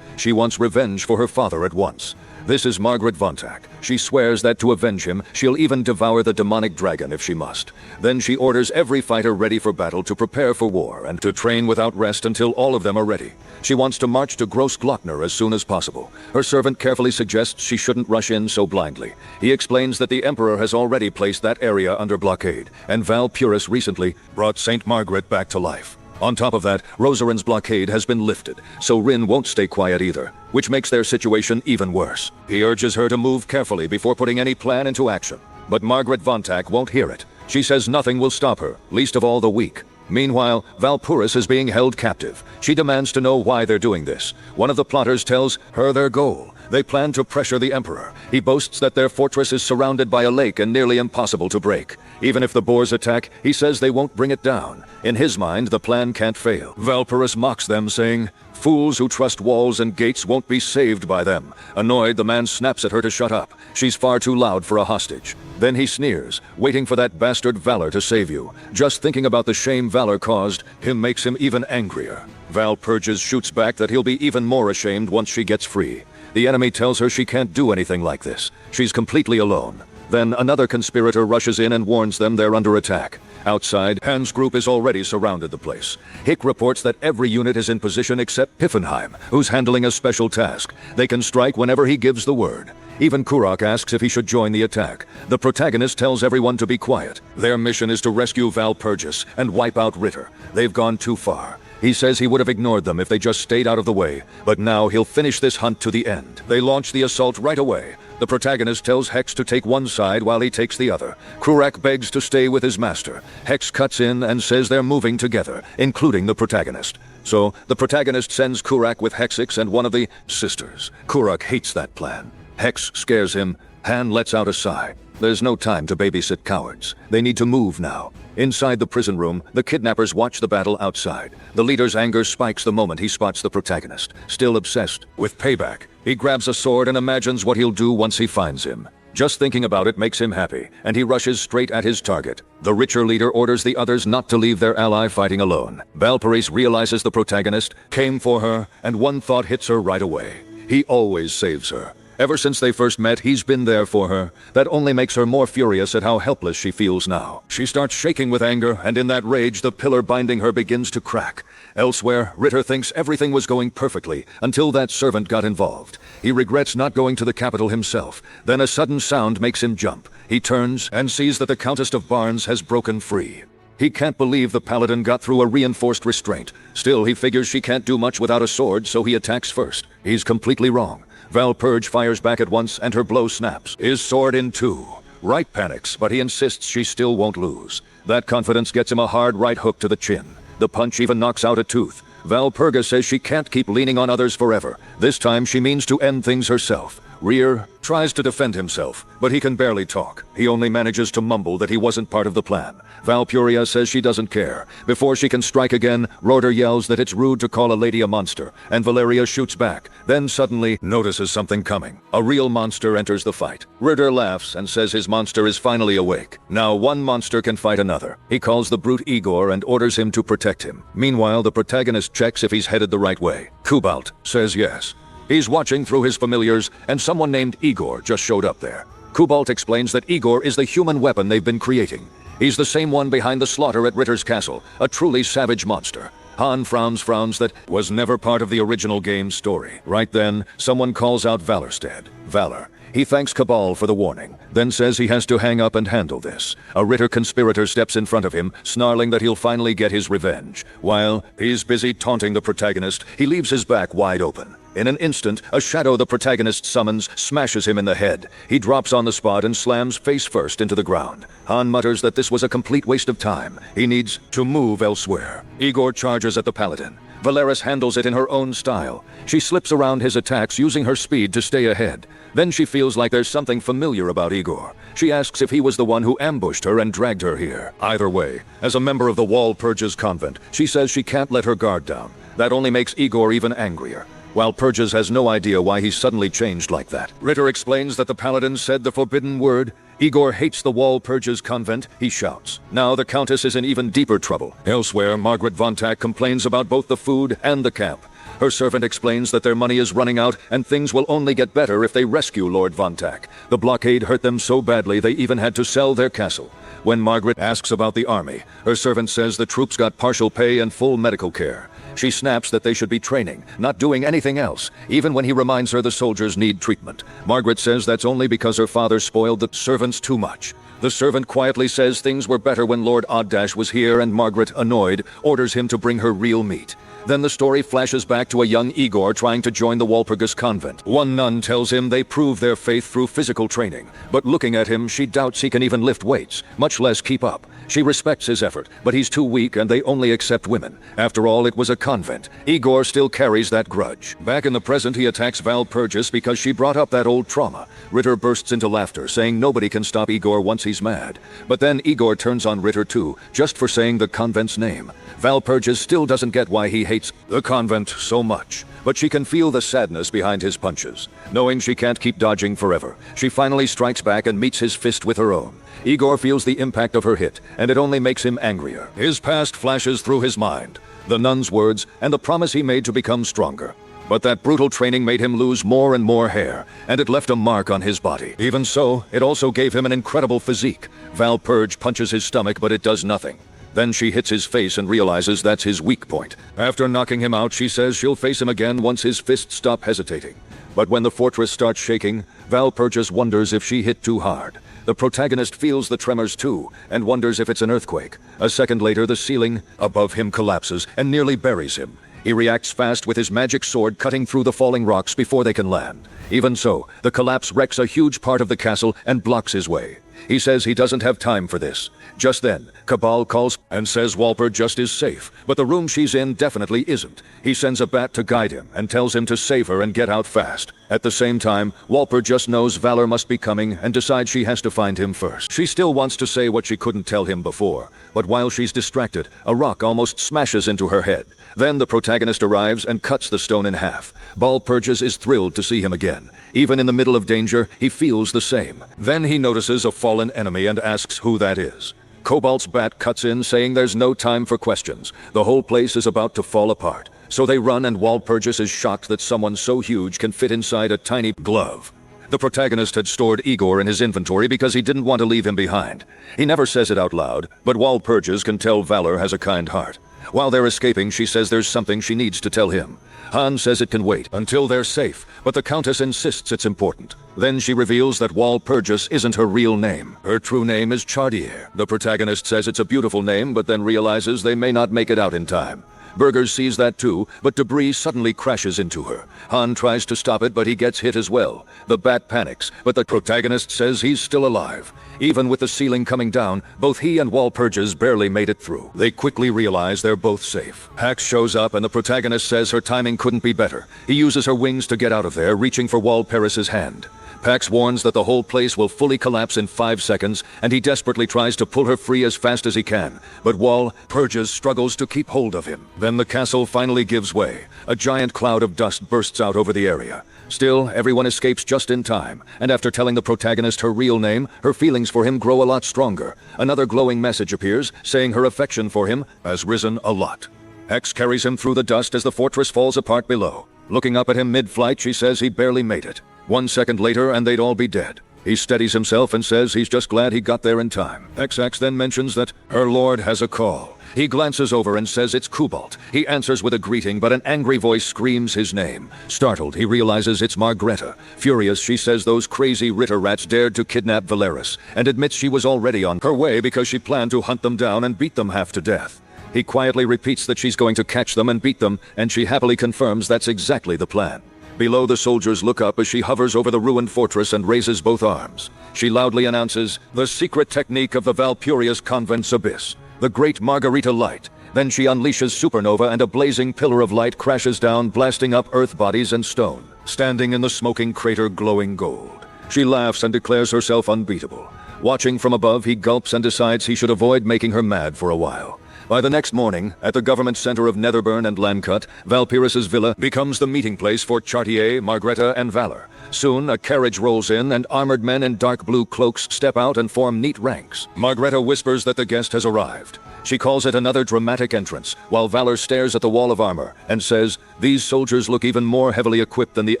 She wants revenge for her father at once. This is Margaret Vontak. She swears that to avenge him, she'll even devour the demonic dragon if she must. Then she orders every fighter ready for battle to prepare for war and to train without rest until all of them are ready. She wants to march to Grossglockner as soon as possible. Her servant carefully suggests she shouldn't rush in so blindly. He explains that the Emperor has already placed that area under blockade, and Valpurgis recently brought Saint Margaret back to life. On top of that, Rosarent's blockade has been lifted, so Rin won't stay quiet either, which makes their situation even worse. He urges her to move carefully before putting any plan into action. But Margaret Vontak won't hear it. She says nothing will stop her, least of all the weak. Meanwhile, Valpurgis is being held captive. She demands to know why they're doing this. One of the plotters tells her their goal. They plan to pressure the Emperor. He boasts that their fortress is surrounded by a lake and nearly impossible to break. Even if the Boers attack, he says they won't bring it down. In his mind, the plan can't fail. Valpurgis mocks them, saying, "Fools who trust walls and gates won't be saved by them." Annoyed, the man snaps at her to shut up. She's far too loud for a hostage. Then he sneers, waiting for that bastard Valor to save you. Just thinking about the shame Valor caused him makes him even angrier. Valpurgis shoots back that he'll be even more ashamed once she gets free. The enemy tells her she can't do anything like this. She's completely alone. Then another conspirator rushes in and warns them they're under attack. Outside, Han's group has already surrounded the place. Hick reports that every unit is in position except Piffenheim, who's handling a special task. They can strike whenever he gives the word. Even Kurak asks if he should join the attack. The protagonist tells everyone to be quiet. Their mission is to rescue Valpurgis and wipe out Ritter. They've gone too far. He says he would have ignored them if they just stayed out of the way, but now he'll finish this hunt to the end. They launch the assault right away. The protagonist tells Hex to take one side while he takes the other. Kurak begs to stay with his master. Hex cuts in and says they're moving together, including the protagonist. So, the protagonist sends Kurak with Hexix and one of the sisters. Kurak hates that plan. Hex scares him. Han lets out a sigh. There's no time to babysit cowards. They need to move now. Inside the prison room, the kidnappers watch the battle outside. The leader's anger spikes the moment he spots the protagonist, still obsessed with payback. He grabs a sword and imagines what he'll do once he finds him. Just thinking about it makes him happy, and he rushes straight at his target. The richer leader orders the others not to leave their ally fighting alone. Valkyrie realizes the protagonist came for her, and one thought hits her right away. He always saves her. Ever since they first met, he's been there for her. That only makes her more furious at how helpless she feels now. She starts shaking with anger, and in that rage, the pillar binding her begins to crack. Elsewhere, Ritter thinks everything was going perfectly until that servant got involved. He regrets not going to the capital himself. Then a sudden sound makes him jump. He turns and sees that the Countess of Barnes has broken free. He can't believe the paladin got through a reinforced restraint. Still, he figures she can't do much without a sword, so he attacks first. He's completely wrong. Valpurge fires back at once, and her blow snaps, his sword in two. Right panics, but he insists she still won't lose. That confidence gets him a hard right hook to the chin. The punch even knocks out a tooth. Valpurga says she can't keep leaning on others forever. This time she means to end things herself. Rear tries to defend himself, but he can barely talk. He only manages to mumble that he wasn't part of the plan. Valpuria says she doesn't care. Before she can strike again, Roder yells that it's rude to call a lady a monster, and Valeria shoots back, then suddenly notices something coming. A real monster enters the fight. Ritter laughs and says his monster is finally awake. Now one monster can fight another. He calls the brute Igor and orders him to protect him. Meanwhile, the protagonist checks if he's headed the right way. Kubalt says yes. He's watching through his familiars, and someone named Igor just showed up there. Kubalt explains that Igor is the human weapon they've been creating. He's the same one behind the slaughter at Ritter's castle, a truly savage monster. Han frowns that was never part of the original game's story. Right then, someone calls out Valorstead. Valor. He thanks Cabal for the warning, then says he has to hang up and handle this. A Ritter conspirator steps in front of him, snarling that he'll finally get his revenge. While he's busy taunting the protagonist, he leaves his back wide open. In an instant, a shadow the protagonist summons smashes him in the head. He drops on the spot and slams face first into the ground. Han mutters that this was a complete waste of time. He needs to move elsewhere. Igor charges at the paladin. Valeris handles it in her own style. She slips around his attacks using her speed to stay ahead. Then she feels like there's something familiar about Igor. She asks if he was the one who ambushed her and dragged her here. Either way, as a member of the Walpurgis convent, she says she can't let her guard down. That only makes Igor even angrier. While Purges has no idea why he suddenly changed like that. Ritter explains that the paladin said the forbidden word. Igor hates the Walpurgis convent, he shouts. Now the Countess is in even deeper trouble. Elsewhere, Margaret Vontak complains about both the food and the camp. Her servant explains that their money is running out and things will only get better if they rescue Lord Vontak. The blockade hurt them so badly they even had to sell their castle. When Margaret asks about the army, her servant says the troops got partial pay and full medical care. She snaps that they should be training, not doing anything else, even when he reminds her the soldiers need treatment. Margaret says that's only because her father spoiled the servants too much. The servant quietly says things were better when Lord Oddash was here, and Margaret, annoyed, orders him to bring her real meat. Then the story flashes back to a young Igor trying to join the Walpurgis convent. One nun tells him they prove their faith through physical training, but looking at him, she doubts he can even lift weights, much less keep up. She respects his effort, but he's too weak and they only accept women. After all, it was a convent. Igor still carries that grudge. Back in the present, he attacks Valpurgis because she brought up that old trauma. Ritter bursts into laughter, saying nobody can stop Igor once he's mad. But then Igor turns on Ritter too, just for saying the convent's name. Valpurgis still doesn't get why he hates the convent so much, but she can feel the sadness behind his punches. Knowing she can't keep dodging forever, she finally strikes back and meets his fist with her own. Igor feels the impact of her hit, and it only makes him angrier. His past flashes through his mind, the nun's words, and the promise he made to become stronger. But that brutal training made him lose more and more hair, and it left a mark on his body. Even so, it also gave him an incredible physique. Valpurge punches his stomach, but it does nothing. Then she hits his face and realizes that's his weak point. After knocking him out, she says she'll face him again once his fists stop hesitating. But when the fortress starts shaking, Valpurgis wonders if she hit too hard. The protagonist feels the tremors too, and wonders if it's an earthquake. A second later, the ceiling above him collapses and nearly buries him. He reacts fast with his magic sword, cutting through the falling rocks before they can land. Even so, the collapse wrecks a huge part of the castle and blocks his way. He says he doesn't have time for this. Just then, Cabal calls and says Walper just is safe, but the room she's in definitely isn't. He sends a bat to guide him and tells him to save her and get out fast. At the same time, Walper just knows Valor must be coming and decides she has to find him first. She still wants to say what she couldn't tell him before, but while she's distracted, a rock almost smashes into her head. Then the protagonist arrives and cuts the stone in half. Walpurgis is thrilled to see him again. Even in the middle of danger, he feels the same. Then he notices a fallen enemy and asks who that is. Cobalt's bat cuts in, saying there's no time for questions. The whole place is about to fall apart. So they run, and Walpurgis is shocked that someone so huge can fit inside a tiny glove. The protagonist had stored Igor in his inventory because he didn't want to leave him behind. He never says it out loud, but Walpurgis can tell Valor has a kind heart. While they're escaping, she says there's something she needs to tell him. Han says it can wait until they're safe, but the Countess insists it's important. Then she reveals that Walpurgis isn't her real name. Her true name is Chartier. The protagonist says it's a beautiful name, but then realizes they may not make it out in time. Burgers sees that too, but debris suddenly crashes into her. Han tries to stop it, but he gets hit as well. The bat panics, but the protagonist says he's still alive. Even with the ceiling coming down, both he and Walpurgis barely made it through. They quickly realize they're both safe. Hax shows up, and the protagonist says her timing couldn't be better. He uses her wings to get out of there, reaching for Walpurgis's hand. Pax warns that the whole place will fully collapse in 5 seconds, and he desperately tries to pull her free as fast as he can. But Walpurgis struggles to keep hold of him. Then the castle finally gives way. A giant cloud of dust bursts out over the area. Still, everyone escapes just in time, and after telling the protagonist her real name, her feelings for him grow a lot stronger. Another glowing message appears, saying her affection for him has risen a lot. Hex carries him through the dust as the fortress falls apart below. Looking up at him mid-flight, she says he barely made it. 1 second later, and they'd all be dead. He steadies himself and says he's just glad he got there in time. XX then mentions that her lord has a call. He glances over and says it's Cobalt. He answers with a greeting, but an angry voice screams his name. Startled, he realizes it's Margreta. Furious, she says those crazy Ritter rats dared to kidnap Valeris, and admits she was already on her way because she planned to hunt them down and beat them half to death. He quietly repeats that she's going to catch them and beat them, and she happily confirms that's exactly the plan. Below, the soldiers look up as she hovers over the ruined fortress and raises both arms. She loudly announces the secret technique of the Valpuria's convent's abyss, the great Margarita light. Then she unleashes supernova, and a blazing pillar of light crashes down, blasting up earth bodies and stone, standing in the smoking crater glowing gold. She laughs and declares herself unbeatable. Watching from above, he gulps and decides he should avoid making her mad for a while. By the next morning, at the government center of Netherburn and Landcut, Valpyrus's villa becomes the meeting place for Chartier, Margreta, and Valor. Soon, a carriage rolls in, and armored men in dark blue cloaks step out and form neat ranks. Margreta whispers that the guest has arrived. She calls it another dramatic entrance, while Valor stares at the wall of armor and says, "These soldiers look even more heavily equipped than the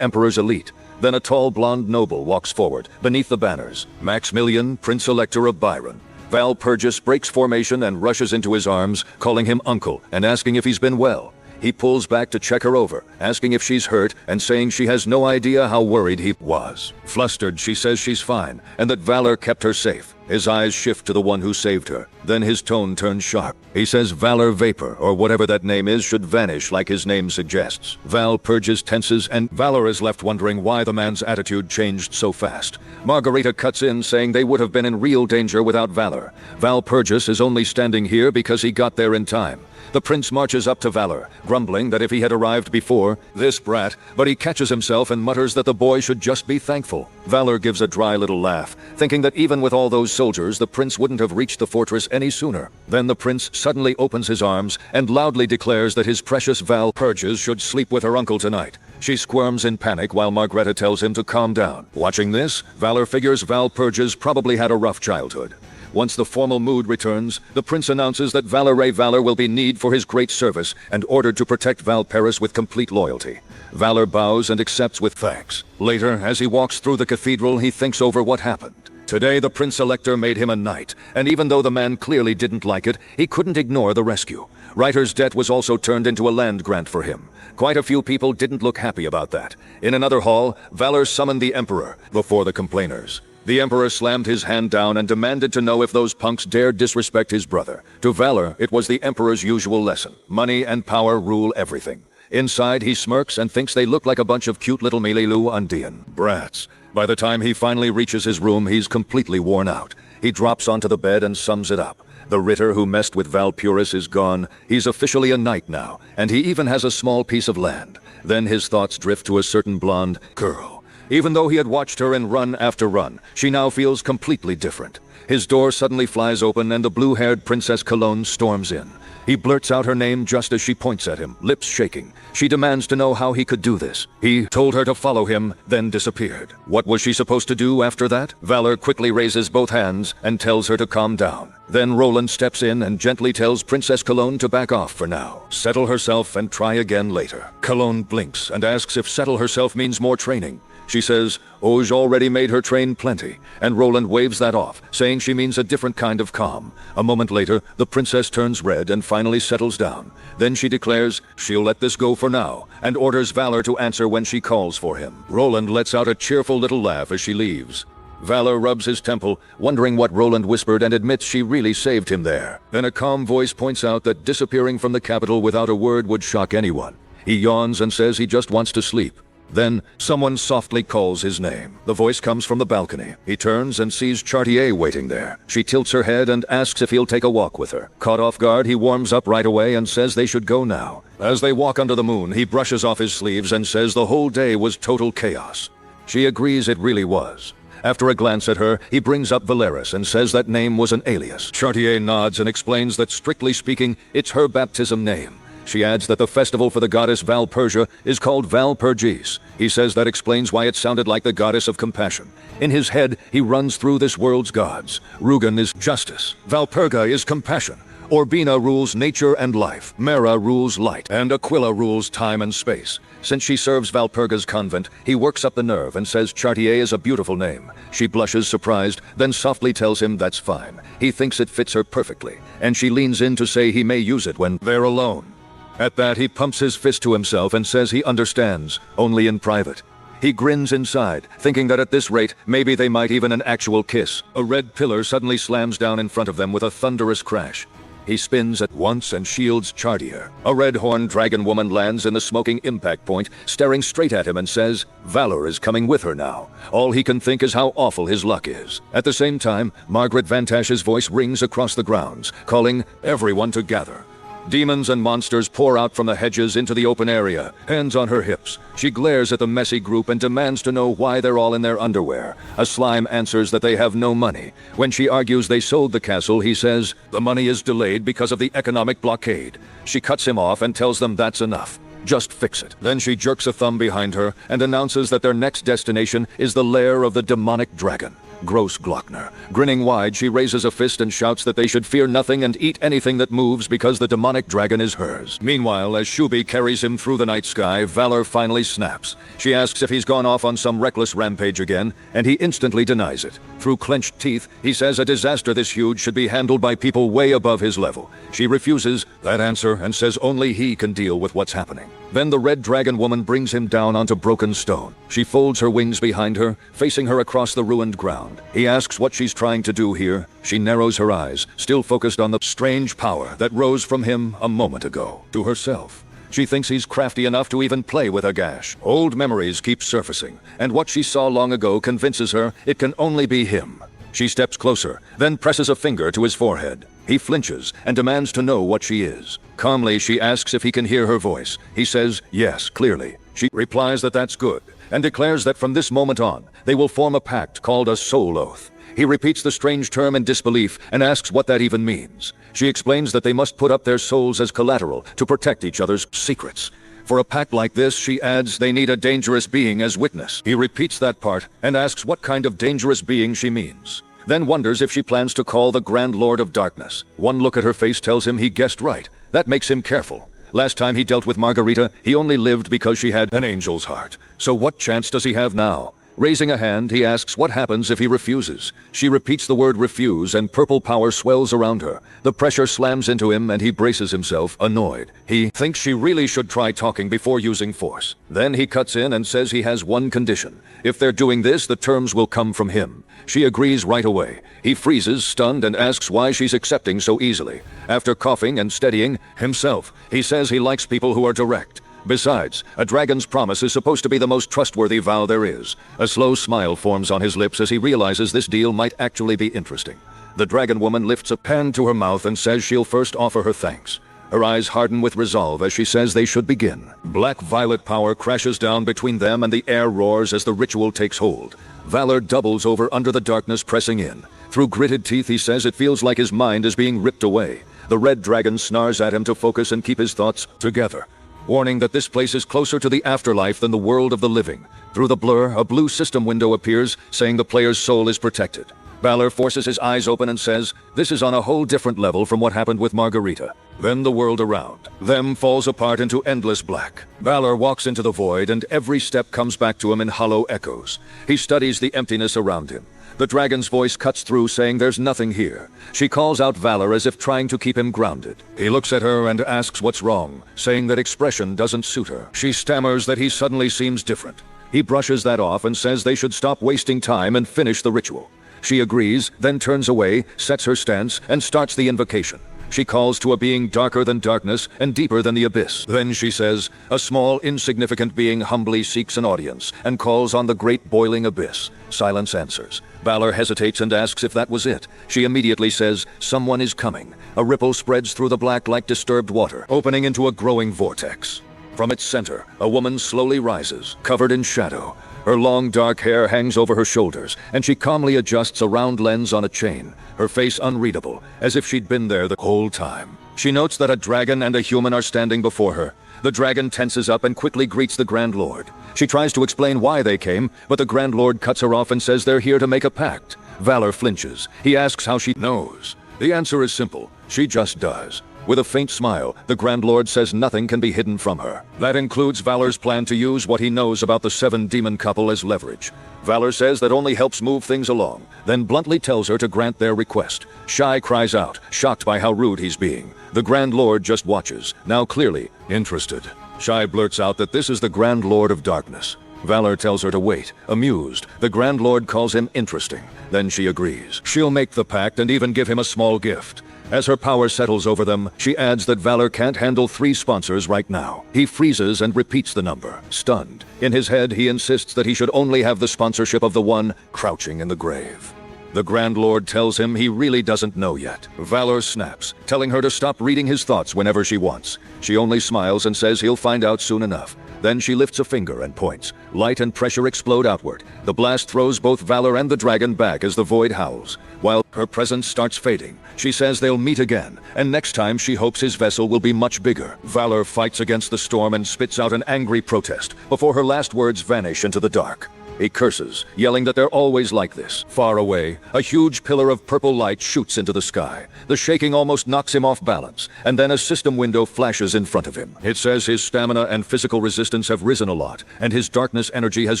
Emperor's elite." Then a tall blonde noble walks forward, beneath the banners. Maximilian, Prince-Elector of Byron. Walpurgis breaks formation and rushes into his arms, calling him uncle and asking if he's been well. He pulls back to check her over, asking if she's hurt and saying she has no idea how worried he was. Flustered, she says she's fine and that Valor kept her safe. His eyes shift to the one who saved her. Then his tone turns sharp. He says Valor Vapor, or whatever that name is, should vanish like his name suggests. Walpurgis tenses, and Valor is left wondering why the man's attitude changed so fast. Margarita cuts in, saying they would have been in real danger without Valor. Walpurgis is only standing here because he got there in time. The prince marches up to Valor, grumbling that if he had arrived before, this brat, but he catches himself and mutters that the boy should just be thankful. Valor gives a dry little laugh, thinking that even with all those soldiers, the prince wouldn't have reached the fortress any sooner. Then the prince suddenly opens his arms and loudly declares that his precious Walpurgis should sleep with her uncle tonight. She squirms in panic while Margreta tells him to calm down. Watching this, Valor figures Walpurgis probably had a rough childhood. Once the formal mood returns, the prince announces that Valor will be need for his great service and ordered to protect Valparis with complete loyalty. Valor bows and accepts with thanks. Later, as he walks through the cathedral, he thinks over what happened. Today, the Prince-Elector made him a knight, and even though the man clearly didn't like it, he couldn't ignore the rescue. Reiter's debt was also turned into a land grant for him. Quite a few people didn't look happy about that. In another hall, Valor summoned the Emperor before the complainers. The Emperor slammed his hand down and demanded to know if those punks dared disrespect his brother. To Valor, it was the Emperor's usual lesson. Money and power rule everything. Inside, he smirks and thinks they look like a bunch of cute little Mililu Undian brats. By the time he finally reaches his room, he's completely worn out. He drops onto the bed and sums it up. The Ritter who messed with Valpurus is gone. He's officially a knight now, and he even has a small piece of land. Then his thoughts drift to a certain blonde girl. Even though he had watched her in run after run, she now feels completely different. His door suddenly flies open and the blue-haired Princess Cologne storms in. He blurts out her name just as she points at him, lips shaking. She demands to know how he could do this. He told her to follow him, then disappeared. What was she supposed to do after that? Valor quickly raises both hands and tells her to calm down. Then Roland steps in and gently tells Princess Cologne to back off for now. Settle herself and try again later. Cologne blinks and asks if settle herself means more training. She says Auge already made her train plenty, and Roland waves that off, saying she means a different kind of calm. A moment later, the princess turns red and finally settles down. Then she declares she'll let this go for now, and orders Valor to answer when she calls for him. Roland lets out a cheerful little laugh as she leaves. Valor rubs his temple, wondering what Roland whispered, and admits she really saved him there. Then a calm voice points out that disappearing from the capital without a word would shock anyone. He yawns and says he just wants to sleep. Then, someone softly calls his name. The voice comes from the balcony. He turns and sees Chartier waiting there. She tilts her head and asks if he'll take a walk with her. Caught off guard, he warms up right away and says they should go now. As they walk under the moon, he brushes off his sleeves and says the whole day was total chaos. She agrees it really was. After a glance at her, he brings up Valeris and says that name was an alias. Chartier nods and explains that strictly speaking, it's her baptism name. She adds that the festival for the goddess Valpersia is called Valpurgis. He says that explains why it sounded like the goddess of compassion. In his head, he runs through this world's gods. Rugen is justice. Valperga is compassion. Orbina rules nature and life. Mera rules light. And Aquila rules time and space. Since she serves Valperga's convent, he works up the nerve and says Chartier is a beautiful name. She blushes surprised, then softly tells him that's fine. He thinks it fits her perfectly, and she leans in to say he may use it when they're alone. At that, he pumps his fist to himself and says he understands, only in private. He grins inside, thinking that at this rate, maybe they might even an actual kiss. A red pillar suddenly slams down in front of them with a thunderous crash. He spins at once and shields Chartier. A red-horned dragon woman lands in the smoking impact point, staring straight at him and says, Valor is coming with her now. All he can think is how awful his luck is. At the same time, Margaret Vantash's voice rings across the grounds, calling everyone to gather. Demons and monsters pour out from the hedges into the open area, hands on her hips. She glares at the messy group and demands to know why they're all in their underwear. A slime answers that they have no money. When she argues they sold the castle, he says, the money is delayed because of the economic blockade. She cuts him off and tells them that's enough. Just fix it. Then she jerks a thumb behind her and announces that their next destination is the lair of the demonic dragon. Gross Glockner. Grinning wide, she raises a fist and shouts that they should fear nothing and eat anything that moves because the demonic dragon is hers. Meanwhile, as Shubi carries him through the night sky, Valor finally snaps. She asks if he's gone off on some reckless rampage again, and he instantly denies it. Through clenched teeth, he says a disaster this huge should be handled by people way above his level. She refuses that answer and says only he can deal with what's happening. Then the red dragon woman brings him down onto broken stone. She folds her wings behind her, facing her across the ruined ground. He asks what she's trying to do here. She narrows her eyes, still focused on the strange power that rose from him a moment ago. To herself. She thinks he's crafty enough to even play with Agash. Old memories keep surfacing, and what she saw long ago convinces her it can only be him. She steps closer, then presses a finger to his forehead. He flinches and demands to know what she is. Calmly, she asks if he can hear her voice. He says yes, clearly. She replies that that's good, and declares that from this moment on, they will form a pact called a soul oath. He repeats the strange term in disbelief and asks what that even means. She explains that they must put up their souls as collateral to protect each other's secrets. For a pact like this, she adds, they need a dangerous being as witness. He repeats that part and asks what kind of dangerous being she means. Then wonders if she plans to call the Grand Lord of Darkness. One look at her face tells him he guessed right. That makes him careful. Last time he dealt with Margarita, he only lived because she had an angel's heart. So what chance does he have now? Raising a hand, he asks what happens if he refuses. She repeats the word refuse, and purple power swells around her. The pressure slams into him, and he braces himself, annoyed. He thinks she really should try talking before using force. Then he cuts in and says he has one condition. If they're doing this, the terms will come from him. She agrees right away. He freezes, stunned, and asks why she's accepting so easily. After coughing and steadying himself, he says he likes people who are direct. Besides, a dragon's promise is supposed to be the most trustworthy vow there is. A slow smile forms on his lips as he realizes this deal might actually be interesting. The dragon woman lifts a hand to her mouth and says she'll first offer her thanks. Her eyes harden with resolve as she says they should begin. Black-violet power crashes down between them and the air roars as the ritual takes hold. Valor doubles over under the darkness, pressing in. Through gritted teeth, he says it feels like his mind is being ripped away. The red dragon snarls at him to focus and keep his thoughts together, warning that this place is closer to the afterlife than the world of the living. Through the blur, a blue system window appears, saying the player's soul is protected. Valor forces his eyes open and says, this is on a whole different level from what happened with Margarita. Then the world around them falls apart into endless black. Valor walks into the void, and every step comes back to him in hollow echoes. He studies the emptiness around him. The dragon's voice cuts through, saying there's nothing here. She calls out Valor as if trying to keep him grounded. He looks at her and asks what's wrong, saying that expression doesn't suit her. She stammers that he suddenly seems different. He brushes that off and says they should stop wasting time and finish the ritual. She agrees, then turns away, sets her stance, and starts the invocation. She calls to a being darker than darkness and deeper than the abyss. Then she says, a small, insignificant being humbly seeks an audience and calls on the great boiling abyss. Silence answers. Valor hesitates and asks if that was it. She immediately says, someone is coming. A ripple spreads through the black like disturbed water, opening into a growing vortex. From its center, a woman slowly rises, covered in shadow. Her long dark hair hangs over her shoulders, and she calmly adjusts a round lens on a chain, her face unreadable, as if she'd been there the whole time. She notes that a dragon and a human are standing before her. The dragon tenses up and quickly greets the Grand Lord. She tries to explain why they came, but the Grand Lord cuts her off and says they're here to make a pact. Valor flinches. He asks how she knows. The answer is simple. She just does. With a faint smile, the Grand Lord says nothing can be hidden from her. That includes Valor's plan to use what he knows about the 7 demon couple as leverage. Valor says that only helps move things along, then bluntly tells her to grant their request. Shy cries out, shocked by how rude he's being. The Grand Lord just watches, now clearly interested. Shy blurts out that this is the Grand Lord of Darkness. Valor tells her to wait. Amused, the Grand Lord calls him interesting. Then she agrees. She'll make the pact and even give him a small gift. As her power settles over them, she adds that Valor can't handle 3 sponsors right now. He freezes and repeats the number, stunned. In his head, he insists that he should only have the sponsorship of the one crouching in the grave. The Grand Lord tells him he really doesn't know yet. Valor snaps, telling her to stop reading his thoughts whenever she wants. She only smiles and says he'll find out soon enough. Then she lifts a finger and points. Light and pressure explode outward. The blast throws both Valor and the dragon back as the void howls. While her presence starts fading, she says they'll meet again, and next time she hopes his vessel will be much bigger. Valor fights against the storm and spits out an angry protest before her last words vanish into the dark. He curses, yelling that they're always like this. Far away, a huge pillar of purple light shoots into the sky. The shaking almost knocks him off balance, and then a system window flashes in front of him. It says his stamina and physical resistance have risen a lot, and his darkness energy has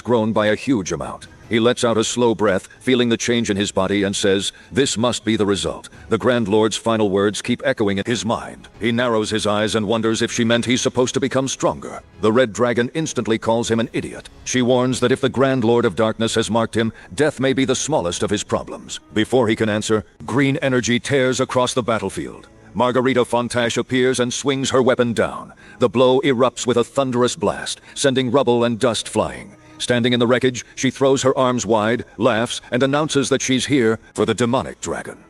grown by a huge amount. He lets out a slow breath, feeling the change in his body, and says, this must be the result. The Grand Lord's final words keep echoing in his mind. He narrows his eyes and wonders if she meant he's supposed to become stronger. The Red Dragon instantly calls him an idiot. She warns that if the Grand Lord of Darkness has marked him, death may be the smallest of his problems. Before he can answer, green energy tears across the battlefield. Margarita Fontache appears and swings her weapon down. The blow erupts with a thunderous blast, sending rubble and dust flying. Standing in the wreckage, she throws her arms wide, laughs, and announces that she's here for the demonic dragon.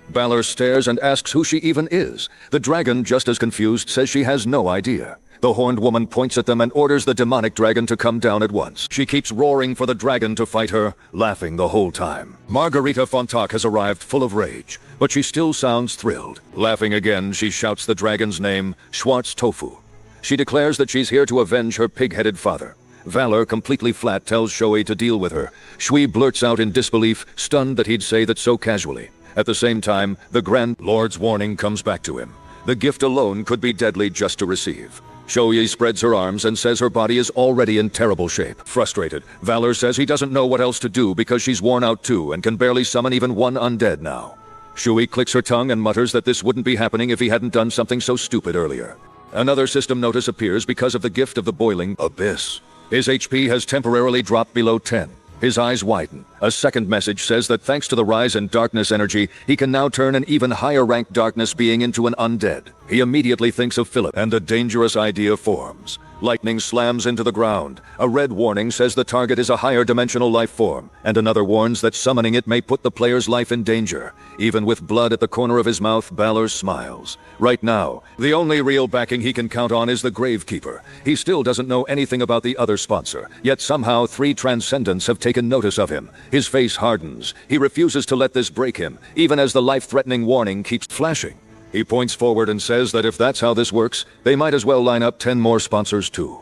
Valor stares and asks who she even is. The dragon, just as confused, says she has no idea. The horned woman points at them and orders the demonic dragon to come down at once. She keeps roaring for the dragon to fight her, laughing the whole time. Margarita Fontache has arrived full of rage, but she still sounds thrilled. Laughing again, she shouts the dragon's name, Schwartz Tofu. She declares that she's here to avenge her pig-headed father. Valor, completely flat, tells Shui to deal with her. Shui blurts out in disbelief, stunned that he'd say that so casually. At the same time, the Grand Lord's warning comes back to him. The gift alone could be deadly just to receive. Shui spreads her arms and says her body is already in terrible shape. Frustrated, Valor says he doesn't know what else to do because she's worn out too and can barely summon even one undead now. Shui clicks her tongue and mutters that this wouldn't be happening if he hadn't done something so stupid earlier. Another system notice appears because of the gift of the boiling abyss. His HP has temporarily dropped below 10. His eyes widen. A second message says that thanks to the rise in darkness energy, he can now turn an even higher ranked darkness being into an undead. He immediately thinks of Philip, and a dangerous idea forms. Lightning slams into the ground. A red warning says the target is a higher dimensional life form, and another warns that summoning it may put the player's life in danger. Even with blood at the corner of his mouth, Balor smiles. Right now, the only real backing he can count on is the Gravekeeper. He still doesn't know anything about the other sponsor, yet somehow 3 Transcendents have taken notice of him. His face hardens. He refuses to let this break him, even as the life-threatening warning keeps flashing. He points forward and says that if that's how this works, they might as well line up 10 more sponsors too.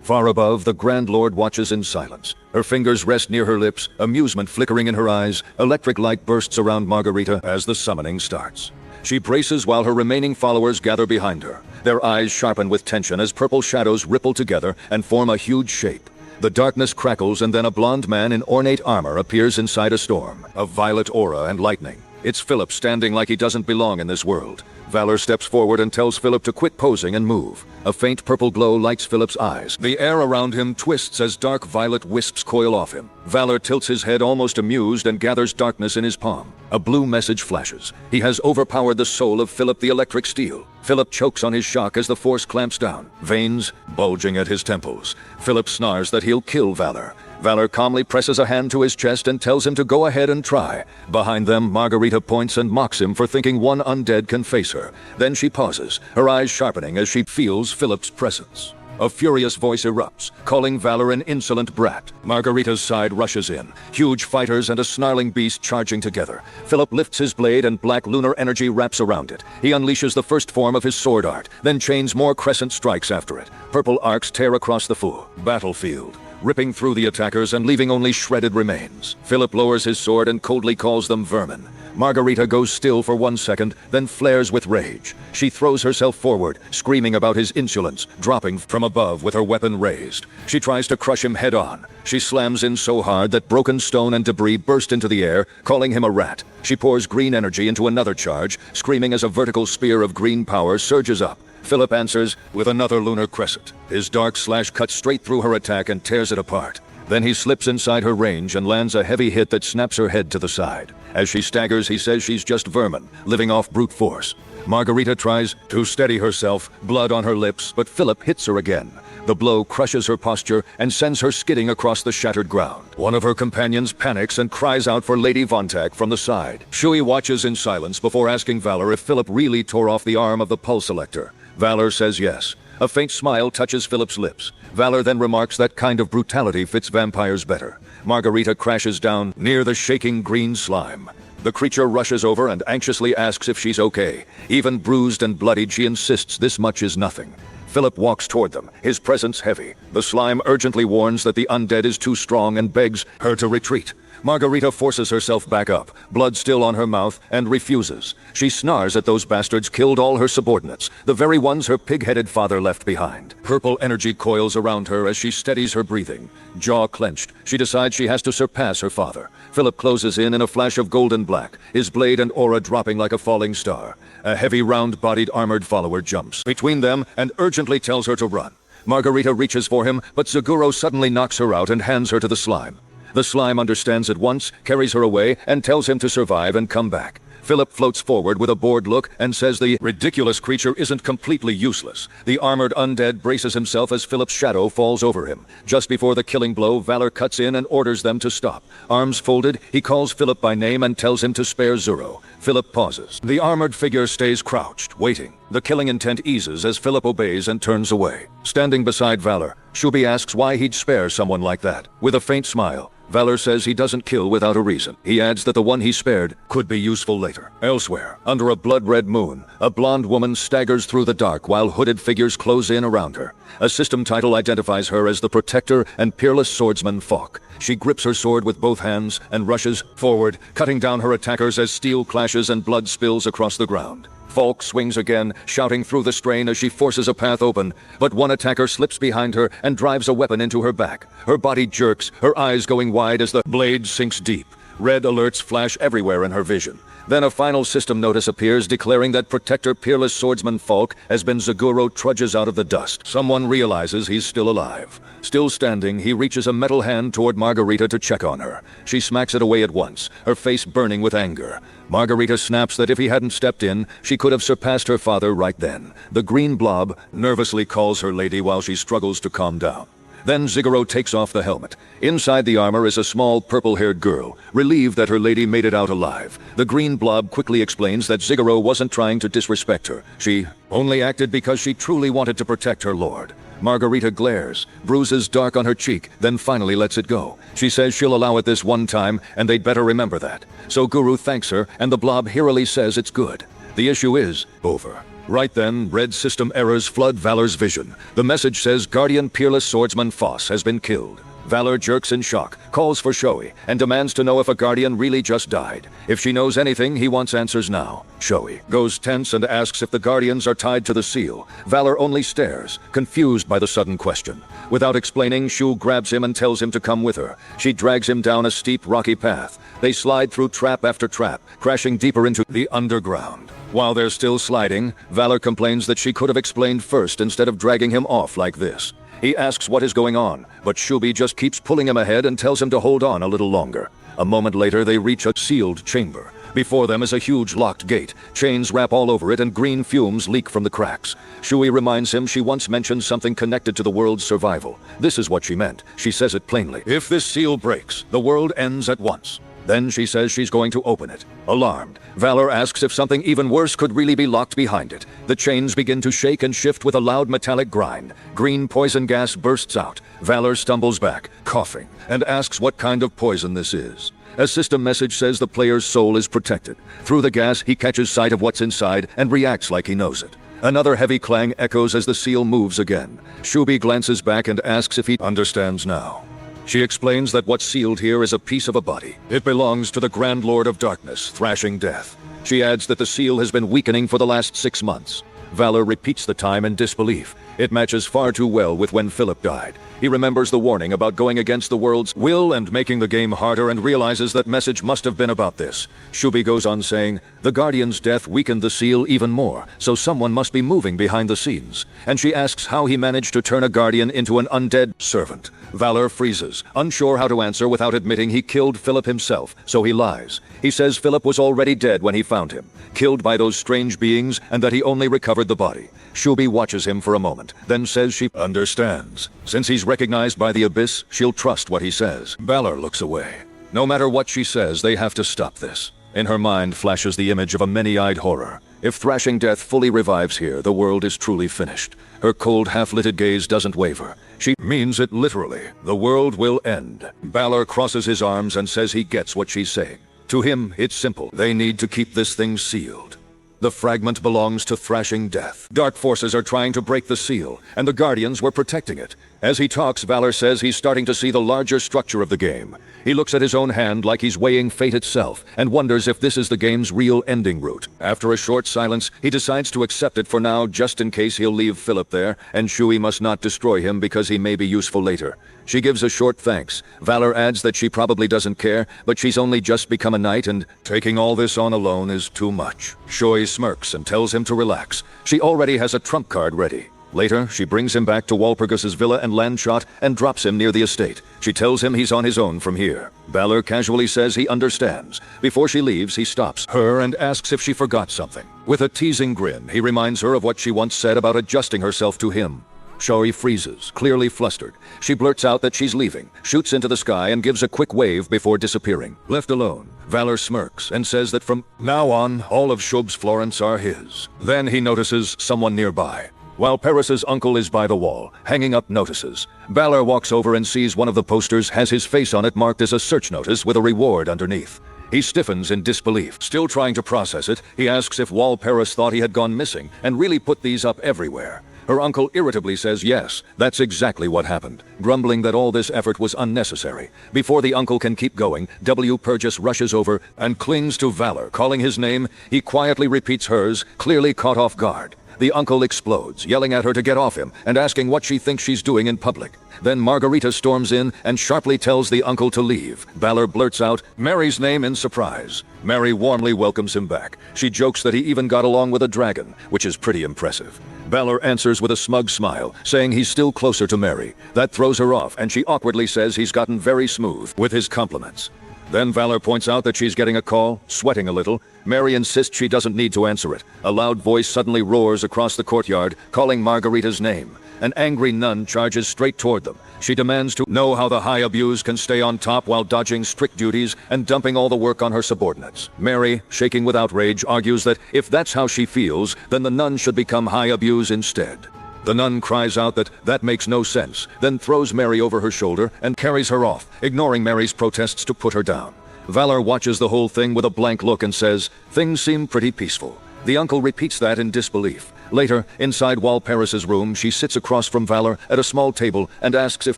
Far above, the Grand Lord watches in silence. Her fingers rest near her lips, amusement flickering in her eyes. Electric light bursts around Margarita as the summoning starts. She braces while her remaining followers gather behind her. Their eyes sharpen with tension as purple shadows ripple together and form a huge shape. The darkness crackles, and then a blond man in ornate armor appears inside a storm of violet aura and lightning. It's Philip, standing like he doesn't belong in this world. Valor steps forward and tells Philip to quit posing and move. A faint purple glow lights Philip's eyes. The air around him twists as dark violet wisps coil off him. Valor tilts his head, almost amused, and gathers darkness in his palm. A blue message flashes. He has overpowered the soul of Philip the electric steel. Philip chokes on his shock as the force clamps down, veins bulging at his temples. Philip snarls that he'll kill Valor. Valor calmly presses a hand to his chest and tells him to go ahead and try. Behind them, Margarita points and mocks him for thinking one undead can face her. Then she pauses, her eyes sharpening as she feels Philip's presence. A furious voice erupts, calling Valor an insolent brat. Margarita's side rushes in, huge fighters and a snarling beast charging together. Philip lifts his blade and black lunar energy wraps around it. He unleashes the first form of his sword art, then chains more crescent strikes after it. Purple arcs tear across the full battlefield, ripping through the attackers and leaving only shredded remains. Philip lowers his sword and coldly calls them vermin. Margarita goes still for 1 second, then flares with rage. She throws herself forward, screaming about his insolence, dropping from above with her weapon raised. She tries to crush him head-on. She slams in so hard that broken stone and debris burst into the air, calling him a rat. She pours green energy into another charge, screaming as a vertical spear of green power surges up. Philip answers with another lunar crescent. His dark slash cuts straight through her attack and tears it apart. Then he slips inside her range and lands a heavy hit that snaps her head to the side. As she staggers, he says she's just vermin, living off brute force. Margarita tries to steady herself, blood on her lips, but Philip hits her again. The blow crushes her posture and sends her skidding across the shattered ground. One of her companions panics and cries out for Lady Vontac from the side. Shui watches in silence before asking Valor if Philip really tore off the arm of the pulse selector. Valor says yes. A faint smile touches Philip's lips. Valor then remarks that kind of brutality fits vampires better. Margarita crashes down near the shaking green slime. The creature rushes over and anxiously asks if she's okay. Even bruised and bloodied, she insists this much is nothing. Philip walks toward them, his presence heavy. The slime urgently warns that the undead is too strong and begs her to retreat. Margarita forces herself back up, blood still on her mouth, and refuses. She snarls at those bastards killed all her subordinates, the very ones her pig-headed father left behind. Purple energy coils around her as she steadies her breathing. Jaw clenched, she decides she has to surpass her father. Philip closes in a flash of golden black, his blade and aura dropping like a falling star. A heavy, round-bodied armored follower jumps between them and urgently tells her to run. Margarita reaches for him, but Zaguro suddenly knocks her out and hands her to the slime. The slime understands at once, carries her away, and tells him to survive and come back. Philip floats forward with a bored look and says the ridiculous creature isn't completely useless. The armored undead braces himself as Philip's shadow falls over him. Just before the killing blow, Valor cuts in and orders them to stop. Arms folded, he calls Philip by name and tells him to spare Zuro. Philip pauses. The armored figure stays crouched, waiting. The killing intent eases as Philip obeys and turns away. Standing beside Valor, Shubi asks why he'd spare someone like that. With a faint smile, Valor says he doesn't kill without a reason. He adds that the one he spared could be useful later. Elsewhere, under a blood-red moon, a blonde woman staggers through the dark while hooded figures close in around her. A system title identifies her as the Protector and Peerless Swordsman Falk. She grips her sword with both hands and rushes forward, cutting down her attackers as steel clashes and blood spills across the ground. Falk swings again, shouting through the strain as she forces a path open, but one attacker slips behind her and drives a weapon into her back. Her body jerks, her eyes going wide as the blade sinks deep. Red alerts flash everywhere in her vision. Then a final system notice appears declaring that Protector Peerless Swordsman Falk has been Zaguro trudges out of the dust. Someone realizes he's still alive. Still standing, he reaches a metal hand toward Margarita to check on her. She smacks it away at once, her face burning with anger. Margarita snaps that if he hadn't stepped in, she could have surpassed her father right then. The green blob nervously calls her lady while she struggles to calm down. Then Ziguro takes off the helmet. Inside the armor is a small purple-haired girl, relieved that her lady made it out alive. The green blob quickly explains that Ziguro wasn't trying to disrespect her. She only acted because she truly wanted to protect her lord. Margarita glares, bruises dark on her cheek, then finally lets it go. She says she'll allow it this one time, and they'd better remember that. So Guru thanks her, and the blob hearily says it's good. The issue is over. Right then, red system errors flood Valor's vision. The message says Guardian Peerless Swordsman Foss has been killed. Valor jerks in shock, calls for Shoei, and demands to know if a Guardian really just died. If she knows anything, he wants answers now. Shoei goes tense and asks if the Guardians are tied to the seal. Valor only stares, confused by the sudden question. Without explaining, Shu grabs him and tells him to come with her. She drags him down a steep, rocky path. They slide through trap after trap, crashing deeper into the underground. While they're still sliding, Valor complains that she could have explained first instead of dragging him off like this. He asks what is going on, but Shubi just keeps pulling him ahead and tells him to hold on a little longer. A moment later, they reach a sealed chamber. Before them is a huge locked gate. Chains wrap all over it and green fumes leak from the cracks. Shui reminds him she once mentioned something connected to the world's survival. This is what she meant. She says it plainly. If this seal breaks, the world ends at once. Then she says she's going to open it. Alarmed, Valor asks if something even worse could really be locked behind it. The chains begin to shake and shift with a loud metallic grind. Green poison gas bursts out. Valor stumbles back, coughing, and asks what kind of poison this is. A system message says the player's soul is protected. Through the gas, he catches sight of what's inside and reacts like he knows it. Another heavy clang echoes as the seal moves again. Shubi glances back and asks if he understands now. She explains that what's sealed here is a piece of a body. It belongs to the Grand Lord of Darkness, Thrashing Death. She adds that the seal has been weakening for the last 6 months. Valor repeats the time in disbelief. It matches far too well with when Philip died. He remembers the warning about going against the world's will and making the game harder and realizes that message must have been about this. Shubi goes on saying, the Guardian's death weakened the seal even more, so someone must be moving behind the scenes. And she asks how he managed to turn a Guardian into an undead servant. Valor freezes, unsure how to answer without admitting he killed Philip himself, so he lies. He says Philip was already dead when he found him, killed by those strange beings, and that he only recovered the body. Shubi watches him for a moment, then says she understands. Since he's recognized by the Abyss, she'll trust what he says. Valor looks away. No matter what she says, they have to stop this. In her mind flashes the image of a many-eyed horror. If Thrashing Death fully revives here, the world is truly finished. Her cold, half-lidded gaze doesn't waver. She means it literally. The world will end. Balor crosses his arms and says he gets what she's saying. To him, it's simple. They need to keep this thing sealed. The fragment belongs to Thrashing Death. Dark forces are trying to break the seal, and the Guardians were protecting it. As he talks, Valor says he's starting to see the larger structure of the game. He looks at his own hand like he's weighing fate itself, and wonders if this is the game's real ending route. After a short silence, he decides to accept it for now, just in case he'll leave Philip there, and Shui must not destroy him because he may be useful later. She gives a short thanks. Valor adds that she probably doesn't care, but she's only just become a knight, and taking all this on alone is too much. Shui smirks and tells him to relax. She already has a trump card ready. Later, she brings him back to Walpurgis's villa and Landshot and drops him near the estate. She tells him he's on his own from here. Valor casually says he understands. Before she leaves, he stops her and asks if she forgot something. With a teasing grin, he reminds her of what she once said about adjusting herself to him. Shori freezes, clearly flustered. She blurts out that she's leaving, shoots into the sky, and gives a quick wave before disappearing. Left alone, Valor smirks and says that from now on, all of Shub's Florence are his. Then he notices someone nearby. While Paris's uncle is by the wall, hanging up notices, Valor walks over and sees one of the posters has his face on it marked as a search notice with a reward underneath. He stiffens in disbelief. Still trying to process it, he asks if Wal Paris thought he had gone missing and really put these up everywhere. Her uncle irritably says yes, that's exactly what happened, grumbling that all this effort was unnecessary. Before the uncle can keep going, W. Purchas rushes over and clings to Valor. Calling his name, he quietly repeats hers, clearly caught off guard. The uncle explodes, yelling at her to get off him and asking what she thinks she's doing in public. Then Margarita storms in and sharply tells the uncle to leave. Valor blurts out Mary's name in surprise. Mary warmly welcomes him back. She jokes that he even got along with a dragon, which is pretty impressive. Balor answers with a smug smile, saying he's still closer to Mary. That throws her off, and she awkwardly says he's gotten very smooth with his compliments. Then Valor points out that she's getting a call, sweating a little. Mary insists she doesn't need to answer it. A loud voice suddenly roars across the courtyard, calling Margarita's name. An angry nun charges straight toward them. She demands to know how the High Abuse can stay on top while dodging strict duties and dumping all the work on her subordinates. Mary, shaking with outrage, argues that if that's how she feels, then the nun should become High Abuse instead. The nun cries out that makes no sense, then throws Mary over her shoulder and carries her off, ignoring Mary's protests to put her down. Valor watches the whole thing with a blank look and says, "Things seem pretty peaceful." The uncle repeats that in disbelief. Later, inside Wal Paris's room, she sits across from Valor at a small table and asks if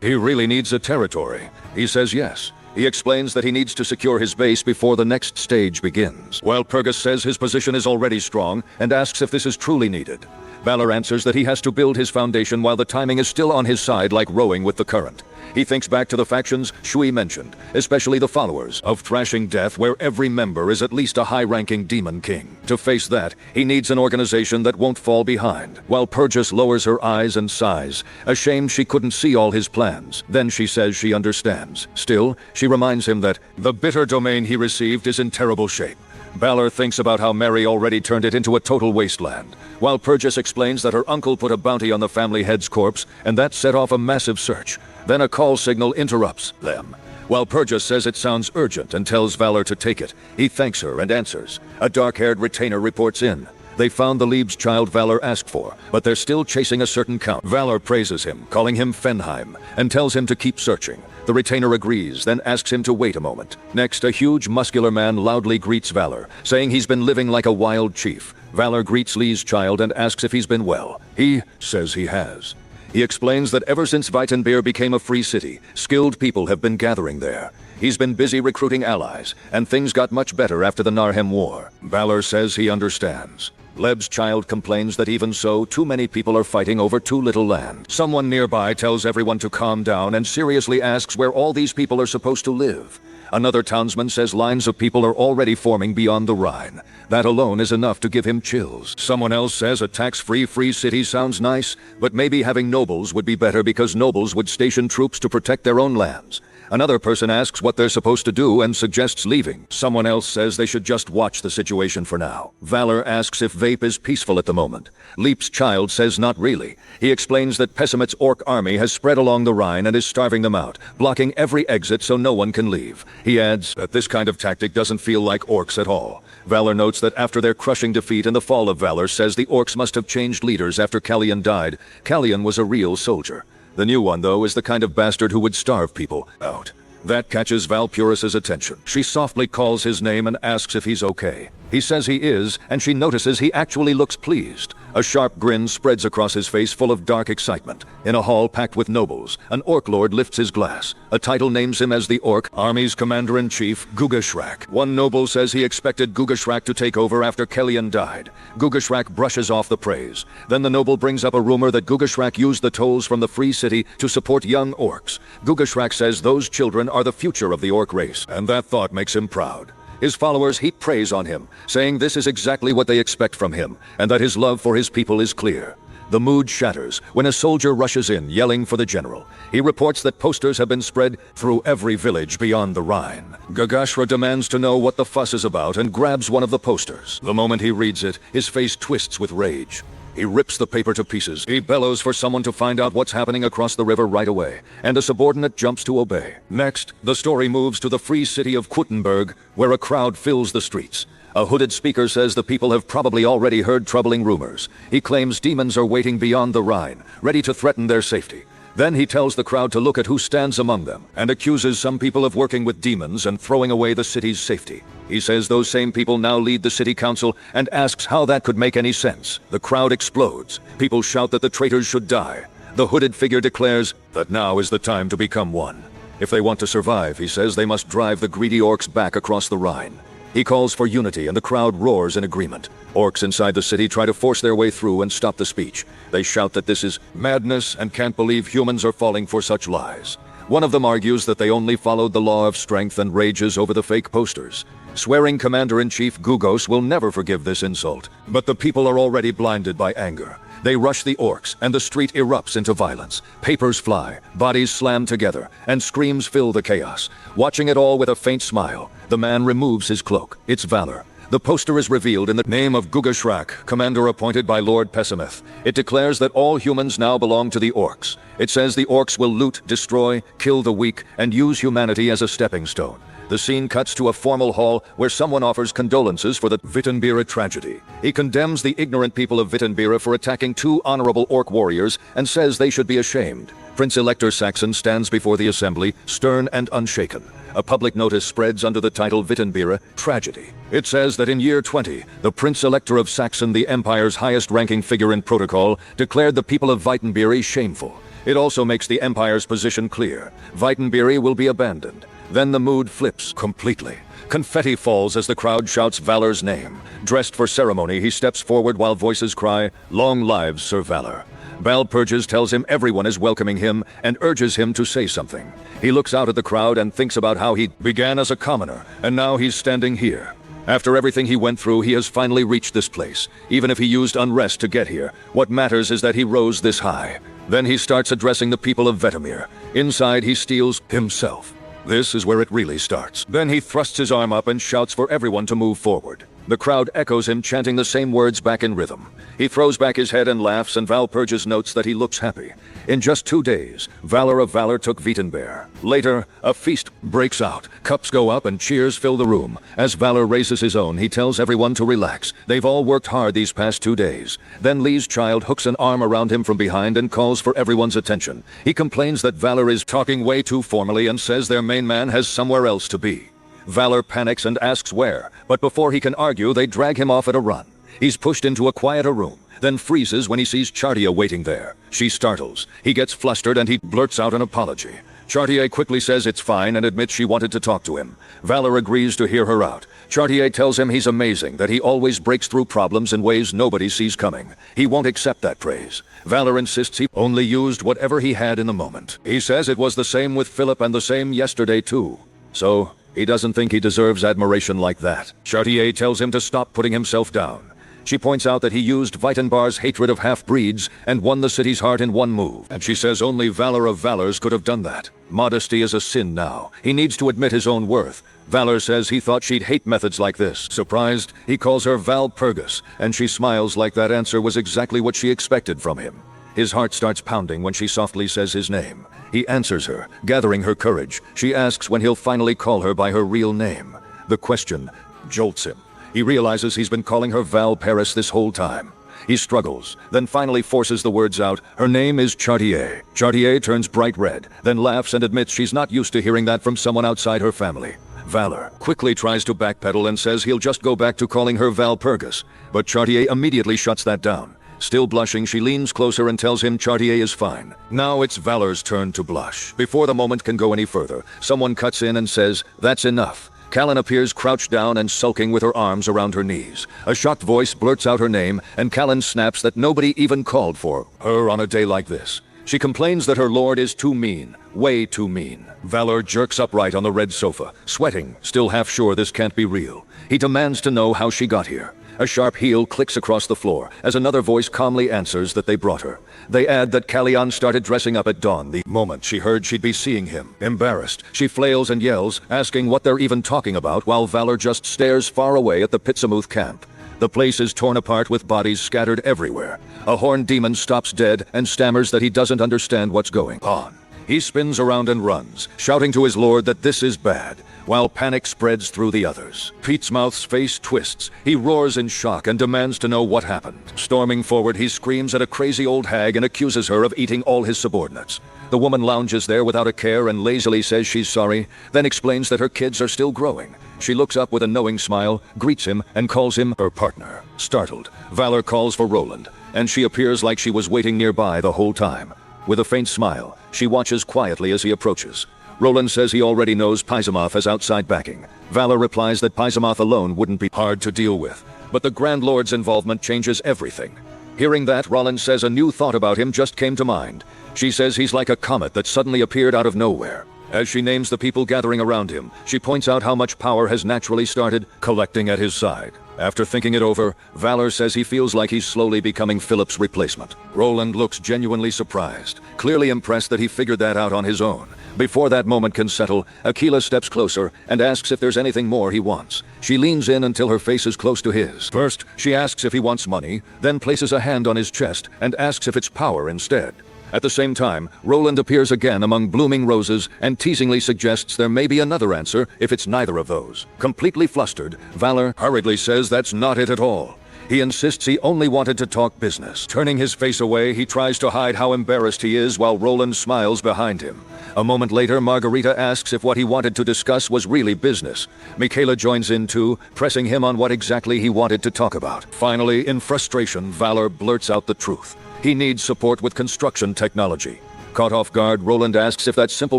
he really needs a territory. He says yes. He explains that he needs to secure his base before the next stage begins, while Purgus says his position is already strong and asks if this is truly needed. Valor answers that he has to build his foundation while the timing is still on his side, like rowing with the current. He thinks back to the factions Shui mentioned, especially the followers of Thrashing Death, where every member is at least a high-ranking demon king. To face that, he needs an organization that won't fall behind. While Purgus lowers her eyes and sighs, ashamed she couldn't see all his plans. Then she says she understands. Still, she reminds him that the bitter domain he received is in terrible shape. Balor thinks about how Mary already turned it into a total wasteland, while Purgus explains that her uncle put a bounty on the family head's corpse, and that set off a massive search. Then a call signal interrupts them. While Purgus says it sounds urgent and tells Valor to take it, he thanks her and answers. A dark-haired retainer reports in. They found the Lieb's child Valor asked for, but they're still chasing a certain count. Valor praises him, calling him Fenheim, and tells him to keep searching. The retainer agrees, then asks him to wait a moment. Next, a huge, muscular man loudly greets Valor, saying he's been living like a wild chief. Valor greets Lee's child and asks if he's been well. He says he has. He explains that ever since Weitenbeer became a free city, skilled people have been gathering there. He's been busy recruiting allies, and things got much better after the Narhem War. Valor says he understands. Leb's child complains that even so, too many people are fighting over too little land. Someone nearby tells everyone to calm down and seriously asks where all these people are supposed to live. Another townsman says lines of people are already forming beyond the Rhine. That alone is enough to give him chills. Someone else says a tax-free free city sounds nice, but maybe having nobles would be better because nobles would station troops to protect their own lands. Another person asks what they're supposed to do and suggests leaving. Someone else says they should just watch the situation for now. Valor asks if Vape is peaceful at the moment. Leap's child says not really. He explains that Pessimit's orc army has spread along the Rhine and is starving them out, blocking every exit so no one can leave. He adds that this kind of tactic doesn't feel like orcs at all. Valor notes that after their crushing defeat and the fall of Valor, says the orcs must have changed leaders after Callian died. Callian was a real soldier. The new one, though, is the kind of bastard who would starve people out. That catches Valpurus's attention. She softly calls his name and asks if he's okay. He says he is, and she notices he actually looks pleased. A sharp grin spreads across his face, full of dark excitement. In a hall packed with nobles, an orc lord lifts his glass. A title names him as the Orc Army's Commander-in-Chief, Gugashrak. One noble says he expected Gugashrak to take over after Kellian died. Gugashrak brushes off the praise. Then the noble brings up a rumor that Gugashrak used the tolls from the free city to support young orcs. Gugashrak says those children are the future of the orc race, and that thought makes him proud. His followers heap praise on him, saying this is exactly what they expect from him, and that his love for his people is clear. The mood shatters when a soldier rushes in, yelling for the general. He reports that posters have been spread through every village beyond the Rhine. Gagashra demands to know what the fuss is about and grabs one of the posters. The moment he reads it, his face twists with rage. He rips the paper to pieces. He bellows for someone to find out what's happening across the river right away, and a subordinate jumps to obey. Next, the story moves to the free city of Kuttenberg, where a crowd fills the streets. A hooded speaker says the people have probably already heard troubling rumors. He claims demons are waiting beyond the Rhine, ready to threaten their safety. Then he tells the crowd to look at who stands among them, and accuses some people of working with demons and throwing away the city's safety. He says those same people now lead the city council and asks how that could make any sense. The crowd explodes. People shout that the traitors should die. The hooded figure declares that now is the time to become one. If they want to survive, he says they must drive the greedy orcs back across the Rhine. He calls for unity and the crowd roars in agreement. Orcs inside the city try to force their way through and stop the speech. They shout that this is madness and can't believe humans are falling for such lies. One of them argues that they only followed the law of strength and rages over the fake posters. Swearing Commander-in-Chief Gugos will never forgive this insult. But the people are already blinded by anger. They rush the orcs, and the street erupts into violence. Papers fly, bodies slam together, and screams fill the chaos. Watching it all with a faint smile, the man removes his cloak. It's Valor. The poster is revealed in the name of Gugashrak, commander appointed by Lord Pessimeth. It declares that all humans now belong to the orcs. It says the orcs will loot, destroy, kill the weak, and use humanity as a stepping stone. The scene cuts to a formal hall where someone offers condolences for the Wittenbera tragedy. He condemns the ignorant people of Wittenbera for attacking 2 honorable orc warriors and says they should be ashamed. Prince Elector Saxon stands before the assembly, stern and unshaken. A public notice spreads under the title Wittenbera Tragedy. It says that in year 20, the Prince Elector of Saxon, the Empire's highest-ranking figure in protocol, declared the people of Wittenbera shameful. It also makes the Empire's position clear. Wittenbera will be abandoned. Then the mood flips completely. Confetti falls as the crowd shouts Valor's name. Dressed for ceremony, he steps forward while voices cry, "Long lives, Sir Valor." Valpurgis tells him everyone is welcoming him and urges him to say something. He looks out at the crowd and thinks about how he began as a commoner, and now he's standing here. After everything he went through, he has finally reached this place. Even if he used unrest to get here, what matters is that he rose this high. Then he starts addressing the people of Vetemir. Inside, he steals himself. This is where it really starts. Then he thrusts his arm up and shouts for everyone to move forward. The crowd echoes him, chanting the same words back in rhythm. He throws back his head and laughs, and Valpurgis notes that he looks happy. In just 2 days, Valor of Valor took Wittenberg. Later, a feast breaks out. Cups go up and cheers fill the room. As Valor raises his own, he tells everyone to relax. They've all worked hard these past 2 days. Then Lee's child hooks an arm around him from behind and calls for everyone's attention. He complains that Valor is talking way too formally and says their main man has somewhere else to be. Valor panics and asks where, but before he can argue, they drag him off at a run. He's pushed into a quieter room, then freezes when he sees Chartier waiting there. She startles. He gets flustered and he blurts out an apology. Chartier quickly says it's fine and admits she wanted to talk to him. Valor agrees to hear her out. Chartier tells him he's amazing, that he always breaks through problems in ways nobody sees coming. He won't accept that praise. Valor insists he only used whatever he had in the moment. He says it was the same with Philip and the same yesterday too. So, he doesn't think he deserves admiration like that. Chartier tells him to stop putting himself down. She points out that he used Weitenbar's hatred of half-breeds and won the city's heart in one move. And she says only Valor of Valors could have done that. Modesty is a sin now. He needs to admit his own worth. Valor says he thought she'd hate methods like this. Surprised, he calls her Valpurgis, and she smiles like that answer was exactly what she expected from him. His heart starts pounding when she softly says his name. He answers her, gathering her courage. She asks when he'll finally call her by her real name. The question jolts him. He realizes he's been calling her Val Paris this whole time. He struggles, then finally forces the words out. Her name is Chartier. Chartier turns bright red, then laughs and admits she's not used to hearing that from someone outside her family. Valor quickly tries to backpedal and says he'll just go back to calling her Valpurgis, but Chartier immediately shuts that down. Still blushing, she leans closer and tells him Chartier is fine. Now it's Valor's turn to blush. Before the moment can go any further, someone cuts in and says, "That's enough." Callan appears crouched down and sulking with her arms around her knees. A shocked voice blurts out her name, and Callan snaps that nobody even called for her on a day like this. She complains that her lord is too mean, way too mean. Valor jerks upright on the red sofa, sweating, still half sure this can't be real. He demands to know how she got here. A sharp heel clicks across the floor as another voice calmly answers that they brought her. They add that Callion started dressing up at dawn the moment she heard she'd be seeing him. Embarrassed, she flails and yells, asking what they're even talking about, while Valor just stares far away at the Pitsamuth camp. The place is torn apart with bodies scattered everywhere. A horned demon stops dead and stammers that he doesn't understand what's going on. He spins around and runs, shouting to his lord that this is bad, while panic spreads through the others. Peatsmouth's face twists. He roars in shock and demands to know what happened. Storming forward, he screams at a crazy old hag and accuses her of eating all his subordinates. The woman lounges there without a care and lazily says she's sorry, then explains that her kids are still growing. She looks up with a knowing smile, greets him, and calls him her partner. Startled, Valor calls for Roland, and she appears like she was waiting nearby the whole time. With a faint smile, she watches quietly as he approaches. Roland says he already knows Paisamoth has outside backing. Valor replies that Paisamoth alone wouldn't be hard to deal with, but the Grand Lord's involvement changes everything. Hearing that, Roland says a new thought about him just came to mind. She says he's like a comet that suddenly appeared out of nowhere. As she names the people gathering around him, she points out how much power has naturally started collecting at his side. After thinking it over, Valor says he feels like he's slowly becoming Philip's replacement. Roland looks genuinely surprised, clearly impressed that he figured that out on his own. Before that moment can settle, Aquila steps closer and asks if there's anything more he wants. She leans in until her face is close to his. First, she asks if he wants money, then places a hand on his chest and asks if it's power instead. At the same time, Roland appears again among blooming roses and teasingly suggests there may be another answer if it's neither of those. Completely flustered, Valor hurriedly says that's not it at all. He insists he only wanted to talk business. Turning his face away, he tries to hide how embarrassed he is while Roland smiles behind him. A moment later, Margarita asks if what he wanted to discuss was really business. Michaela joins in too, pressing him on what exactly he wanted to talk about. Finally, in frustration, Valor blurts out the truth. He needs support with construction technology. Caught off guard, Roland asks if that simple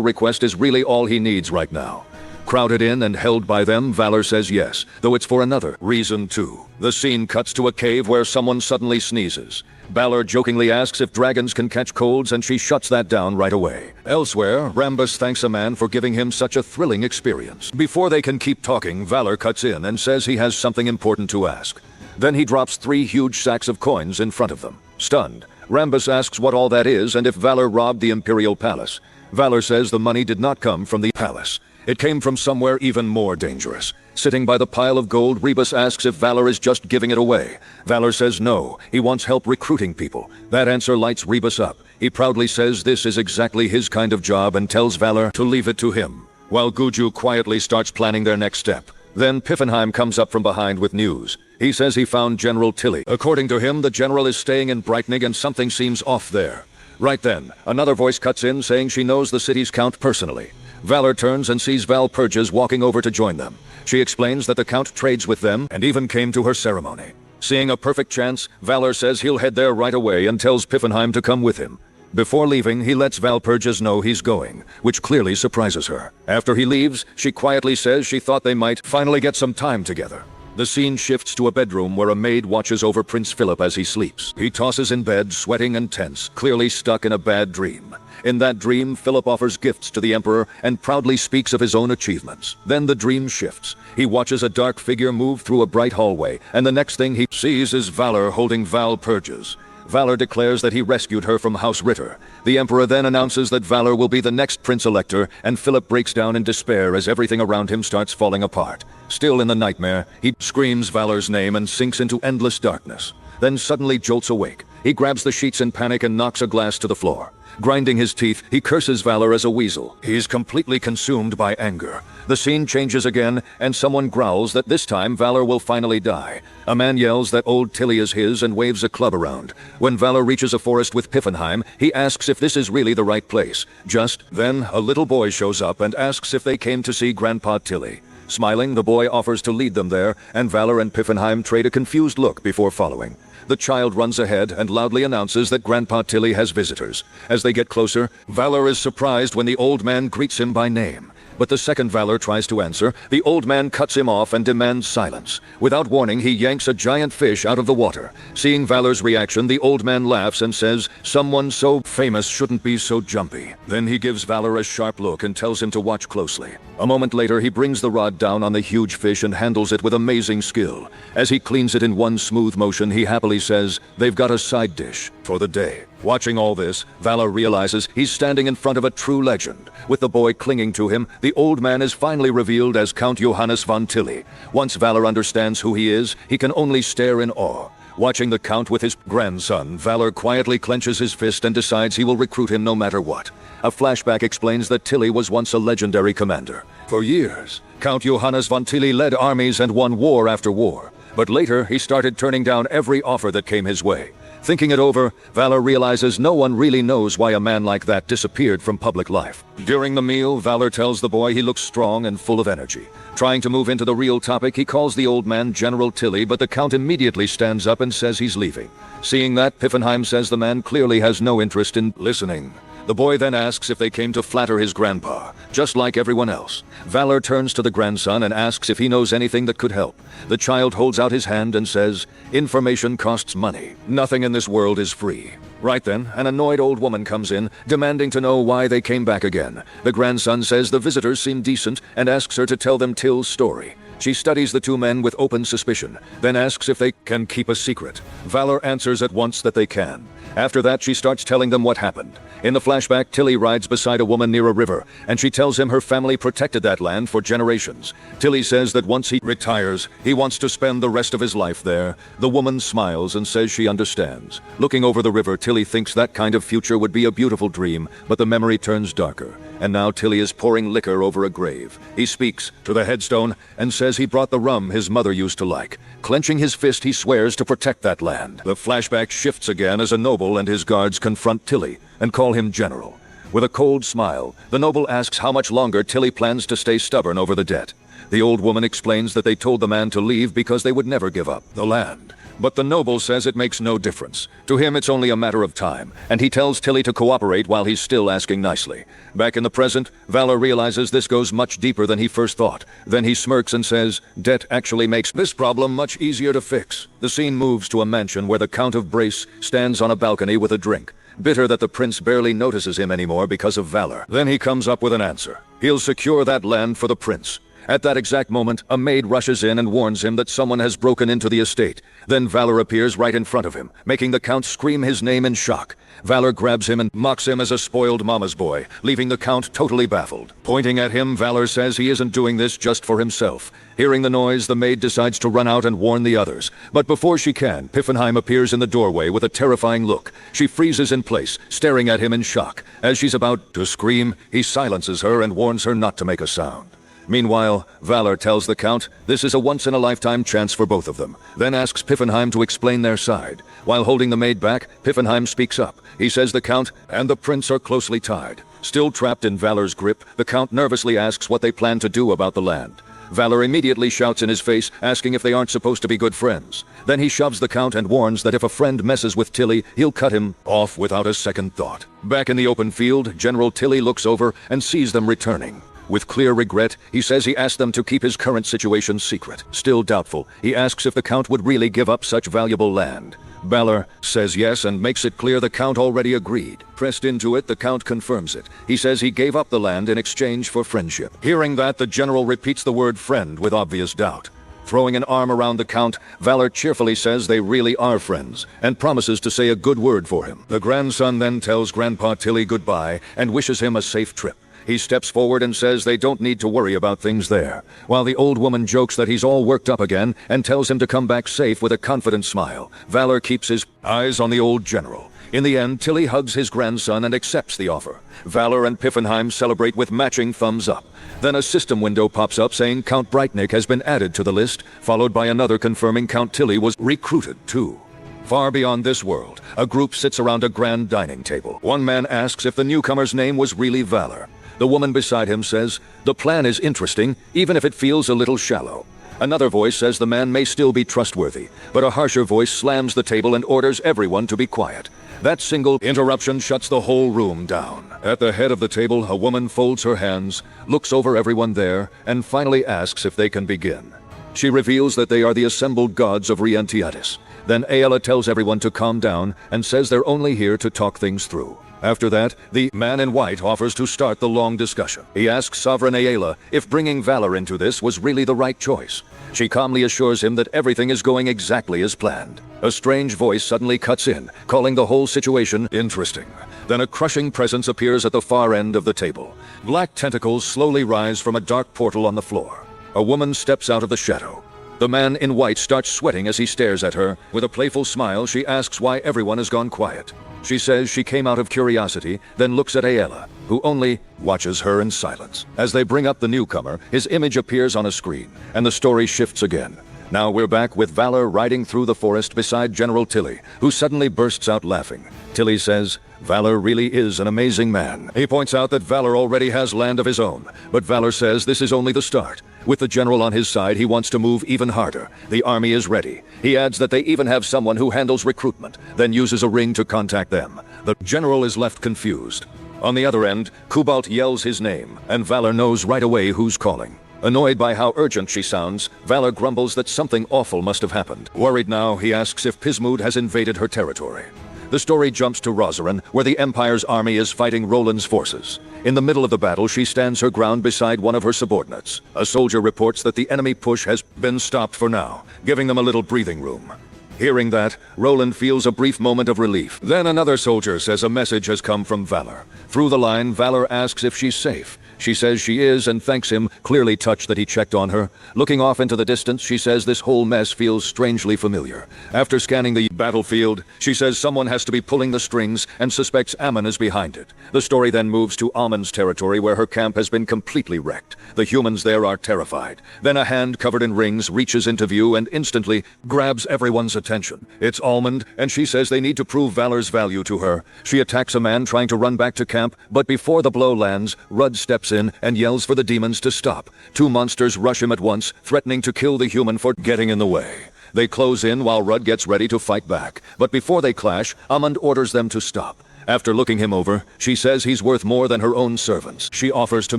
request is really all he needs right now. Crowded in and held by them, Valor says yes, though it's for another reason too. The scene cuts to a cave where someone suddenly sneezes. Valor jokingly asks if dragons can catch colds, and she shuts that down right away. Elsewhere, Rambus thanks a man for giving him such a thrilling experience. Before they can keep talking, Valor cuts in and says he has something important to ask. Then he drops 3 huge sacks of coins in front of them. Stunned, Rambus asks what all that is and if Valor robbed the Imperial Palace. Valor says the money did not come from the palace. It came from somewhere even more dangerous. Sitting by the pile of gold, Rebus asks if Valor is just giving it away. Valor says no, he wants help recruiting people. That answer lights Rebus up. He proudly says this is exactly his kind of job and tells Valor to leave it to him, while Guju quietly starts planning their next step. Then Piffenheim comes up from behind with news. He says he found General Tilly. According to him, the general is staying in Brightening and something seems off there. Right then, another voice cuts in saying she knows the city's count personally. Valor turns and sees Valpurgis walking over to join them. She explains that the count trades with them and even came to her ceremony. Seeing a perfect chance, Valor says he'll head there right away and tells Piffenheim to come with him. Before leaving, he lets Valpurgis know he's going, which clearly surprises her. After he leaves, she quietly says she thought they might finally get some time together. The scene shifts to a bedroom where a maid watches over Prince Philip as he sleeps. He tosses in bed, sweating and tense, clearly stuck in a bad dream. In that dream, Philip offers gifts to the Emperor and proudly speaks of his own achievements. Then the dream shifts. He watches a dark figure move through a bright hallway, and the next thing he sees is Valor holding Valpurgis. Valor declares that he rescued her from House Ritter. The Emperor then announces that Valor will be the next Prince-Elector, and Philip breaks down in despair as everything around him starts falling apart. Still in the nightmare, he screams Valor's name and sinks into endless darkness. Then suddenly jolts awake. He grabs the sheets in panic and knocks a glass to the floor. Grinding his teeth, he curses Valor as a weasel. He's completely consumed by anger. The scene changes again, and someone growls that this time Valor will finally die. A man yells that old Tilly is his and waves a club around. When Valor reaches a forest with Piffenheim, he asks if this is really the right place. Just then, a little boy shows up and asks if they came to see Grandpa Tilly. Smiling, the boy offers to lead them there, and Valor and Piffenheim trade a confused look before following. The child runs ahead and loudly announces that Grandpa Tilly has visitors. As they get closer, Valor is surprised when the old man greets him by name. But the second Valor tries to answer, the old man cuts him off and demands silence. Without warning, he yanks a giant fish out of the water. Seeing Valor's reaction, the old man laughs and says, "Someone so famous shouldn't be so jumpy." Then he gives Valor a sharp look and tells him to watch closely. A moment later, he brings the rod down on the huge fish and handles it with amazing skill. As he cleans it in one smooth motion, he happily says, "They've got a side dish for the day." Watching all this, Valor realizes he's standing in front of a true legend. With the boy clinging to him, the old man is finally revealed as Count Johannes von Tilly. Once Valor understands who he is, he can only stare in awe. Watching the Count with his grandson, Valor quietly clenches his fist and decides he will recruit him no matter what. A flashback explains that Tilly was once a legendary commander. For years, Count Johannes von Tilly led armies and won war after war. But later, he started turning down every offer that came his way. Thinking it over, Valor realizes no one really knows why a man like that disappeared from public life. During the meal, Valor tells the boy he looks strong and full of energy. Trying to move into the real topic, he calls the old man General Tilly, but the Count immediately stands up and says he's leaving. Seeing that, Piffenheim says the man clearly has no interest in listening. The boy then asks if they came to flatter his grandpa. just like everyone else. Valor turns to the grandson and asks if he knows anything that could help. The child holds out his hand and says, "Information costs money. Nothing in this world is free." Right then, an annoyed old woman comes in, demanding to know why they came back again. The grandson says the visitors seem decent and asks her to tell them Till's story. She studies the two men with open suspicion, then asks if they can keep a secret. Valor answers at once that they can. After that, she starts telling them what happened. In the flashback, Tilly rides beside a woman near a river, and she tells him her family protected that land for generations. Tilly says that once he retires, he wants to spend the rest of his life there. The woman smiles and says she understands. Looking over the river, Tilly thinks that kind of future would be a beautiful dream, but the memory turns darker. And now Tilly is pouring liquor over a grave. He speaks to the headstone and says he brought the rum his mother used to like. Clenching his fist, he swears to protect that land. The flashback shifts again as a noble and his guards confront Tilly and call him general. With a cold smile, the noble asks how much longer Tilly plans to stay stubborn over the debt. The old woman explains that they told the man to leave because they would never give up the land. But the noble says it makes no difference. To him, it's only a matter of time, and he tells Tilly to cooperate while he's still asking nicely. Back in the present, Valor realizes this goes much deeper than he first thought. Then he smirks and says, debt actually makes this problem much easier to fix. The scene moves to a mansion where the Count of Brace stands on a balcony with a drink, bitter that the prince barely notices him anymore because of Valor. Then he comes up with an answer. He'll secure that land for the prince. At that exact moment, a maid rushes in and warns him that someone has broken into the estate. Then Valor appears right in front of him, making the Count scream his name in shock. Valor grabs him and mocks him as a spoiled mama's boy, leaving the Count totally baffled. Pointing at him, Valor says he isn't doing this just for himself. Hearing the noise, the maid decides to run out and warn the others. But before she can, Piffenheim appears in the doorway with a terrifying look. She freezes in place, staring at him in shock. As she's about to scream, he silences her and warns her not to make a sound. Meanwhile, Valor tells the Count this is a once-in-a-lifetime chance for both of them, then asks Piffenheim to explain their side. While holding the maid back, Piffenheim speaks up. He says the Count and the prince are closely tied. Still trapped in Valor's grip, the Count nervously asks what they plan to do about the land. Valor immediately shouts in his face, asking if they aren't supposed to be good friends. Then he shoves the Count and warns that if a friend messes with Tilly, he'll cut him off without a second thought. Back in the open field, General Tilly looks over and sees them returning. With clear regret, he says he asked them to keep his current situation secret. Still doubtful, he asks if the Count would really give up such valuable land. Valor says yes and makes it clear the Count already agreed. Pressed into it, the Count confirms it. He says he gave up the land in exchange for friendship. Hearing that, the general repeats the word friend with obvious doubt. Throwing an arm around the Count, Valor cheerfully says they really are friends, and promises to say a good word for him. The grandson then tells Grandpa Tilly goodbye and wishes him a safe trip. He steps forward and says they don't need to worry about things there, while the old woman jokes that he's all worked up again and tells him to come back safe with a confident smile. Valor keeps his eyes on the old general. In the end, Tilly hugs his grandson and accepts the offer. Valor and Piffenheim celebrate with matching thumbs up. Then a system window pops up saying Count Breitnick has been added to the list, followed by another confirming Count Tilly was recruited too. Far beyond this world, a group sits around a grand dining table. One man asks if the newcomer's name was really Valor. The woman beside him says, the plan is interesting, even if it feels a little shallow. Another voice says the man may still be trustworthy, but a harsher voice slams the table and orders everyone to be quiet. That single interruption shuts the whole room down. At the head of the table, a woman folds her hands, looks over everyone there, and finally asks if they can begin. She reveals that they are the assembled gods of Rientiatis. Then Aela tells everyone to calm down and says they're only here to talk things through. After that, the man in white offers to start the long discussion. He asks Sovereign Aela if bringing Valor into this was really the right choice. She calmly assures him that everything is going exactly as planned. A strange voice suddenly cuts in, calling the whole situation interesting. Then a crushing presence appears at the far end of the table. Black tentacles slowly rise from a dark portal on the floor. A woman steps out of the shadow. The man in white starts sweating as he stares at her. With a playful smile, she asks why everyone has gone quiet. She says she came out of curiosity, then looks at Aela, who only watches her in silence. As they bring up the newcomer, his image appears on a screen, and the story shifts again. Now we're back with Valor riding through the forest beside General Tilly, who suddenly bursts out laughing. Tilly says, Valor really is an amazing man. He points out that Valor already has land of his own, but Valor says this is only the start. With the general on his side, he wants to move even harder. The army is ready. He adds that they even have someone who handles recruitment, then uses a ring to contact them. The general is left confused. On the other end, Cobalt yells his name, and Valor knows right away who's calling. Annoyed by how urgent she sounds, Valor grumbles that something awful must have happened. Worried now, he asks if Pismood has invaded her territory. The story jumps to Rosarin, where the Empire's army is fighting Roland's forces. In the middle of the battle, she stands her ground beside one of her subordinates. A soldier reports that the enemy push has been stopped for now, giving them a little breathing room. Hearing that, Roland feels a brief moment of relief. Then another soldier says a message has come from Valor. Through the line, Valor asks if she's safe. She says she is and thanks him, clearly touched that he checked on her. Looking off into the distance, she says this whole mess feels strangely familiar. After scanning the battlefield, she says someone has to be pulling the strings and suspects Ammon is behind it. The story then moves to Ammon's territory, where her camp has been completely wrecked. The humans there are terrified. Then a hand covered in rings reaches into view and instantly grabs everyone's attention. It's Almond, and she says they need to prove Valor's value to her. She attacks a man trying to run back to camp, but before the blow lands, Rudd steps in and yells for the demons to stop. Two monsters rush him at once, threatening to kill the human for getting in the way. They close in while Rudd gets ready to fight back. But before they clash, Amund orders them to stop. After looking him over, she says he's worth more than her own servants. She offers to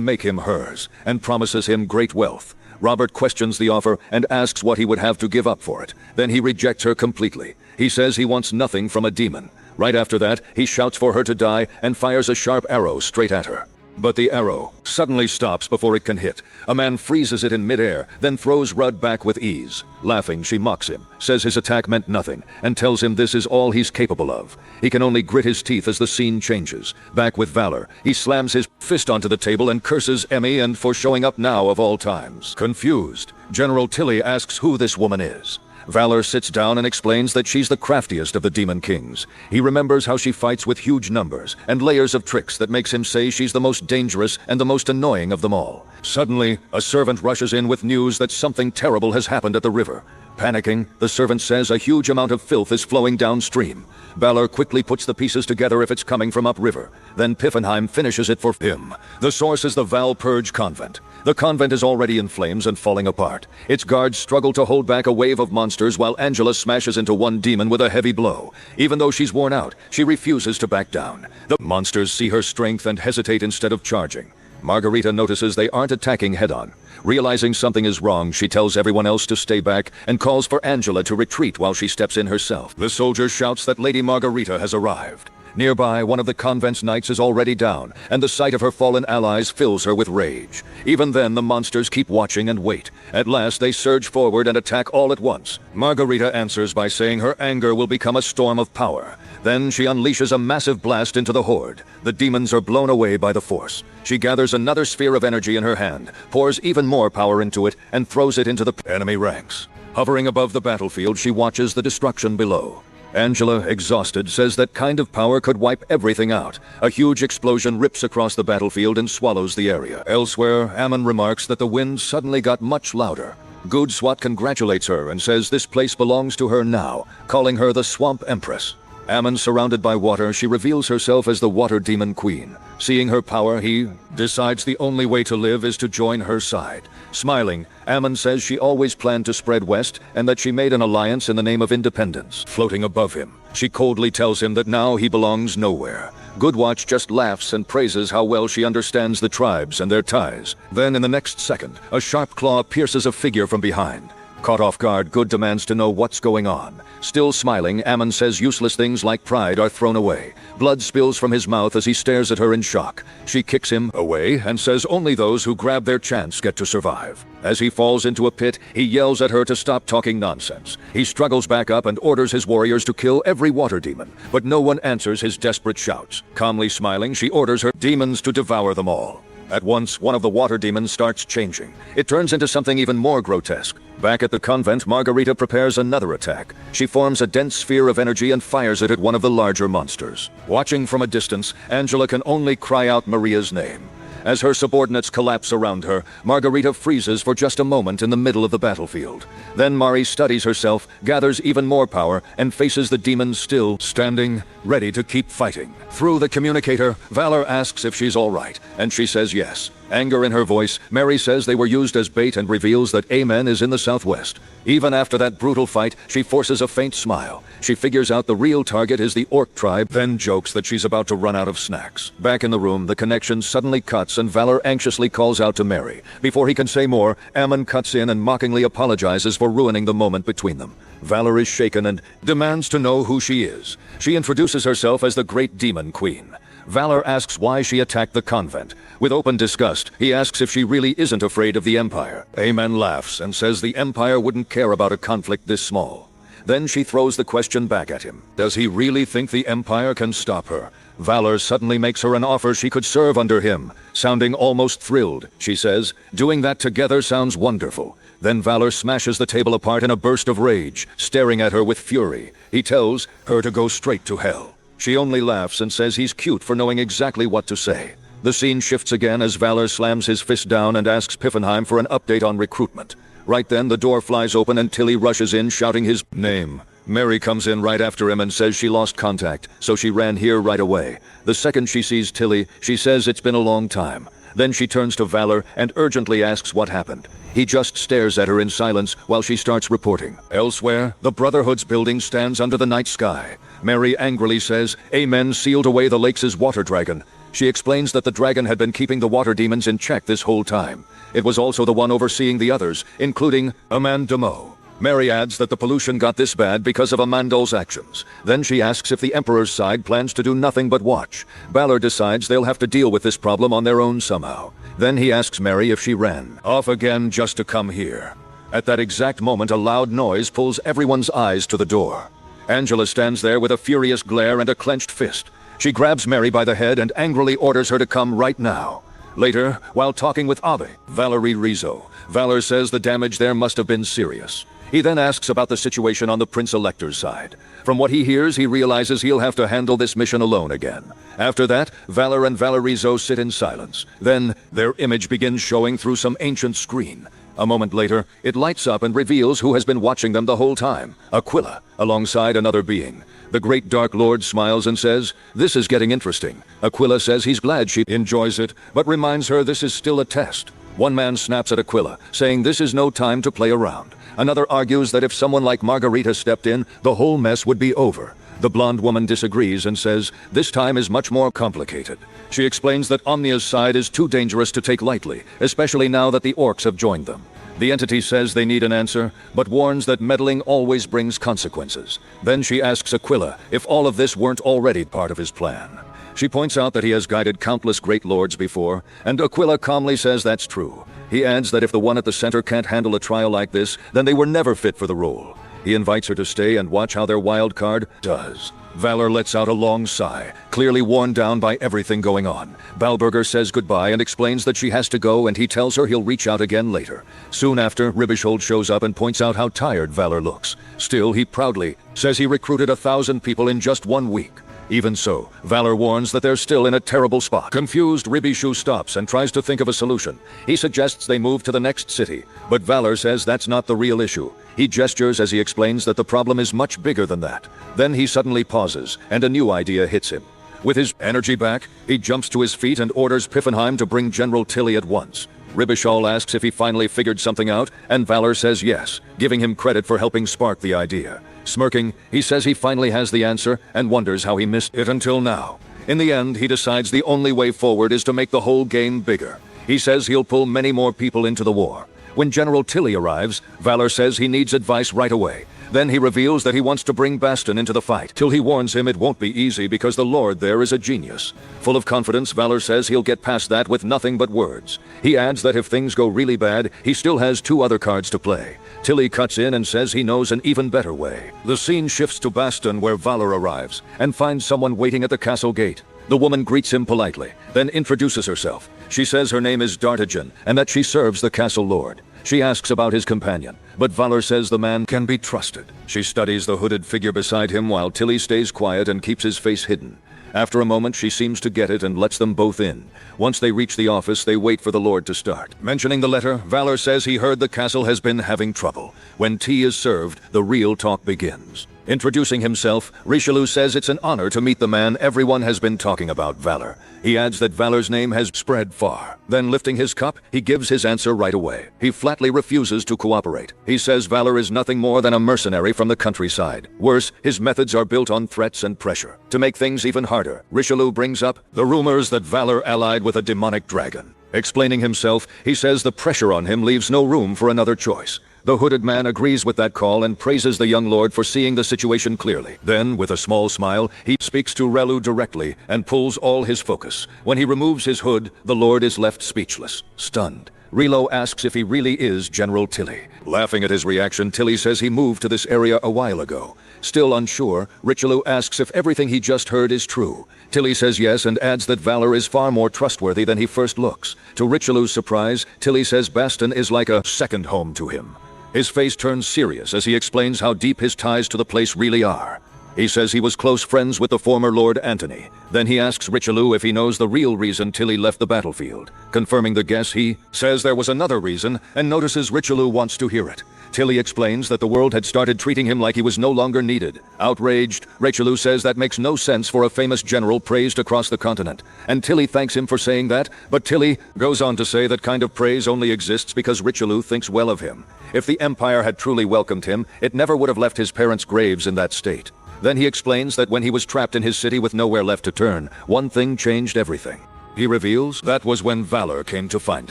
make him hers, and promises him great wealth. Robert questions the offer and asks what he would have to give up for it. Then he rejects her completely. He says he wants nothing from a demon. Right after that, he shouts for her to die and fires a sharp arrow straight at her. But the arrow suddenly stops before it can hit. A man freezes it in midair, then throws Rudd back with ease. Laughing, she mocks him, says his attack meant nothing, and tells him this is all he's capable of. He can only grit his teeth as the scene changes. Back with Valor, he slams his fist onto the table and curses Emmy and for showing up now of all times. Confused, General Tilly asks who this woman is. Valor sits down and explains that she's the craftiest of the Demon Kings. He remembers how she fights with huge numbers and layers of tricks that makes him say she's the most dangerous and the most annoying of them all. Suddenly, a servant rushes in with news that something terrible has happened at the river. Panicking, the servant says a huge amount of filth is flowing downstream. Valor quickly puts the pieces together if it's coming from upriver. Then Piffenheim finishes it for him. The source is the Val Purge convent. The convent is already in flames and falling apart. Its guards struggle to hold back a wave of monsters while Angela smashes into one demon with a heavy blow. Even though she's worn out, she refuses to back down. The monsters see her strength and hesitate instead of charging. Margarita notices they aren't attacking head-on. Realizing something is wrong, she tells everyone else to stay back and calls for Angela to retreat while she steps in herself. The soldier shouts that Lady Margarita has arrived. Nearby, one of the convent's knights is already down, and the sight of her fallen allies fills her with rage. Even then, the monsters keep watching and wait. At last, they surge forward and attack all at once. Margarita answers by saying her anger will become a storm of power. Then she unleashes a massive blast into the horde. The demons are blown away by the force. She gathers another sphere of energy in her hand, pours even more power into it, and throws it into the enemy ranks. Hovering above the battlefield, she watches the destruction below. Angela, exhausted, says that kind of power could wipe everything out. A huge explosion rips across the battlefield and swallows the area. Elsewhere, Ammon remarks that the wind suddenly got much louder. Goodswat congratulates her and says this place belongs to her now, calling her the Swamp Empress. Ammon, surrounded by water, she reveals herself as the Water Demon Queen. Seeing her power, he decides the only way to live is to join her side. Smiling, Ammon says she always planned to spread west and that she made an alliance in the name of independence. Floating above him, she coldly tells him that now he belongs nowhere. Goodwatch just laughs and praises how well she understands the tribes and their ties. Then in the next second, a sharp claw pierces a figure from behind. Caught off guard, Good demands to know what's going on. Still smiling, Ammon says useless things like pride are thrown away. Blood spills from his mouth as he stares at her in shock. She kicks him away and says only those who grab their chance get to survive. As he falls into a pit, he yells at her to stop talking nonsense. He struggles back up and orders his warriors to kill every water demon, but no one answers his desperate shouts. Calmly smiling, she orders her demons to devour them all. At once, one of the water demons starts changing. It turns into something even more grotesque. Back at the convent, Margarita prepares another attack. She forms a dense sphere of energy and fires it at one of the larger monsters. Watching from a distance, Angela can only cry out Maria's name. As her subordinates collapse around her, Margarita freezes for just a moment in the middle of the battlefield. Then Mari studies herself, gathers even more power, and faces the demons still standing, ready to keep fighting. Through the communicator, Valor asks if she's all right, and she says yes. Anger in her voice, Mary says they were used as bait and reveals that Amen is in the southwest. Even after that brutal fight, she forces a faint smile. She figures out the real target is the Orc tribe, then jokes that she's about to run out of snacks. Back in the room, the connection suddenly cuts and Valor anxiously calls out to Mary. Before he can say more, Ammon cuts in and mockingly apologizes for ruining the moment between them. Valor is shaken and demands to know who she is. She introduces herself as the Great Demon Queen. Valor asks why she attacked the convent. With open disgust, he asks if she really isn't afraid of the Empire. Amen laughs and says the Empire wouldn't care about a conflict this small. Then she throws the question back at him. Does he really think the Empire can stop her? Valor suddenly makes her an offer she could serve under him. Sounding almost thrilled, she says, doing that together sounds wonderful. Then Valor smashes the table apart in a burst of rage, staring at her with fury. He tells her to go straight to hell. She only laughs and says he's cute for knowing exactly what to say. The scene shifts again as Valor slams his fist down and asks Piffenheim for an update on recruitment. Right then, the door flies open and Tilly rushes in, shouting his name. Mary comes in right after him and says she lost contact, so she ran here right away. The second she sees Tilly, she says it's been a long time. Then she turns to Valor and urgently asks what happened. He just stares at her in silence while she starts reporting. Elsewhere, the Brotherhood's building stands under the night sky. Mary angrily says, Amen sealed away the lake's water dragon. She explains that the dragon had been keeping the water demons in check this whole time. It was also the one overseeing the others, including Amandamo. Mary adds that the pollution got this bad because of Amandol's actions. Then she asks if the Emperor's side plans to do nothing but watch. Balor decides they'll have to deal with this problem on their own somehow. Then he asks Mary if she ran off again just to come here. At that exact moment, a loud noise pulls everyone's eyes to the door. Angela stands there with a furious glare and a clenched fist. She grabs Mary by the head and angrily orders her to come right now. Later, while talking with Abe, Valerie Rizzo, Valor says the damage there must have been serious. He then asks about the situation on the Prince-Elector's side. From what he hears, he realizes he'll have to handle this mission alone again. After that, Valor and Valorizo sit in silence. Then, their image begins showing through some ancient screen. A moment later, it lights up and reveals who has been watching them the whole time. Aquila, alongside another being. The Great Dark Lord smiles and says, "This is getting interesting." Aquila says he's glad she enjoys it, but reminds her this is still a test. One man snaps at Aquila, saying this is no time to play around. Another argues that if someone like Margarita stepped in, the whole mess would be over. The blonde woman disagrees and says, this time is much more complicated. She explains that Omnia's side is too dangerous to take lightly, especially now that the orcs have joined them. The entity says they need an answer, but warns that meddling always brings consequences. Then she asks Aquila if all of this weren't already part of his plan. She points out that he has guided countless great lords before, and Aquila calmly says that's true. He adds that if the one at the center can't handle a trial like this, then they were never fit for the role. He invites her to stay and watch how their wild card does. Valor lets out a long sigh, clearly worn down by everything going on. Balberger says goodbye and explains that she has to go, and he tells her he'll reach out again later. Soon after, Ribishold shows up and points out how tired Valor looks. Still, he proudly says he recruited 1,000 people in just 1 week. Even so, Valor warns that they're still in a terrible spot. Confused, Ribishu stops and tries to think of a solution. He suggests they move to the next city, but Valor says that's not the real issue. He gestures as he explains that the problem is much bigger than that. Then he suddenly pauses, and a new idea hits him. With his energy back, he jumps to his feet and orders Piffenheim to bring General Tilly at once. Ribishal asks if he finally figured something out, and Valor says yes, giving him credit for helping spark the idea. Smirking, he says he finally has the answer and wonders how he missed it until now. In the end, he decides the only way forward is to make the whole game bigger. He says he'll pull many more people into the war. When General Tilly arrives, Valor says he needs advice right away. Then he reveals that he wants to bring Baston into the fight. Till he warns him it won't be easy because the Lord there is a genius. Full of confidence, Valor says he'll get past that with nothing but words. He adds that if things go really bad, he still has 2 other cards to play. Tilly cuts in and says he knows an even better way. The scene shifts to Baston, where Valor arrives and finds someone waiting at the castle gate. The woman greets him politely, then introduces herself. She says her name is D'Artagen and that she serves the castle lord. She asks about his companion, but Valor says the man can be trusted. She studies the hooded figure beside him while Tilly stays quiet and keeps his face hidden. After a moment, she seems to get it and lets them both in. Once they reach the office, they wait for the Lord to start. Mentioning the letter, Valor says he heard the castle has been having trouble. When tea is served, the real talk begins. Introducing himself, Richelieu says it's an honor to meet the man everyone has been talking about, Valor. He adds that Valor's name has spread far. Then lifting his cup, he gives his answer right away. He flatly refuses to cooperate. He says Valor is nothing more than a mercenary from the countryside. Worse, his methods are built on threats and pressure. To make things even harder, Richelieu brings up the rumors that Valor allied with a demonic dragon. Explaining himself, he says the pressure on him leaves no room for another choice. The hooded man agrees with that call and praises the young lord for seeing the situation clearly. Then, with a small smile, he speaks to Relu directly and pulls all his focus. When he removes his hood, the lord is left speechless, stunned. Relo asks if he really is General Tilly. Laughing at his reaction, Tilly says he moved to this area a while ago. Still unsure, Richelieu asks if everything he just heard is true. Tilly says yes and adds that Valor is far more trustworthy than he first looks. To Richelieu's surprise, Tilly says Baston is like a second home to him. His face turns serious as he explains how deep his ties to the place really are. He says he was close friends with the former Lord Antony. Then he asks Richelieu if he knows the real reason Tilly left the battlefield. Confirming the guess, he says there was another reason and notices Richelieu wants to hear it. Tilly explains that the world had started treating him like he was no longer needed. Outraged, Richelieu says that makes no sense for a famous general praised across the continent. And Tilly thanks him for saying that, but Tilly goes on to say that kind of praise only exists because Richelieu thinks well of him. If the Empire had truly welcomed him, it never would have left his parents' graves in that state. Then he explains that when he was trapped in his city with nowhere left to turn, one thing changed everything. He reveals that was when Valor came to find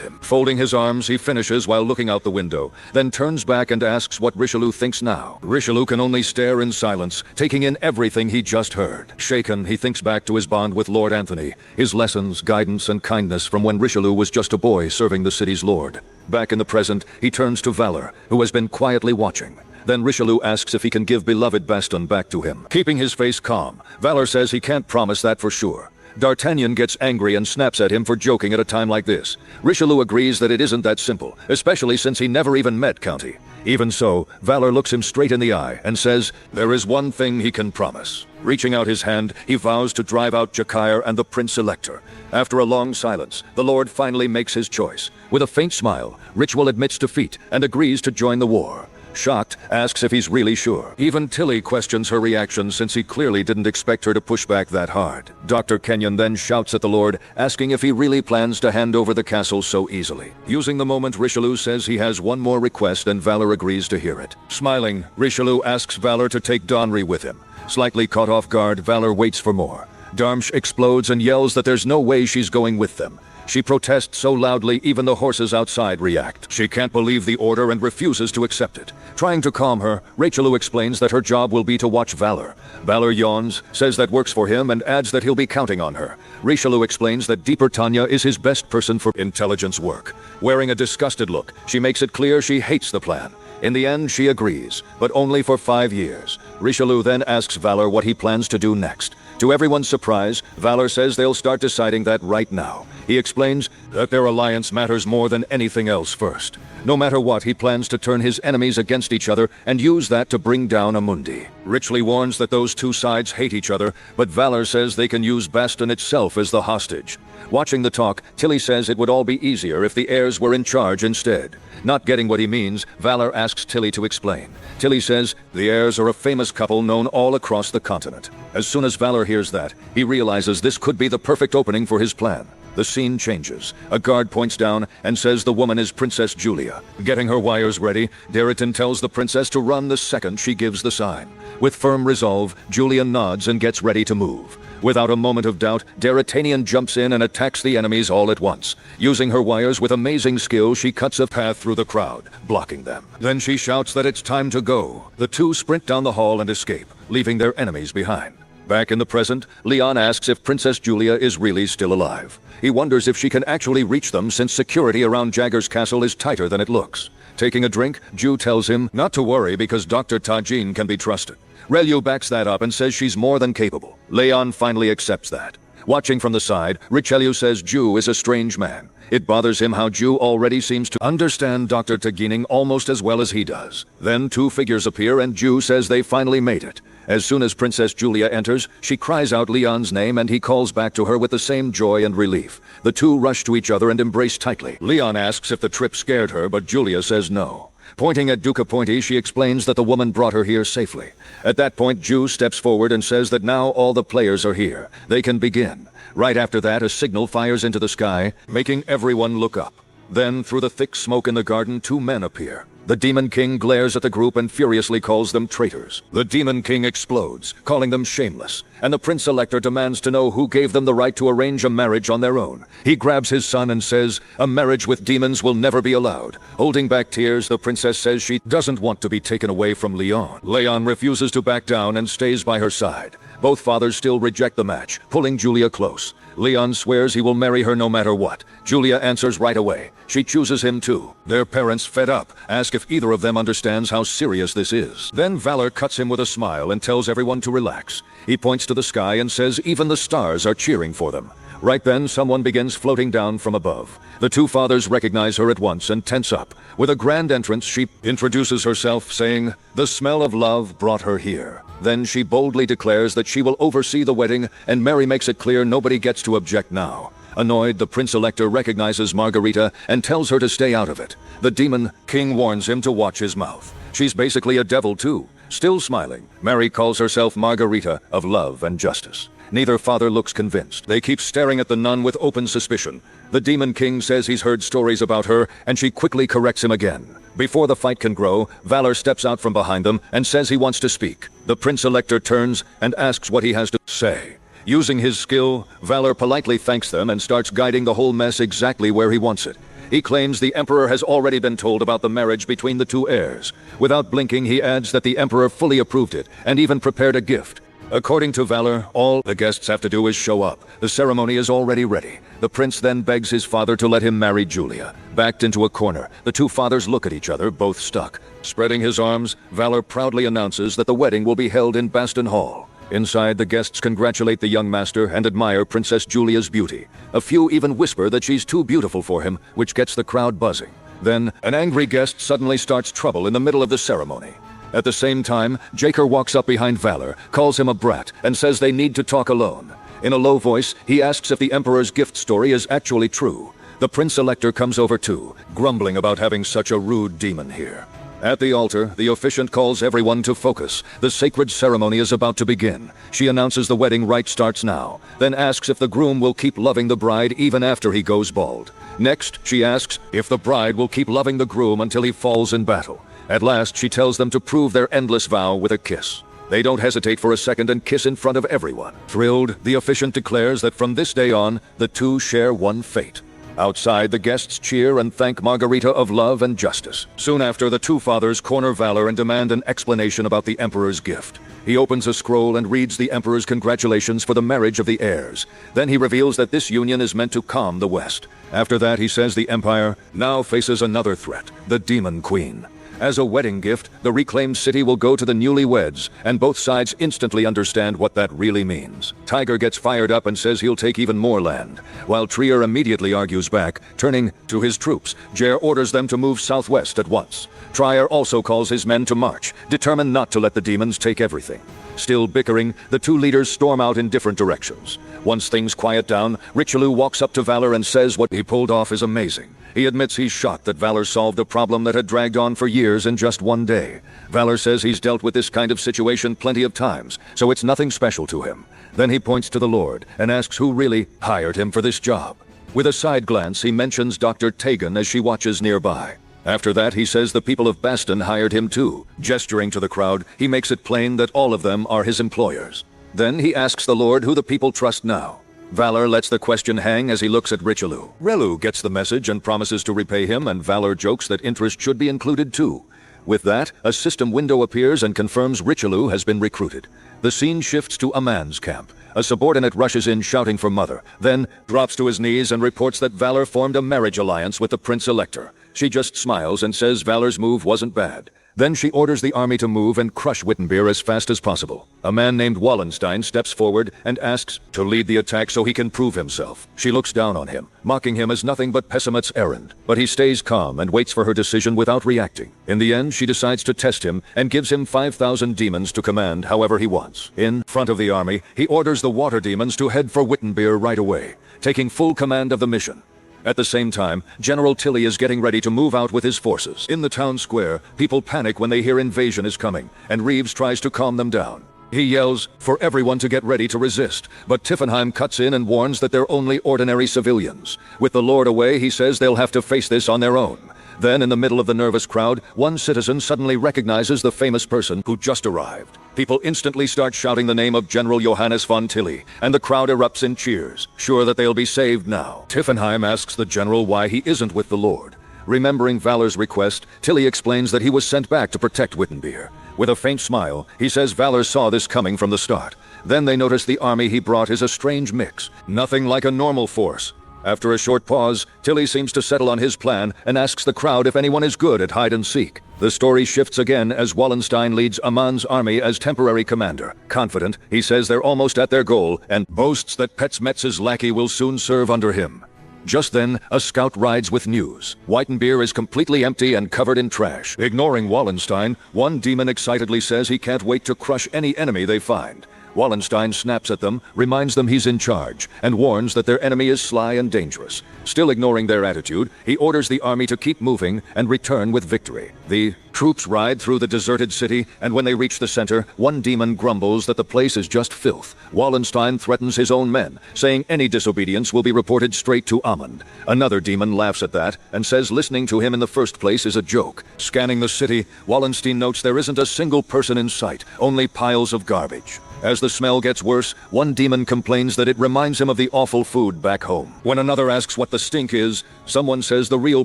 him. Folding his arms, he finishes while looking out the window, then turns back and asks what Richelieu thinks now. Richelieu can only stare in silence, taking in everything he just heard. Shaken, he thinks back to his bond with Lord Antony, his lessons, guidance, and kindness from when Richelieu was just a boy serving the city's lord. Back in the present, he turns to Valor, who has been quietly watching. Then Richelieu asks if he can give beloved Baston back to him. Keeping his face calm, Valor says he can't promise that for sure. D'Artagnan gets angry and snaps at him for joking at a time like this. Richelieu agrees that it isn't that simple, especially since he never even met County. Even so, Valor looks him straight in the eye and says, there is one thing he can promise. Reaching out his hand, he vows to drive out Jacquire and the Prince Elector. After a long silence, the Lord finally makes his choice. With a faint smile, Richelieu admits defeat and agrees to join the war. Shocked, asks if he's really sure. Even Tilly questions her reaction since he clearly didn't expect her to push back that hard. Dr. Kenyon then shouts at the Lord, asking if he really plans to hand over the castle so easily. Using the moment, Richelieu says he has one more request and Valor agrees to hear it. Smiling, Richelieu asks Valor to take Donry with him. Slightly caught off guard, Valor waits for more. Darmsch explodes and yells that there's no way she's going with them. She protests so loudly even the horses outside react. She can't believe the order and refuses to accept it. Trying to calm her, Richelieu explains that her job will be to watch Valor. Valor yawns, says that works for him, and adds that he'll be counting on her. Richelieu explains that Deeper Tanya is his best person for intelligence work. Wearing a disgusted look, she makes it clear she hates the plan. In the end, she agrees, but only for 5 years. Richelieu then asks Valor what he plans to do next. To everyone's surprise, Valor says they'll start deciding that right now. He explains that their alliance matters more than anything else first. No matter what, he plans to turn his enemies against each other and use that to bring down Amundi. Richelieu warns that those two sides hate each other, but Valor says they can use Baston itself as the hostage. Watching the talk, Tilly says it would all be easier if the heirs were in charge instead. Not getting what he means, Valor asks Tilly to explain. Tilly says the heirs are a famous couple known all across the continent. As soon as Valor hears that, he realizes this could be the perfect opening for his plan. The scene changes. A guard points down and says the woman is Princess Julia. Getting her wires ready, Deriton tells the princess to run the second she gives the sign. With firm resolve, Julia nods and gets ready to move. Without a moment of doubt, D'Artagnan jumps in and attacks the enemies all at once. Using her wires with amazing skill, she cuts a path through the crowd, blocking them. Then she shouts that it's time to go. The two sprint down the hall and escape, leaving their enemies behind. Back in the present, Leon asks if Princess Julia is really still alive. He wonders if she can actually reach them since security around Jagger's castle is tighter than it looks. Taking a drink, Ju tells him not to worry because Dr. Tajin can be trusted. Relu backs that up and says she's more than capable. Leon finally accepts that. Watching from the side, Richelieu says Ju is a strange man. It bothers him how Ju already seems to understand Dr. Tagining almost as well as he does. Then two figures appear and Ju says they finally made it. As soon as Princess Julia enters, she cries out Leon's name and he calls back to her with the same joy and relief. The two rush to each other and embrace tightly. Leon asks if the trip scared her, but Julia says no. Pointing at Duca Pointy, she explains that the woman brought her here safely. At that point, Ju steps forward and says that now all the players are here. They can begin. Right after that, a signal fires into the sky, making everyone look up. Then, through the thick smoke in the garden, two men appear. The Demon King glares at the group and furiously calls them traitors. The Demon King explodes, calling them shameless, and the Prince Elector demands to know who gave them the right to arrange a marriage on their own. He grabs his son and says, a marriage with demons will never be allowed. Holding back tears, the princess says she doesn't want to be taken away from Leon. Leon refuses to back down and stays by her side. Both fathers still reject the match, pulling Julia close. Leon swears he will marry her no matter what. Julia answers right away. She chooses him too. Their parents, fed up, ask if either of them understands how serious this is. Then Valor cuts him with a smile and tells everyone to relax. He points to the sky and says even the stars are cheering for them. Right then, someone begins floating down from above. The two fathers recognize her at once and tense up. With a grand entrance, she introduces herself, saying, "The smell of love brought her here." Then she boldly declares that she will oversee the wedding, and Mary makes it clear nobody gets to object now. Annoyed, the Prince Elector recognizes Margarita and tells her to stay out of it. The Demon King warns him to watch his mouth. She's basically a devil too. Still smiling, Mary calls herself Margarita of love and justice. Neither father looks convinced. They keep staring at the nun with open suspicion. The Demon King says he's heard stories about her, and she quickly corrects him again. Before the fight can grow, Valor steps out from behind them and says he wants to speak. The Prince Elector turns and asks what he has to say. Using his skill, Valor politely thanks them and starts guiding the whole mess exactly where he wants it. He claims the Emperor has already been told about the marriage between the two heirs. Without blinking, he adds that the Emperor fully approved it and even prepared a gift. According to Valor, all the guests have to do is show up. The ceremony is already ready. The prince then begs his father to let him marry Julia. Backed into a corner, the two fathers look at each other, both stuck. Spreading his arms, Valor proudly announces that the wedding will be held in Baston Hall. Inside, the guests congratulate the young master and admire Princess Julia's beauty. A few even whisper that she's too beautiful for him, which gets the crowd buzzing. Then, an angry guest suddenly starts trouble in the middle of the ceremony. At the same time, Jaker walks up behind Valor, calls him a brat, and says they need to talk alone. In a low voice, he asks if the Emperor's gift story is actually true. The Prince Elector comes over too, grumbling about having such a rude demon here. At the altar, the officiant calls everyone to focus. The sacred ceremony is about to begin. She announces the wedding rite starts now, then asks if the groom will keep loving the bride even after he goes bald. Next, she asks if the bride will keep loving the groom until he falls in battle. At last, she tells them to prove their endless vow with a kiss. They don't hesitate for a second and kiss in front of everyone. Thrilled, the officiant declares that from this day on, the two share one fate. Outside, the guests cheer and thank Margarita of love and justice. Soon after, the two fathers corner Valor and demand an explanation about the Emperor's gift. He opens a scroll and reads the Emperor's congratulations for the marriage of the heirs. Then he reveals that this union is meant to calm the West. After that, he says the Empire now faces another threat, the Demon Queen. As a wedding gift, the reclaimed city will go to the newlyweds, and both sides instantly understand what that really means. Tiger gets fired up and says he'll take even more land, while Trier immediately argues back. Turning to his troops, Jer orders them to move southwest at once. Trier also calls his men to march, determined not to let the demons take everything. Still bickering, the two leaders storm out in different directions. Once things quiet down, Richelieu walks up to Valor and says what he pulled off is amazing. He admits he's shocked that Valor solved a problem that had dragged on for years in just one day. Valor says he's dealt with this kind of situation plenty of times, so it's nothing special to him. Then he points to the Lord and asks who really hired him for this job. With a side glance, he mentions Dr. Tegan as she watches nearby. After that, he says the people of Baston hired him too. Gesturing to the crowd, he makes it plain that all of them are his employers. Then he asks the Lord who the people trust now. Valor lets the question hang as he looks at Richelieu. Relu gets the message and promises to repay him, and Valor jokes that interest should be included too. With that, a system window appears and confirms Richelieu has been recruited. The scene shifts to a man's camp. A subordinate rushes in shouting for Mother, then drops to his knees and reports that Valor formed a marriage alliance with the Prince Elector. She just smiles and says Valor's move wasn't bad. Then she orders the army to move and crush Wittenbeer as fast as possible. A man named Wallenstein steps forward and asks to lead the attack so he can prove himself. She looks down on him, mocking him as nothing but Pessimut's errand. But he stays calm and waits for her decision without reacting. In the end, she decides to test him and gives him 5,000 demons to command however he wants. In front of the army, he orders the water demons to head for Wittenbeer right away, taking full command of the mission. At the same time, General Tilly is getting ready to move out with his forces. In the town square, people panic when they hear invasion is coming, and Reeves tries to calm them down. He yells for everyone to get ready to resist, but Tiffenheim cuts in and warns that they're only ordinary civilians. With the Lord away, he says they'll have to face this on their own. Then, in the middle of the nervous crowd, one citizen suddenly recognizes the famous person who just arrived. People instantly start shouting the name of General Johannes von Tilly, and the crowd erupts in cheers, sure that they'll be saved now. Tiffenheim asks the general why he isn't with the Lord. Remembering Valor's request, Tilly explains that he was sent back to protect Wittenbeer. With a faint smile, he says Valor saw this coming from the start. Then they notice the army he brought is a strange mix, nothing like a normal force. After a short pause, Tilly seems to settle on his plan and asks the crowd if anyone is good at hide and seek. The story shifts again as Wallenstein leads Aman's army as temporary commander. Confident, he says they're almost at their goal and boasts that Petzmetz's lackey will soon serve under him. Just then, a scout rides with news. Wittenbeer is completely empty and covered in trash. Ignoring Wallenstein, one demon excitedly says he can't wait to crush any enemy they find. Wallenstein snaps at them, reminds them he's in charge, and warns that their enemy is sly and dangerous. Still ignoring their attitude, he orders the army to keep moving and return with victory. The troops ride through the deserted city, and when they reach the center, one demon grumbles that the place is just filth. Wallenstein threatens his own men, saying any disobedience will be reported straight to Amand. Another demon laughs at that, and says listening to him in the first place is a joke. Scanning the city, Wallenstein notes there isn't a single person in sight, only piles of garbage. As the smell gets worse, one demon complains that it reminds him of the awful food back home. When another asks what the stink is, someone says the real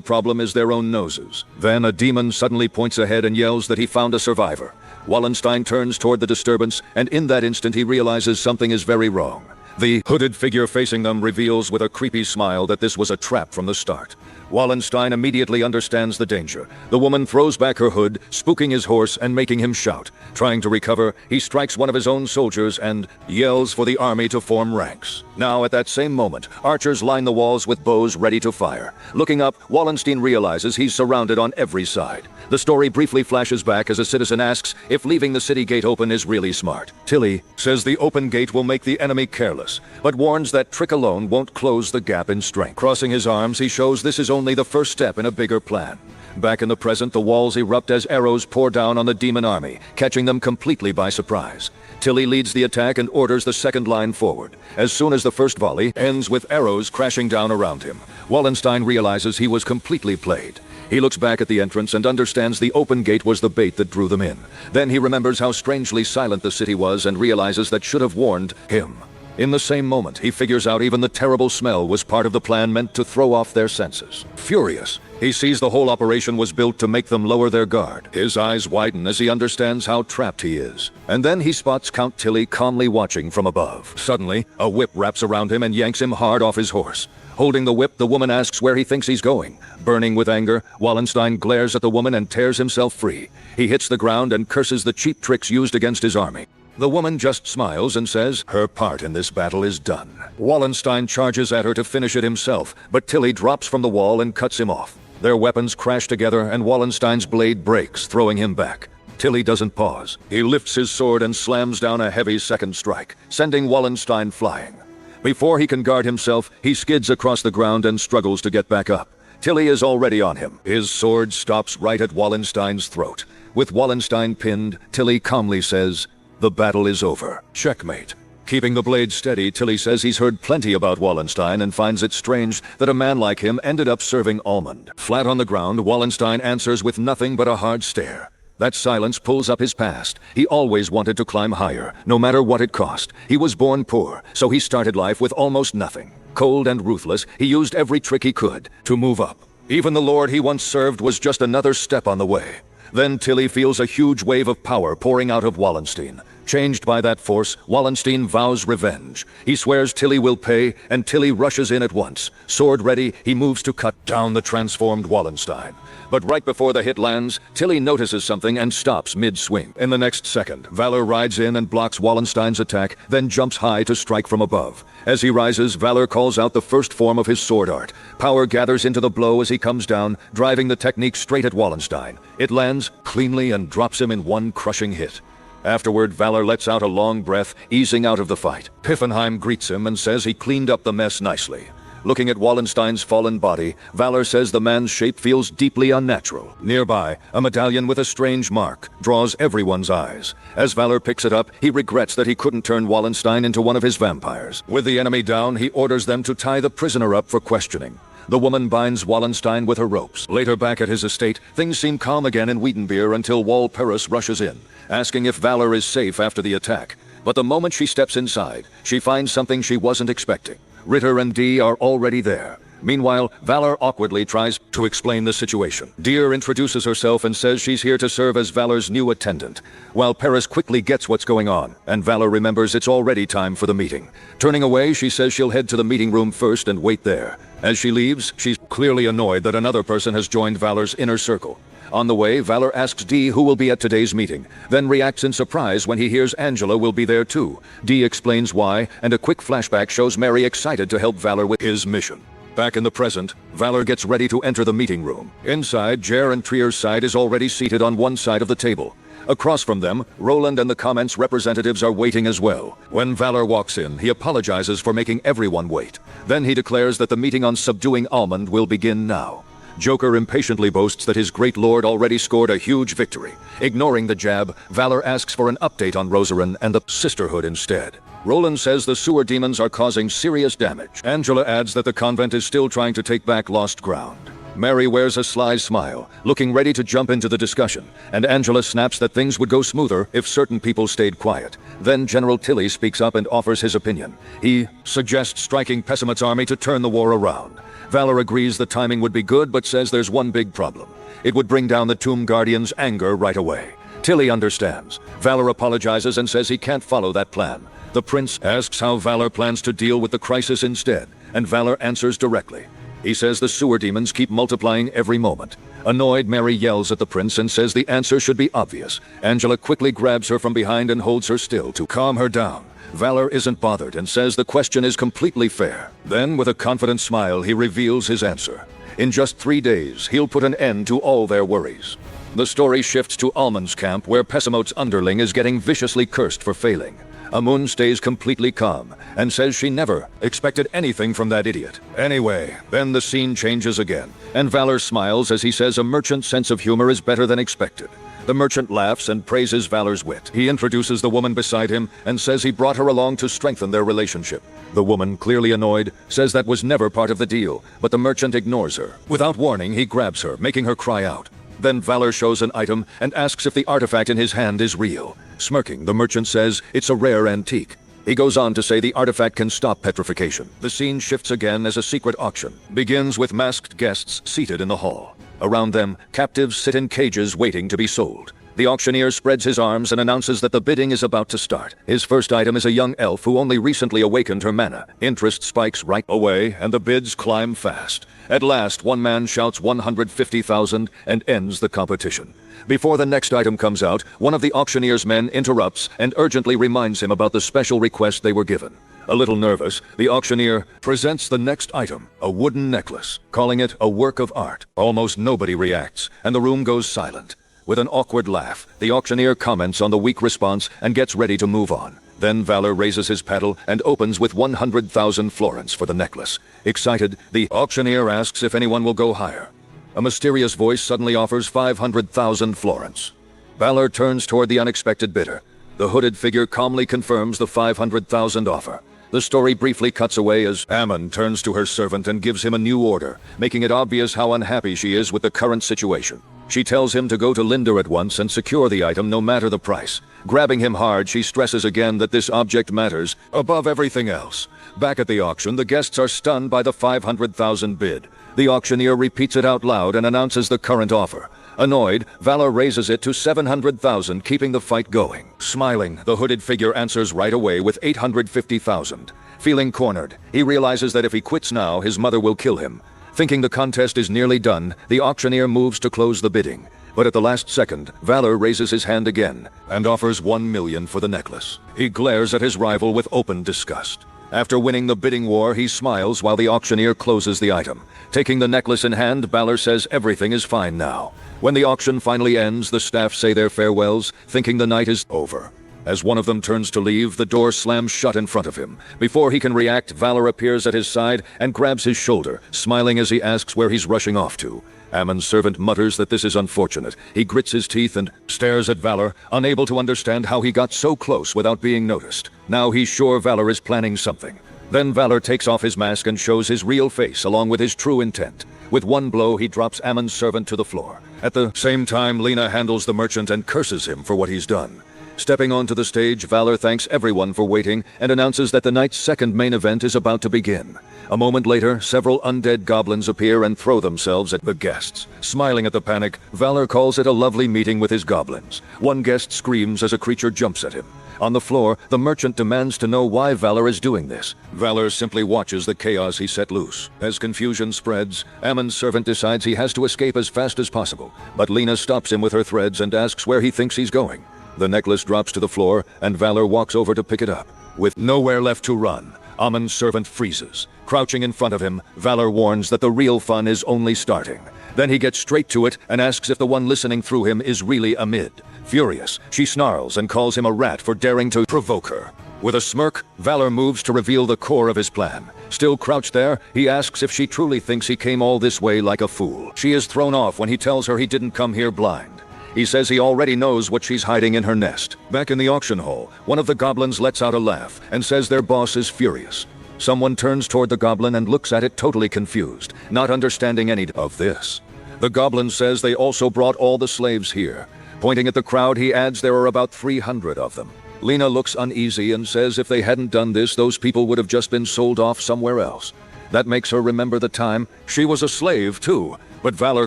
problem is their own noses. Then a demon suddenly points ahead and yells that he found a survivor. Wallenstein turns toward the disturbance, and in that instant he realizes something is very wrong. The hooded figure facing them reveals with a creepy smile that this was a trap from the start. Wallenstein immediately understands the danger. The woman throws back her hood, spooking his horse and making him shout. Trying to recover, he strikes one of his own soldiers and yells for the army to form ranks. Now, at that same moment, archers line the walls with bows ready to fire. Looking up, Wallenstein realizes he's surrounded on every side. The story briefly flashes back as a citizen asks if leaving the city gate open is really smart. Tilly says the open gate will make the enemy careless, but warns that trick alone won't close the gap in strength. Crossing his arms, he shows this is only the first step in a bigger plan. Back in the present, the walls erupt as arrows pour down on the demon army, catching them completely by surprise. Tilly leads the attack and orders the second line forward. As soon as the first volley ends with arrows crashing down around him, Wallenstein realizes he was completely played. He looks back at the entrance and understands the open gate was the bait that drew them in. Then he remembers how strangely silent the city was and realizes that should have warned him. In the same moment, he figures out even the terrible smell was part of the plan meant to throw off their senses. Furious, he sees the whole operation was built to make them lower their guard. His eyes widen as he understands how trapped he is. And then he spots Count Tilly calmly watching from above. Suddenly, a whip wraps around him and yanks him hard off his horse. Holding the whip, the woman asks where he thinks he's going. Burning with anger, Wallenstein glares at the woman and tears himself free. He hits the ground and curses the cheap tricks used against his army. The woman just smiles and says her part in this battle is done. Wallenstein charges at her to finish it himself, but Tilly drops from the wall and cuts him off. Their weapons crash together and Wallenstein's blade breaks, throwing him back. Tilly doesn't pause. He lifts his sword and slams down a heavy second strike, sending Wallenstein flying. Before he can guard himself, he skids across the ground and struggles to get back up. Tilly is already on him. His sword stops right at Wallenstein's throat. With Wallenstein pinned, Tilly calmly says, "The battle is over. Checkmate." Keeping the blade steady, Tilly says he's heard plenty about Wallenstein and finds it strange that a man like him ended up serving Almond. Flat on the ground, Wallenstein answers with nothing but a hard stare. That silence pulls up his past. He always wanted to climb higher, no matter what it cost. He was born poor, so he started life with almost nothing. Cold and ruthless, he used every trick he could to move up. Even the lord he once served was just another step on the way. Then Tilly feels a huge wave of power pouring out of Wallenstein. Changed by that force, Wallenstein vows revenge. He swears Tilly will pay, and Tilly rushes in at once. Sword ready, he moves to cut down the transformed Wallenstein. But right before the hit lands, Tilly notices something and stops mid-swing. In the next second, Valor rides in and blocks Wallenstein's attack, then jumps high to strike from above. As he rises, Valor calls out the first form of his sword art. Power gathers into the blow as he comes down, driving the technique straight at Wallenstein. It lands cleanly and drops him in one crushing hit. Afterward, Valor lets out a long breath, easing out of the fight. Tiffenheim greets him and says he cleaned up the mess nicely. Looking at Wallenstein's fallen body, Valor says the man's shape feels deeply unnatural. Nearby, a medallion with a strange mark draws everyone's eyes. As Valor picks it up, he regrets that he couldn't turn Wallenstein into one of his vampires. With the enemy down, he orders them to tie the prisoner up for questioning. The woman binds Wallenstein with her ropes. Later back at his estate, things seem calm again in Wiedenbeer until Wall Paris rushes in, asking if Valor is safe after the attack. But the moment she steps inside, she finds something she wasn't expecting. Ritter and Dee are already there. Meanwhile, Valor awkwardly tries to explain the situation. Deer introduces herself and says she's here to serve as Valor's new attendant, while Paris quickly gets what's going on, and Valor remembers it's already time for the meeting. Turning away, she says she'll head to the meeting room first and wait there. As she leaves, she's clearly annoyed that another person has joined Valor's inner circle. On the way, Valor asks Dee who will be at today's meeting, then reacts in surprise when he hears Angela will be there too. Dee explains why, and a quick flashback shows Mary excited to help Valor with his mission. Back in the present, Valor gets ready to enter the meeting room. Inside, Jer and Trier's side is already seated on one side of the table. Across from them, Roland and the Comments representatives are waiting as well. When Valor walks in, he apologizes for making everyone wait. Then he declares that the meeting on subduing Almond will begin now. Joker impatiently boasts that his great lord already scored a huge victory. Ignoring the jab, Valor asks for an update on Rosarin and the Sisterhood instead. Roland says the sewer demons are causing serious damage. Angela adds that the convent is still trying to take back lost ground. Mary wears a sly smile, looking ready to jump into the discussion, and Angela snaps that things would go smoother if certain people stayed quiet. Then General Tilly speaks up and offers his opinion. He suggests striking Pessimut's army to turn the war around. Valor agrees the timing would be good, but says there's one big problem. It would bring down the Tomb Guardian's anger right away. Tilly understands. Valor apologizes and says he can't follow that plan. The prince asks how Valor plans to deal with the crisis instead, and Valor answers directly. He says the sewer demons keep multiplying every moment. Annoyed, Mary yells at the prince and says the answer should be obvious. Angela quickly grabs her from behind and holds her still to calm her down. Valor isn't bothered and says the question is completely fair. Then, with a confident smile, he reveals his answer. In just 3 days, he'll put an end to all their worries. The story shifts to Almond's camp, where Pessimut's underling is getting viciously cursed for failing. Amun stays completely calm and says she never expected anything from that idiot. Anyway, then the scene changes again, and Valor smiles as he says a merchant's sense of humor is better than expected. The merchant laughs and praises Valor's wit. He introduces the woman beside him and says he brought her along to strengthen their relationship. The woman, clearly annoyed, says that was never part of the deal, but the merchant ignores her. Without warning, he grabs her, making her cry out. Then Valor shows an item and asks if the artifact in his hand is real. Smirking, the merchant says it's a rare antique. He goes on to say the artifact can stop petrification. The scene shifts again as a secret auction begins with masked guests seated in the hall. Around them, captives sit in cages waiting to be sold. The auctioneer spreads his arms and announces that the bidding is about to start. His first item is a young elf who only recently awakened her mana. Interest spikes right away, and the bids climb fast. At last, one man shouts 150,000 and ends the competition. Before the next item comes out, one of the auctioneer's men interrupts and urgently reminds him about the special request they were given. A little nervous, the auctioneer presents the next item, a wooden necklace, calling it a work of art. Almost nobody reacts, and the room goes silent. With an awkward laugh, the auctioneer comments on the weak response and gets ready to move on. Then Valor raises his paddle and opens with 100,000 florins for the necklace. Excited, the auctioneer asks if anyone will go higher. A mysterious voice suddenly offers 500,000 florins. Valor turns toward the unexpected bidder. The hooded figure calmly confirms the 500,000 offer. The story briefly cuts away as Ammon turns to her servant and gives him a new order, making it obvious how unhappy she is with the current situation. She tells him to go to Linder at once and secure the item no matter the price. Grabbing him hard, she stresses again that this object matters above everything else. Back at the auction, the guests are stunned by the 500,000 bid. The auctioneer repeats it out loud and announces the current offer. Annoyed, Valor raises it to 700,000, keeping the fight going. Smiling, the hooded figure answers right away with 850,000. Feeling cornered, he realizes that if he quits now, his mother will kill him. Thinking the contest is nearly done, the auctioneer moves to close the bidding. But at the last second, Valor raises his hand again and offers 1 million for the necklace. He glares at his rival with open disgust. After winning the bidding war, he smiles while the auctioneer closes the item. Taking the necklace in hand, Valor says everything is fine now. When the auction finally ends, the staff say their farewells, thinking the night is over. As one of them turns to leave, the door slams shut in front of him. Before he can react, Valor appears at his side and grabs his shoulder, smiling as he asks where he's rushing off to. Ammon's servant mutters that this is unfortunate. He grits his teeth and stares at Valor, unable to understand how he got so close without being noticed. Now he's sure Valor is planning something. Then Valor takes off his mask and shows his real face along with his true intent. With one blow, he drops Ammon's servant to the floor. At the same time, Lena handles the merchant and curses him for what he's done. Stepping onto the stage, Valor thanks everyone for waiting and announces that the night's second main event is about to begin. A moment later, several undead goblins appear and throw themselves at the guests. Smiling at the panic, Valor calls it a lovely meeting with his goblins. One guest screams as a creature jumps at him. On the floor, the merchant demands to know why Valor is doing this. Valor simply watches the chaos he set loose. As confusion spreads, Ammon's servant decides he has to escape as fast as possible, but Lena stops him with her threads and asks where he thinks he's going. The necklace drops to the floor, and Valor walks over to pick it up. With nowhere left to run, Ammon's servant freezes. Crouching in front of him, Valor warns that the real fun is only starting. Then he gets straight to it and asks if the one listening through him is really Amid. Furious, she snarls and calls him a rat for daring to provoke her. With a smirk, Valor moves to reveal the core of his plan. Still crouched there, he asks if she truly thinks he came all this way like a fool. She is thrown off when he tells her he didn't come here blind. He says he already knows what she's hiding in her nest. Back in the auction hall, one of the goblins lets out a laugh and says their boss is furious. Someone turns toward the goblin and looks at it totally confused, not understanding any of this. The goblin says they also brought all the slaves here. Pointing at the crowd, he adds there are about 300 of them. Lena looks uneasy and says if they hadn't done this, those people would have just been sold off somewhere else. That makes her remember the time she was a slave, too. But Valor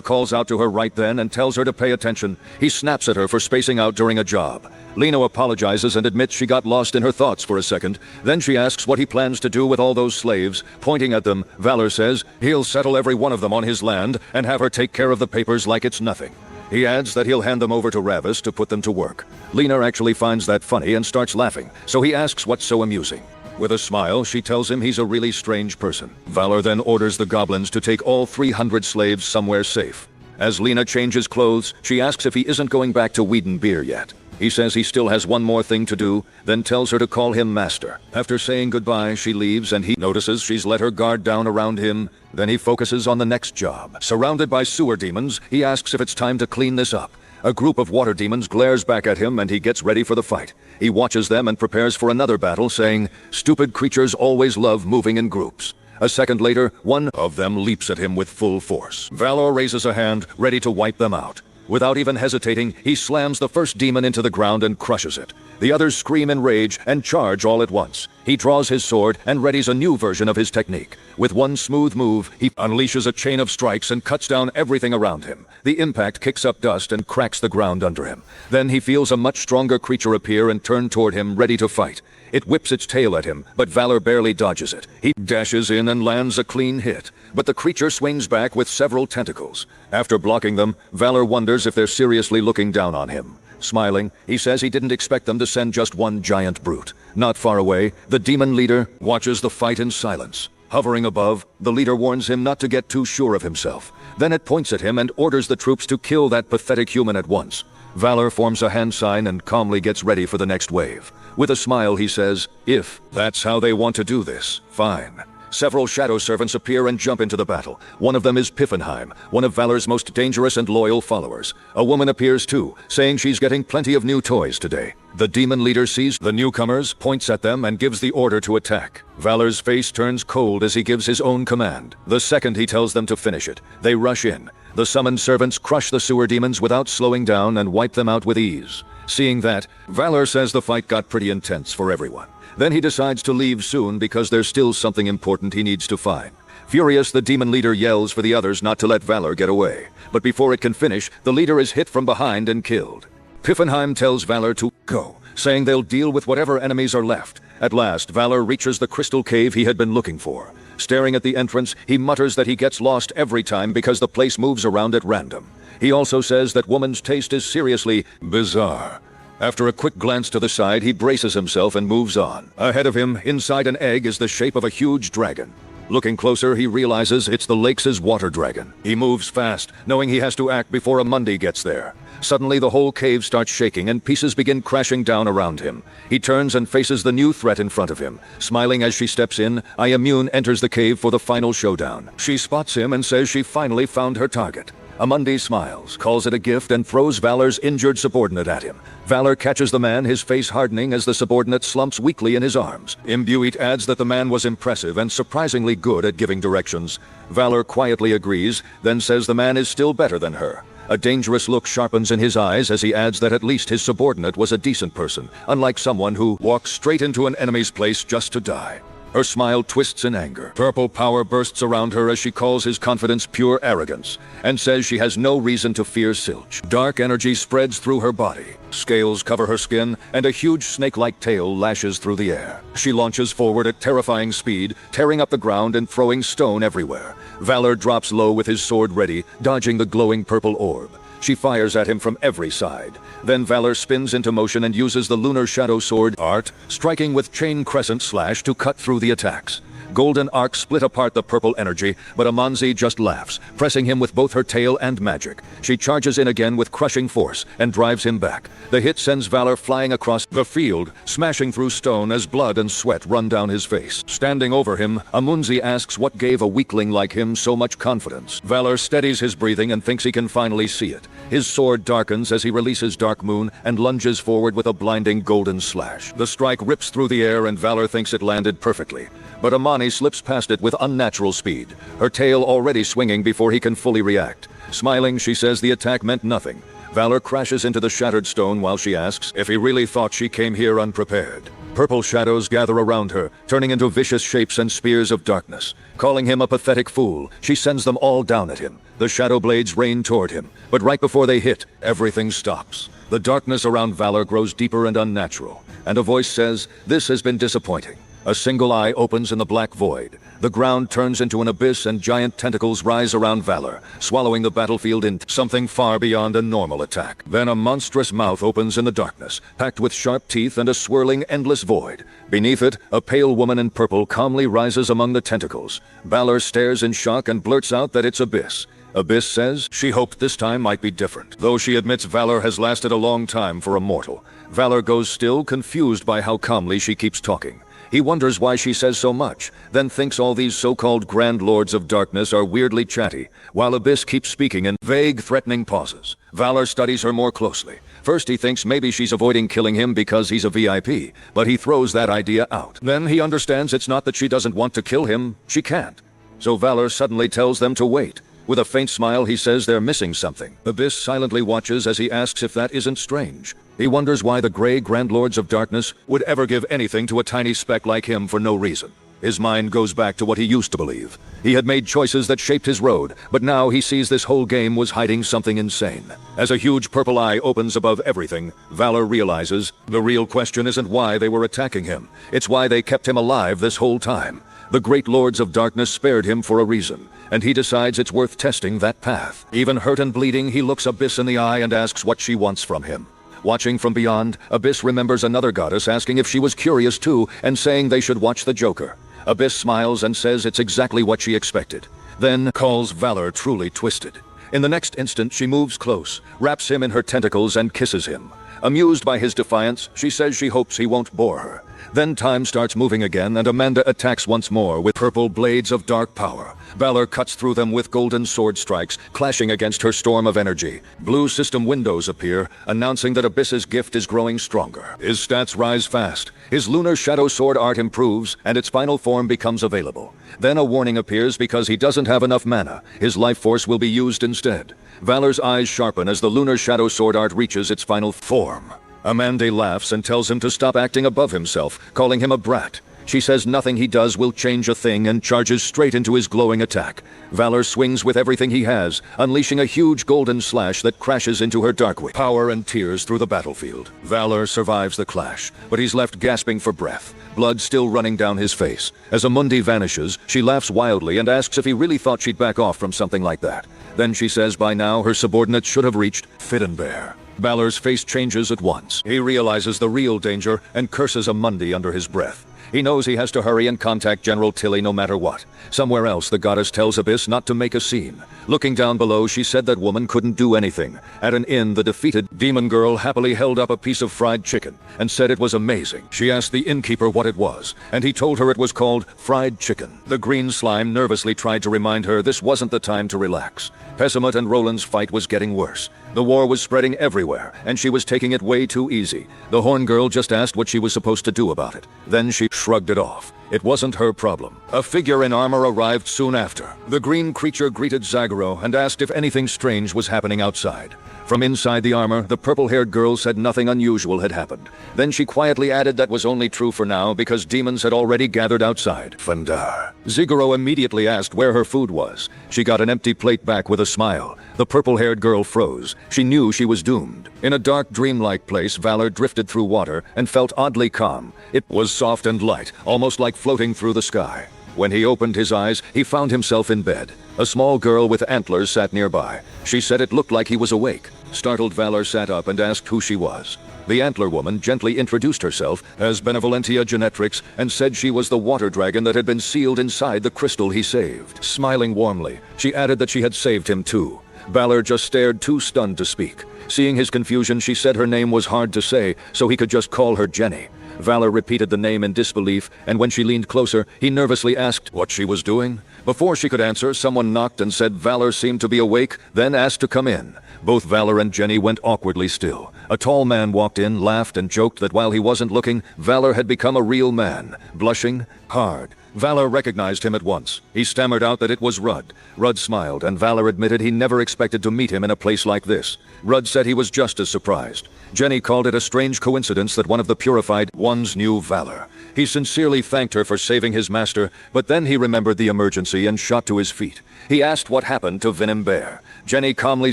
calls out to her right then and tells her to pay attention. He snaps at her for spacing out during a job. Lena apologizes and admits she got lost in her thoughts for a second. Then she asks what he plans to do with all those slaves. Pointing at them, Valor says he'll settle every one of them on his land and have her take care of the papers like it's nothing. He adds that he'll hand them over to Ravis to put them to work. Lena actually finds that funny and starts laughing, so he asks what's so amusing. With a smile, she tells him he's a really strange person. Valor then orders the goblins to take all 300 slaves somewhere safe. As Lena changes clothes, she asks if he isn't going back to Wheaton Beer yet. He says he still has one more thing to do, then tells her to call him master. After saying goodbye, she leaves and he notices she's let her guard down around him. Then he focuses on the next job. Surrounded by sewer demons, he asks if it's time to clean this up. A group of water demons glares back at him and he gets ready for the fight. He watches them and prepares for another battle, saying, "Stupid creatures always love moving in groups." A second later, one of them leaps at him with full force. Valor raises a hand, ready to wipe them out. Without even hesitating, he slams the first demon into the ground and crushes it. The others scream in rage and charge all at once. He draws his sword and readies a new version of his technique. With one smooth move, he unleashes a chain of strikes and cuts down everything around him. The impact kicks up dust and cracks the ground under him. Then he feels a much stronger creature appear and turn toward him, ready to fight. It whips its tail at him, but Valor barely dodges it. He dashes in and lands a clean hit, but the creature swings back with several tentacles. After blocking them, Valor wonders if they're seriously looking down on him. Smiling, he says he didn't expect them to send just one giant brute. Not far away, the demon leader watches the fight in silence. Hovering above, the leader warns him not to get too sure of himself. Then it points at him and orders the troops to kill that pathetic human at once. Valor forms a hand sign and calmly gets ready for the next wave. With a smile, he says, "If that's how they want to do this, fine." Several shadow servants appear and jump into the battle. One of them is Piffenheim, one of Valor's most dangerous and loyal followers. A woman appears too, saying she's getting plenty of new toys today. The demon leader sees the newcomers, points at them, and gives the order to attack. Valor's face turns cold as he gives his own command. The second he tells them to finish it, they rush in. The summoned servants crush the sewer demons without slowing down and wipe them out with ease. Seeing that, Valor says the fight got pretty intense for everyone. Then he decides to leave soon because there's still something important he needs to find. Furious, the demon leader yells for the others not to let Valor get away. But before it can finish, the leader is hit from behind and killed. Piffenheim tells Valor to go, saying they'll deal with whatever enemies are left. At last, Valor reaches the crystal cave he had been looking for. Staring at the entrance, he mutters that he gets lost every time because the place moves around at random. He also says that woman's taste is seriously bizarre. After a quick glance to the side, he braces himself and moves on. Ahead of him, inside an egg, is the shape of a huge dragon. Looking closer, he realizes it's the lake's water dragon. He moves fast, knowing he has to act before Amundi gets there. Suddenly, the whole cave starts shaking and pieces begin crashing down around him. He turns and faces the new threat in front of him. Smiling as she steps in, Ayamune enters the cave for the final showdown. She spots him and says she finally found her target. Amundi smiles, calls it a gift, and throws Valor's injured subordinate at him. Valor catches the man, his face hardening as the subordinate slumps weakly in his arms. Imbuit adds that the man was impressive and surprisingly good at giving directions. Valor quietly agrees, then says the man is still better than her. A dangerous look sharpens in his eyes as he adds that at least his subordinate was a decent person, unlike someone who walks straight into an enemy's place just to die. Her smile twists in anger. Purple power bursts around her as she calls his confidence pure arrogance, and says she has no reason to fear Silch. Dark energy spreads through her body. Scales cover her skin, and a huge snake-like tail lashes through the air. She launches forward at terrifying speed, tearing up the ground and throwing stone everywhere. Valor drops low with his sword ready, dodging the glowing purple orb. She fires at him from every side. Then Valor spins into motion and uses the Lunar Shadow Sword art, striking with Chain Crescent Slash to cut through the attacks. Golden arcs split apart the purple energy, but Amanzi just laughs, pressing him with both her tail and magic. She charges in again with crushing force and drives him back. The hit sends Valor flying across the field, smashing through stone as blood and sweat run down his face. Standing over him, Amunzi asks what gave a weakling like him so much confidence. Valor steadies his breathing and thinks he can finally see it. His sword darkens as he releases Dark Moon and lunges forward with a blinding golden slash. The strike rips through the air and Valor thinks it landed perfectly. But Amani slips past it with unnatural speed, her tail already swinging before he can fully react. Smiling, she says the attack meant nothing. Valor crashes into the shattered stone while she asks if he really thought she came here unprepared. Purple shadows gather around her, turning into vicious shapes and spears of darkness. Calling him a pathetic fool, she sends them all down at him. The shadow blades rain toward him, but right before they hit, everything stops. The darkness around Valor grows deeper and unnatural, and a voice says, "This has been disappointing." A single eye opens in the black void. The ground turns into an abyss and giant tentacles rise around Valor, swallowing the battlefield into something far beyond a normal attack. Then a monstrous mouth opens in the darkness, packed with sharp teeth and a swirling, endless void. Beneath it, a pale woman in purple calmly rises among the tentacles. Valor stares in shock and blurts out that it's Abyss. Abyss says she hoped this time might be different. Though she admits Valor has lasted a long time for a mortal, Valor goes still, confused by how calmly she keeps talking. He wonders why she says so much, then thinks all these so-called Grand Lords of Darkness are weirdly chatty, while Abyss keeps speaking in vague, threatening pauses. Valor studies her more closely. First he thinks maybe she's avoiding killing him because he's a VIP, but he throws that idea out. Then he understands it's not that she doesn't want to kill him, she can't. So Valor suddenly tells them to wait. With a faint smile, he says they're missing something. Abyss silently watches as he asks if that isn't strange. He wonders why the Grey Grand Lords of Darkness would ever give anything to a tiny speck like him for no reason. His mind goes back to what he used to believe. He had made choices that shaped his road, but now he sees this whole game was hiding something insane. As a huge purple eye opens above everything, Valor realizes the real question isn't why they were attacking him. It's why they kept him alive this whole time. The great Lords of Darkness spared him for a reason, and he decides it's worth testing that path. Even hurt and bleeding, he looks Abyss in the eye and asks what she wants from him. Watching from beyond, Abyss remembers another goddess asking if she was curious too and saying they should watch the Joker. Abyss smiles and says it's exactly what she expected, then calls Valor truly twisted. In the next instant, she moves close, wraps him in her tentacles and kisses him. Amused by his defiance, she says she hopes he won't bore her. Then time starts moving again and Amanda attacks once more with purple blades of dark power. Valor cuts through them with golden sword strikes, clashing against her storm of energy. Blue system windows appear, announcing that Abyss's gift is growing stronger. His stats rise fast. His lunar shadow sword art improves, and its final form becomes available. Then a warning appears because he doesn't have enough mana. His life force will be used instead. Valor's eyes sharpen as the lunar shadow sword art reaches its final form. Amanda laughs and tells him to stop acting above himself, calling him a brat. She says nothing he does will change a thing and charges straight into his glowing attack. Valor swings with everything he has, unleashing a huge golden slash that crashes into her dark power and tears through the battlefield. Valor survives the clash, but he's left gasping for breath, blood still running down his face. As Amundi vanishes, she laughs wildly and asks if he really thought she'd back off from something like that. Then she says by now her subordinates should have reached Fiddenbear. Valor's face changes at once. He realizes the real danger and curses Amundi under his breath. He knows he has to hurry and contact General Tilly no matter what. Somewhere else, the goddess tells Abyss not to make a scene. Looking down below, she said that woman couldn't do anything. At an inn, the defeated demon girl happily held up a piece of fried chicken and said it was amazing. She asked the innkeeper what it was, and he told her it was called fried chicken. The green slime nervously tried to remind her this wasn't the time to relax. Pessimut and Roland's fight was getting worse. The war was spreading everywhere, and she was taking it way too easy. The horn girl just asked what she was supposed to do about it. Then she shrugged it off. It wasn't her problem. A figure in armor arrived soon after. The green creature greeted Zagoro and asked if anything strange was happening outside. From inside the armor, the purple-haired girl said nothing unusual had happened. Then she quietly added that was only true for now because demons had already gathered outside. Fandar. Zagoro immediately asked where her food was. She got an empty plate back with a smile. The purple-haired girl froze. She knew she was doomed. In a dark, dreamlike place, Valor drifted through water and felt oddly calm. It was soft and light, almost like floating through the sky. When he opened his eyes, he found himself in bed. A small girl with antlers sat nearby. She said it looked like he was awake. Startled, Valor sat up and asked who she was. The antler woman gently introduced herself as Benevolentia Genetrix and said she was the water dragon that had been sealed inside the crystal he saved. Smiling warmly, she added that she had saved him too. Valor just stared, too stunned to speak. Seeing his confusion, she said her name was hard to say, so he could just call her Jenny. Valor repeated the name in disbelief, and when she leaned closer, he nervously asked what she was doing. Before she could answer, someone knocked and said Valor seemed to be awake, then asked to come in. Both Valor and Jenny went awkwardly still. A tall man walked in, laughed, and joked that while he wasn't looking, Valor had become a real man, blushing hard. Valor recognized him at once. He stammered out that it was Rudd. Rudd smiled, and Valor admitted he never expected to meet him in a place like this. Rudd said he was just as surprised. Jenny called it a strange coincidence that one of the purified ones knew Valor. He sincerely thanked her for saving his master, but then he remembered the emergency and shot to his feet. He asked what happened to Venom Bear. Jenny calmly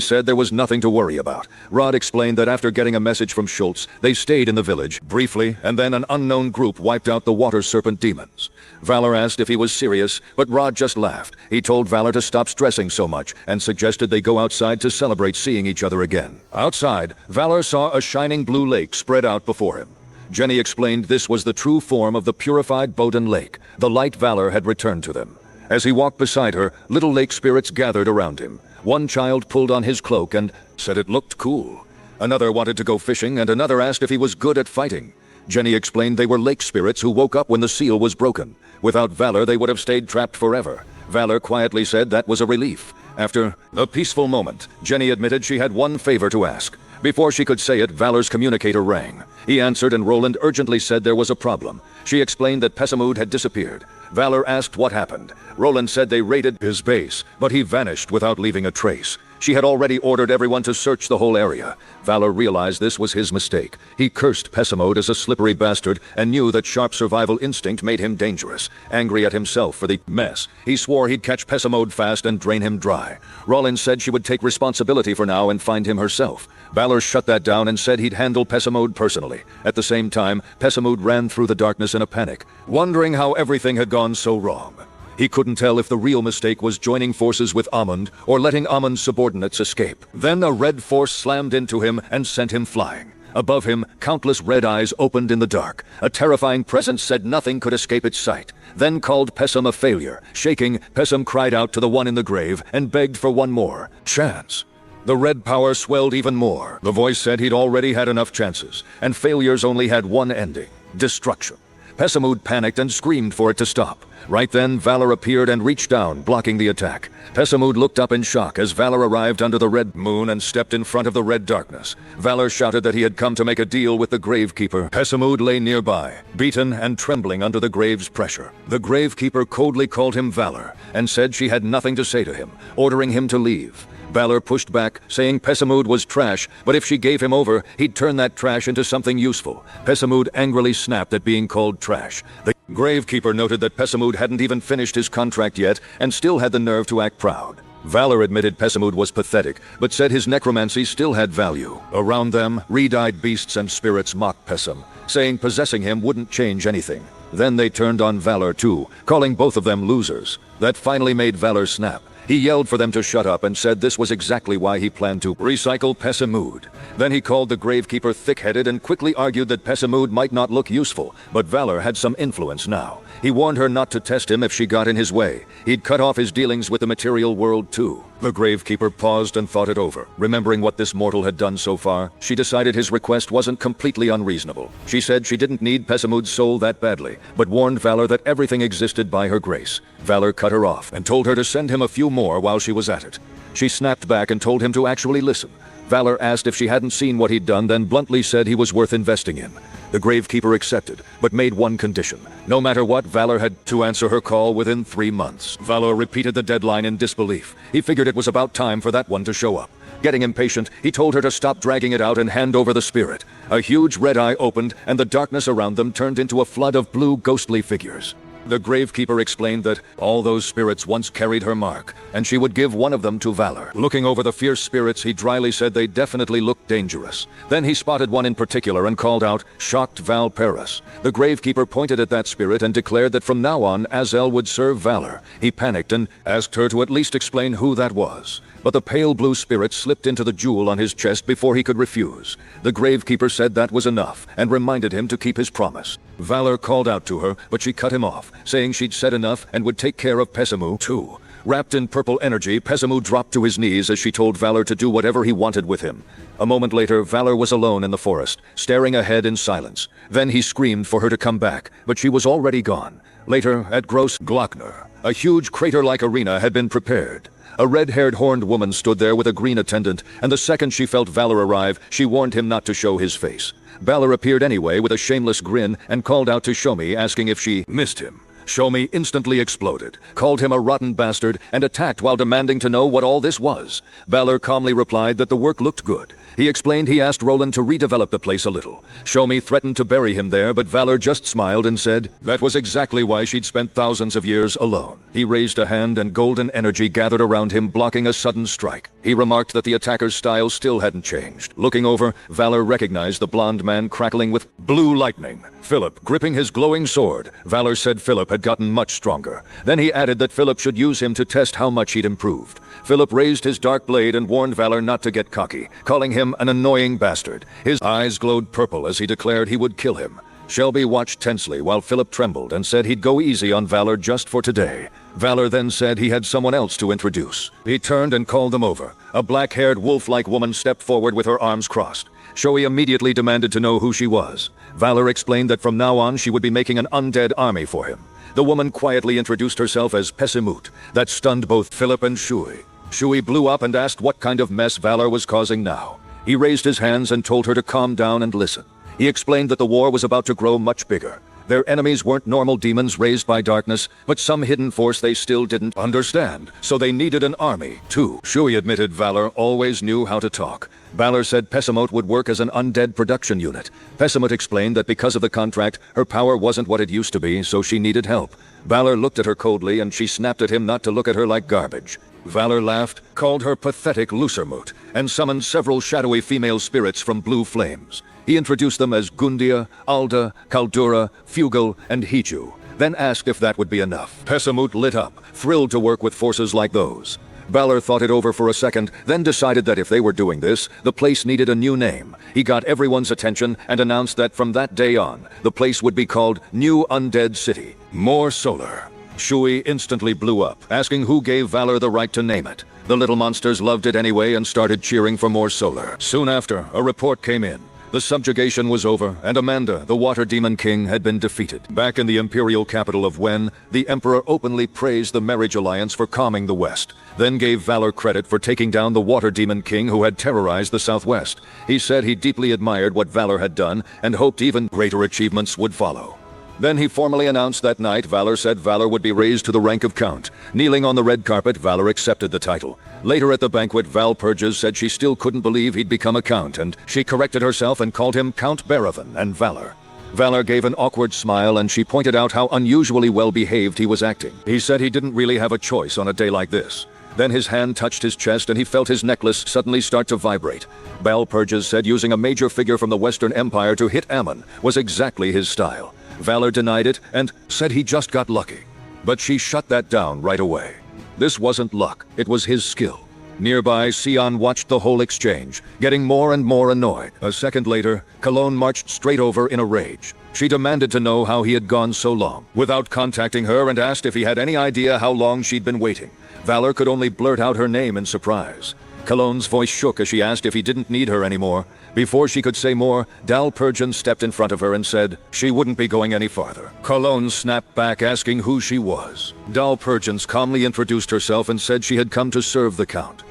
said there was nothing to worry about. Rod explained that after getting a message from Schultz, they stayed in the village, briefly, and then an unknown group wiped out the water serpent demons. Valor asked if he was serious, but Rod just laughed. He told Valor to stop stressing so much, and suggested they go outside to celebrate seeing each other again. Outside, Valor saw a shining blue lake spread out before him. Jenny explained this was the true form of the purified Bowden Lake. The light Valor had returned to them. As he walked beside her, little lake spirits gathered around him. One child pulled on his cloak and said it looked cool. Another wanted to go fishing, and another asked if he was good at fighting. Jenny explained they were lake spirits who woke up when the seal was broken. Without Valor, they would have stayed trapped forever. Valor quietly said that was a relief. After a peaceful moment, Jenny admitted she had one favor to ask. Before she could say it, Valor's communicator rang. He answered, and Roland urgently said there was a problem. She explained that Pessimud had disappeared. Valor asked what happened. Roland said they raided his base, but he vanished without leaving a trace. She had already ordered everyone to search the whole area. Valor realized this was his mistake. He cursed Pessimode as a slippery bastard and knew that sharp survival instinct made him dangerous. Angry at himself for the mess, he swore he'd catch Pessimode fast and drain him dry. Rollins said she would take responsibility for now and find him herself. Valor shut that down and said he'd handle Pessimode personally. At the same time, Pessimode ran through the darkness in a panic, wondering how everything had gone so wrong. He couldn't tell if the real mistake was joining forces with Amund or letting Amund's subordinates escape. Then a red force slammed into him and sent him flying. Above him, countless red eyes opened in the dark. A terrifying presence said nothing could escape its sight. Then called Pessum a failure. Shaking, Pessum cried out to the one in the grave and begged for one more chance. The red power swelled even more. The voice said he'd already had enough chances, and failures only had one ending: destruction. Pessimud panicked and screamed for it to stop. Right then, Valor appeared and reached down, blocking the attack. Pessimud looked up in shock as Valor arrived under the red moon and stepped in front of the red darkness. Valor shouted that he had come to make a deal with the Gravekeeper. Pessimud lay nearby, beaten and trembling under the grave's pressure. The Gravekeeper coldly called him Valor and said she had nothing to say to him, ordering him to leave. Valor pushed back, saying Pessimud was trash, but if she gave him over, he'd turn that trash into something useful. Pessimud angrily snapped at being called trash. The Gravekeeper noted that Pessimud hadn't even finished his contract yet, and still had the nerve to act proud. Valor admitted Pessimud was pathetic, but said his necromancy still had value. Around them, red-eyed beasts and spirits mocked Pessum, saying possessing him wouldn't change anything. Then they turned on Valor too, calling both of them losers. That finally made Valor snap. He yelled for them to shut up and said this was exactly why he planned to recycle Pessimud. Then he called the Gravekeeper thick-headed and quickly argued that Pessimud might not look useful, but Valor had some influence now. He warned her not to test him if she got in his way. He'd cut off his dealings with the material world too. The Gravekeeper paused and thought it over. Remembering what this mortal had done so far, she decided his request wasn't completely unreasonable. She said she didn't need Pessimud's soul that badly, but warned Valor that everything existed by her grace. Valor cut her off and told her to send him a few more while she was at it. She snapped back and told him to actually listen. Valor asked if she hadn't seen what he'd done, then bluntly said he was worth investing in. The Gravekeeper accepted, but made one condition. No matter what, Valor had to answer her call within 3 months. Valor repeated the deadline in disbelief. He figured it was about time for that one to show up. Getting impatient, he told her to stop dragging it out and hand over the spirit. A huge red eye opened, and the darkness around them turned into a flood of blue ghostly figures. The Gravekeeper explained that all those spirits once carried her mark, and she would give one of them to Valor. Looking over the fierce spirits, he dryly said they definitely looked dangerous. Then he spotted one in particular and called out, "Shocked Val Paris." The Gravekeeper pointed at that spirit and declared that from now on, Azel would serve Valor. He panicked and asked her to at least explain who that was. But the pale blue spirit slipped into the jewel on his chest before he could refuse. The Gravekeeper said that was enough, and reminded him to keep his promise. Valor called out to her, but she cut him off, saying she'd said enough and would take care of Pessimud too. Wrapped in purple energy, Pessimud dropped to his knees as she told Valor to do whatever he wanted with him. A moment later, Valor was alone in the forest, staring ahead in silence. Then he screamed for her to come back, but she was already gone. Later, at Gross Glockner, a huge crater-like arena had been prepared. A red-haired horned woman stood there with a green attendant, and the second she felt Valor arrive, she warned him not to show his face. Valor appeared anyway with a shameless grin and called out to Shomi, asking if she missed him. Shomi instantly exploded, called him a rotten bastard, and attacked while demanding to know what all this was. Valor calmly replied that the work looked good. He explained he asked Roland to redevelop the place a little. Shomi threatened to bury him there, but Valor just smiled and said that was exactly why she'd spent thousands of years alone. He raised a hand and golden energy gathered around him, blocking a sudden strike. He remarked that the attacker's style still hadn't changed. Looking over, Valor recognized the blonde man crackling with blue lightning. Philip, gripping his glowing sword. Valor said Philip had gotten much stronger. Then he added that Philip should use him to test how much he'd improved. Philip raised his dark blade and warned Valor not to get cocky, calling him an annoying bastard. His eyes glowed purple as he declared he would kill him. Shelby watched tensely while Philip trembled and said he'd go easy on Valor just for today. Valor then said he had someone else to introduce. He turned and called them over. A black-haired wolf-like woman stepped forward with her arms crossed. Shoei immediately demanded to know who she was. Valor explained that from now on she would be making an undead army for him. The woman quietly introduced herself as Pessimut. That stunned both Philip and Shui. Shui blew up and asked what kind of mess Valor was causing now. He raised his hands and told her to calm down and listen. He explained that the war was about to grow much bigger. Their enemies weren't normal demons raised by darkness, but some hidden force they still didn't understand, so they needed an army, too. Shui admitted Valor always knew how to talk. Valor said Pessimut would work as an undead production unit. Pessimut explained that because of the contract, her power wasn't what it used to be, so she needed help. Valor looked at her coldly, and she snapped at him not to look at her like garbage. Valor laughed, called her pathetic Lucermut, and summoned several shadowy female spirits from blue flames. He introduced them as Gundia, Alda, Kaldura, Fugal, and Hiju, then asked if that would be enough. Pessimut lit up, thrilled to work with forces like those. Valor thought it over for a second, then decided that if they were doing this, the place needed a new name. He got everyone's attention and announced that from that day on, the place would be called New Undead City. More solar. Shui instantly blew up, asking who gave Valor the right to name it. The little monsters loved it anyway and started cheering for more solar. Soon after, a report came in. The subjugation was over, and Amanda, the Water Demon King, had been defeated. Back in the imperial capital of Wen, the Emperor openly praised the Marriage Alliance for calming the West, then gave Valor credit for taking down the Water Demon King who had terrorized the Southwest. He said he deeply admired what Valor had done, and hoped even greater achievements would follow. Then he formally announced that night Valor said Valor would be raised to the rank of Count. Kneeling on the red carpet, Valor accepted the title. Later at the banquet, Val Purges said she still couldn't believe he'd become a Count, and she corrected herself and called him Count Baravan and Valor. Valor gave an awkward smile, and she pointed out how unusually well-behaved he was acting. He said he didn't really have a choice on a day like this. Then his hand touched his chest and he felt his necklace suddenly start to vibrate. Val Purges said using a major figure from the Western Empire to hit Ammon was exactly his style. Valor denied it and said he just got lucky. But she shut that down right away. This wasn't luck, it was his skill. Nearby, Sion watched the whole exchange, getting more and more annoyed. A second later, Cologne marched straight over in a rage. She demanded to know how he had gone so long, without contacting her, and asked if he had any idea how long she'd been waiting. Valor could only blurt out her name in surprise. Cologne's voice shook as she asked if he didn't need her anymore. Before she could say more, Dalpurgian stepped in front of her and said she wouldn't be going any farther. Cologne snapped back, asking who she was. Dalpurgian calmly introduced herself and said she had come to serve the Count.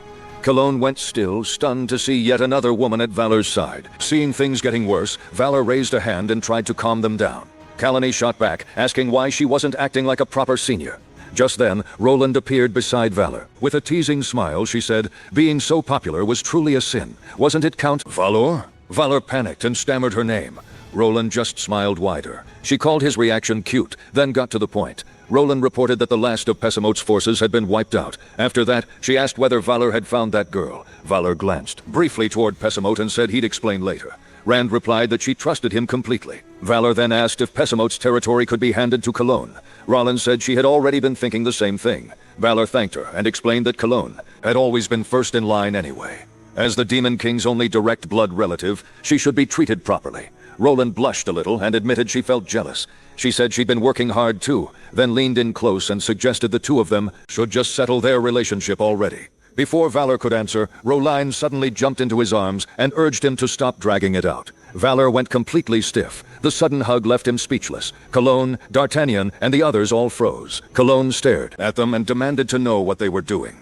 Cologne went still, stunned to see yet another woman at Valor's side. Seeing things getting worse, Valor raised a hand and tried to calm them down. Kalani shot back, asking why she wasn't acting like a proper senior. Just then, Roland appeared beside Valor. With a teasing smile, she said, being so popular was truly a sin. Wasn't it, Count Valor? Valor panicked and stammered her name. Roland just smiled wider. She called his reaction cute, then got to the point. Roland reported that the last of Pesimote's forces had been wiped out. After that, she asked whether Valor had found that girl. Valor glanced briefly toward Pesimote and said he'd explain later. Rand replied that she trusted him completely. Valor then asked if Pesimote's territory could be handed to Cologne. Rollin said she had already been thinking the same thing. Valor thanked her and explained that Cologne had always been first in line anyway. As the Demon King's only direct blood relative, she should be treated properly. Roland blushed a little and admitted she felt jealous. She said she'd been working hard too, then leaned in close and suggested the two of them should just settle their relationship already. Before Valor could answer, Roline suddenly jumped into his arms and urged him to stop dragging it out. Valor went completely stiff. The sudden hug left him speechless. Cologne, D'Artagnan, and the others all froze. Cologne stared at them and demanded to know what they were doing.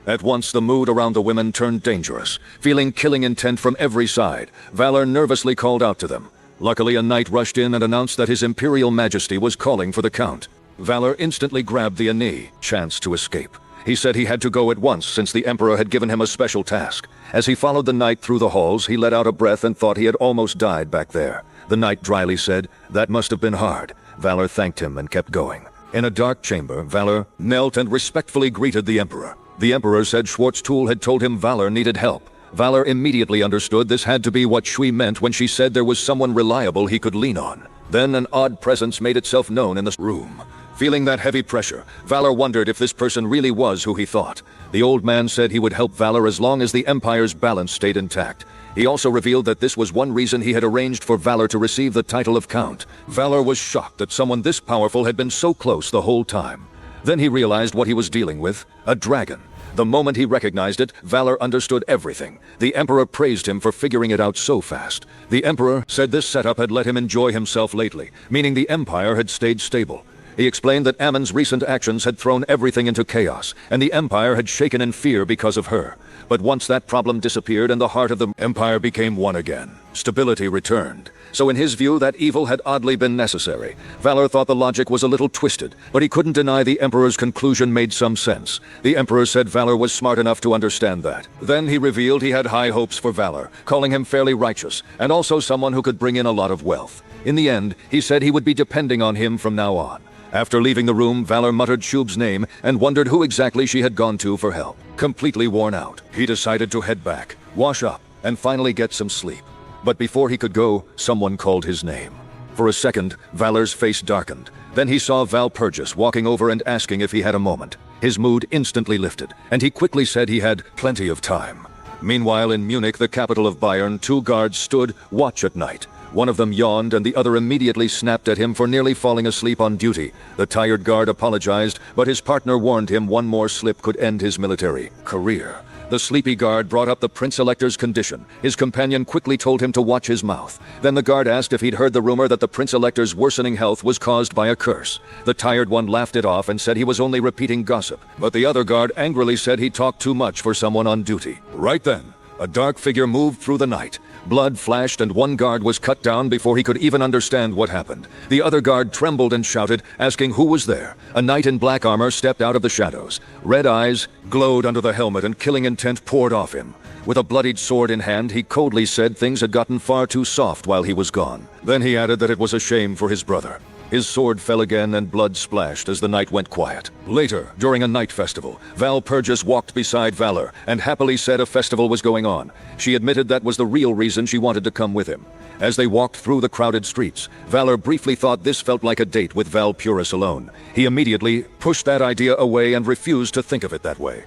At once the mood around the women turned dangerous. Feeling killing intent from every side, Valor nervously called out to them. Luckily, a knight rushed in and announced that His Imperial Majesty was calling for the Count. Valor instantly grabbed the Ani chance to escape. He said he had to go at once since the Emperor had given him a special task. As he followed the knight through the halls, he let out a breath and thought he had almost died back there. The knight dryly said, "That must have been hard." Valor thanked him and kept going. In a dark chamber, Valor knelt and respectfully greeted the Emperor. The Emperor said Schwarztool had told him Valor needed help. Valor immediately understood this had to be what Shui meant when she said there was someone reliable he could lean on. Then an odd presence made itself known in the room. Feeling that heavy pressure, Valor wondered if this person really was who he thought. The old man said he would help Valor as long as the Empire's balance stayed intact. He also revealed that this was one reason he had arranged for Valor to receive the title of Count. Valor was shocked that someone this powerful had been so close the whole time. Then he realized what he was dealing with, a dragon. The moment he recognized it, Valor understood everything. The Emperor praised him for figuring it out so fast. The Emperor said this setup had let him enjoy himself lately, meaning the Empire had stayed stable. He explained that Ammon's recent actions had thrown everything into chaos, and the Empire had shaken in fear because of her. But once that problem disappeared and the heart of the Empire became one again, stability returned. So in his view, that evil had oddly been necessary. Valor thought the logic was a little twisted, but he couldn't deny the Emperor's conclusion made some sense. The Emperor said Valor was smart enough to understand that. Then he revealed he had high hopes for Valor, calling him fairly righteous, and also someone who could bring in a lot of wealth. In the end, he said he would be depending on him from now on. After leaving the room, Valor muttered Shub's name and wondered who exactly she had gone to for help. Completely worn out, he decided to head back, wash up, and finally get some sleep. But before he could go, someone called his name. For a second, Valor's face darkened. Then he saw Valpurgis walking over and asking if he had a moment. His mood instantly lifted, and he quickly said he had plenty of time. Meanwhile, in Munich, the capital of Bayern, two guards stood watch at night. One of them yawned and the other immediately snapped at him for nearly falling asleep on duty. The tired guard apologized, but his partner warned him one more slip could end his military career. The sleepy guard brought up the Prince-Elector's condition. His companion quickly told him to watch his mouth. Then the guard asked if he'd heard the rumor that the Prince-Elector's worsening health was caused by a curse. The tired one laughed it off and said he was only repeating gossip. But the other guard angrily said he talked too much for someone on duty. Right then, a dark figure moved through the night. Blood flashed and one guard was cut down before he could even understand what happened. The other guard trembled and shouted, asking who was there. A knight in black armor stepped out of the shadows. Red eyes glowed under the helmet and killing intent poured off him. With a bloodied sword in hand, he coldly said things had gotten far too soft while he was gone. Then he added that it was a shame for his brother. His sword fell again and blood splashed as the night went quiet. Later, during a night festival, Valpurgis walked beside Valor and happily said a festival was going on. She admitted that was the real reason she wanted to come with him. As they walked through the crowded streets, Valor briefly thought this felt like a date with Valpurgis alone. He immediately pushed that idea away and refused to think of it that way.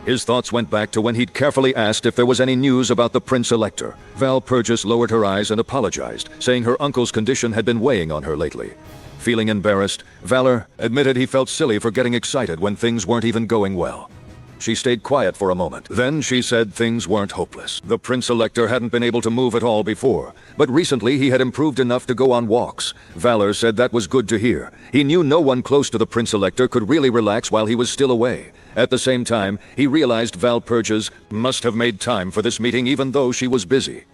His thoughts went back to when he'd carefully asked if there was any news about the Prince Elector. Valpurgis lowered her eyes and apologized, saying her uncle's condition had been weighing on her lately. Feeling embarrassed, Valor admitted he felt silly for getting excited when things weren't even going well. She stayed quiet for a moment. Then she said things weren't hopeless. The Prince Elector hadn't been able to move at all before, but recently he had improved enough to go on walks. Valor said that was good to hear. He knew no one close to the Prince Elector could really relax while he was still away. At the same time, he realized Valpurgis must have made time for this meeting even though she was busy.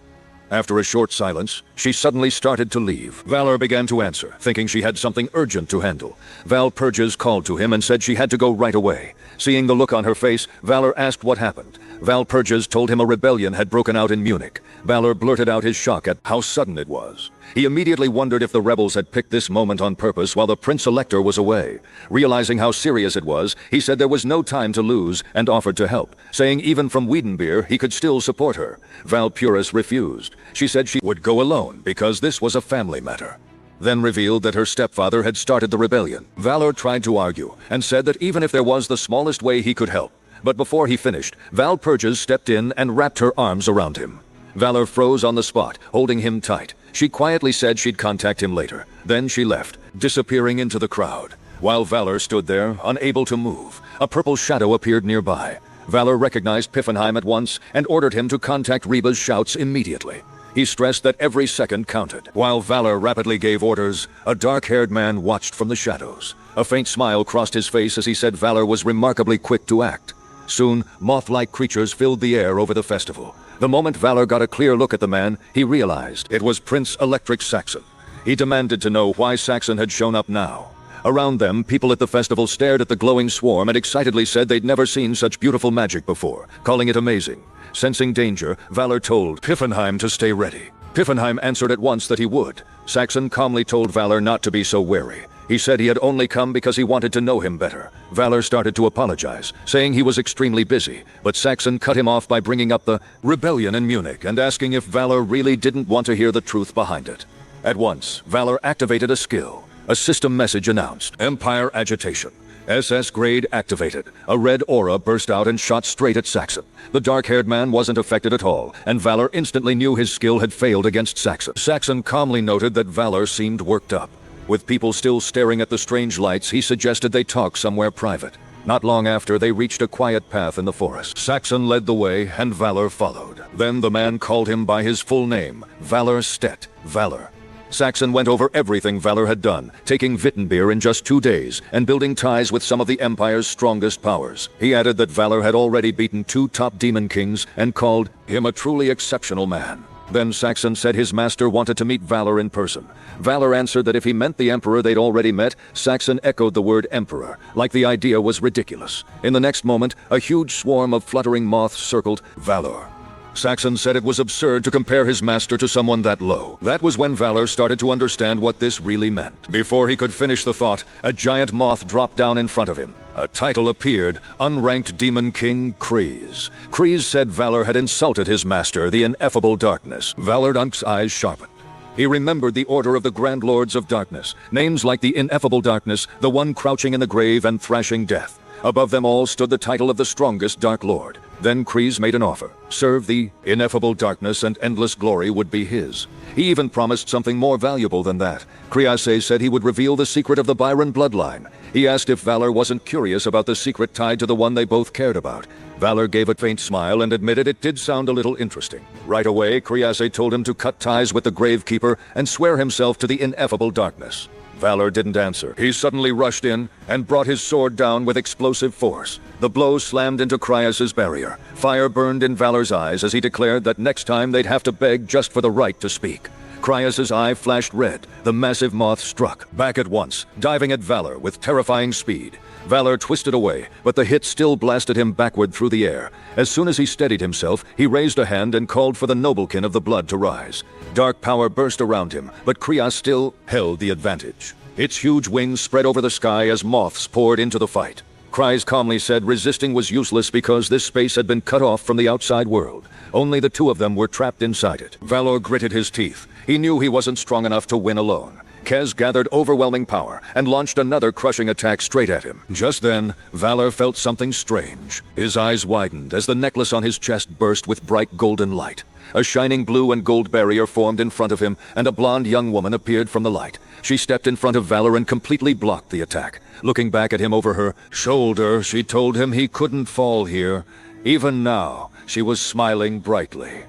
After a short silence, she suddenly started to leave. Valor began to answer, thinking she had something urgent to handle. Valpurgis called to him and said she had to go right away. Seeing the look on her face, Valor asked what happened. Valpurgis told him a rebellion had broken out in Munich. Valor blurted out his shock at how sudden it was. He immediately wondered if the rebels had picked this moment on purpose while the Prince Elector was away. Realizing how serious it was, he said there was no time to lose and offered to help, saying even from Wiedenbeer he could still support her. Valpurgis refused. She said she would go alone because this was a family matter. Then revealed that her stepfather had started the rebellion. Valor tried to argue and said that even if there was the smallest way he could help. But before he finished, Valpurgis stepped in and wrapped her arms around him. Valor froze on the spot, holding him tight. She quietly said she'd contact him later. Then she left, disappearing into the crowd. While Valor stood there, unable to move, a purple shadow appeared nearby. Valor recognized Piffenheim at once and ordered him to contact Reba's shouts immediately. He stressed that every second counted. While Valor rapidly gave orders, a dark-haired man watched from the shadows. A faint smile crossed his face as he said Valor was remarkably quick to act. Soon, moth-like creatures filled the air over the festival. The moment Valor got a clear look at the man, he realized it was Prince Electric Saxon. He demanded to know why Saxon had shown up now. Around them, people at the festival stared at the glowing swarm and excitedly said they'd never seen such beautiful magic before, calling it amazing. Sensing danger, Valor told Piffenheim to stay ready. Piffenheim answered at once that he would. Saxon calmly told Valor not to be so wary. He said he had only come because he wanted to know him better. Valor started to apologize, saying he was extremely busy, but Saxon cut him off by bringing up the rebellion in Munich and asking if Valor really didn't want to hear the truth behind it. At once, Valor activated a skill. A system message announced, Empire Agitation. SS grade activated. A red aura burst out and shot straight at Saxon. The dark-haired man wasn't affected at all, and Valor instantly knew his skill had failed against Saxon. Saxon calmly noted that Valor seemed worked up. With people still staring at the strange lights, he suggested they talk somewhere private. Not long after, they reached a quiet path in the forest. Saxon led the way, and Valor followed. Then the man called him by his full name, Valor Stedt. Valor. Saxon went over everything Valor had done, taking Wittenbeer in just 2 days and building ties with some of the Empire's strongest powers. He added that Valor had already beaten 2 top demon kings and called him a truly exceptional man. Then Saxon said his master wanted to meet Valor in person. Valor answered that if he meant the Emperor they'd already met, Saxon echoed the word Emperor, like the idea was ridiculous. In the next moment, a huge swarm of fluttering moths circled Valor. Saxon said it was absurd to compare his master to someone that low. That was when Valor started to understand what this really meant. Before he could finish the thought, a giant moth dropped down in front of him. A title appeared, Unranked Demon King Kreese. Kreese said Valor had insulted his master, the Ineffable Darkness. Valordunk's eyes sharpened. He remembered the order of the Grand Lords of Darkness, names like the Ineffable Darkness, the one crouching in the grave and thrashing death. Above them all stood the title of the strongest Dark Lord. Then Kreese made an offer. Serve the Ineffable Darkness and endless glory would be his. He even promised something more valuable than that. Kreese said he would reveal the secret of the Byron bloodline. He asked if Valor wasn't curious about the secret tied to the one they both cared about. Valor gave a faint smile and admitted it did sound a little interesting. Right away, Kreese told him to cut ties with the Gravekeeper and swear himself to the Ineffable Darkness. Valor didn't answer. He suddenly rushed in and brought his sword down with explosive force. The blow slammed into Krease's barrier. Fire burned in Valor's eyes as he declared that next time they'd have to beg just for the right to speak. Krease's eye flashed red. The massive moth struck, back at once, diving at Valor with terrifying speed. Valor twisted away, but the hit still blasted him backward through the air. As soon as he steadied himself, he raised a hand and called for the noblekin of the blood to rise. Dark power burst around him, but Krease still held the advantage. Its huge wings spread over the sky as moths poured into the fight. Kryze calmly said resisting was useless because this space had been cut off from the outside world. Only the two of them were trapped inside it. Valor gritted his teeth. He knew he wasn't strong enough to win alone. Kez gathered overwhelming power and launched another crushing attack straight at him. Just then, Valor felt something strange. His eyes widened as the necklace on his chest burst with bright golden light. A shining blue and gold barrier formed in front of him, and a blonde young woman appeared from the light. She stepped in front of Valor and completely blocked the attack. Looking back at him over her shoulder, she told him he couldn't fall here. Even now, she was smiling brightly.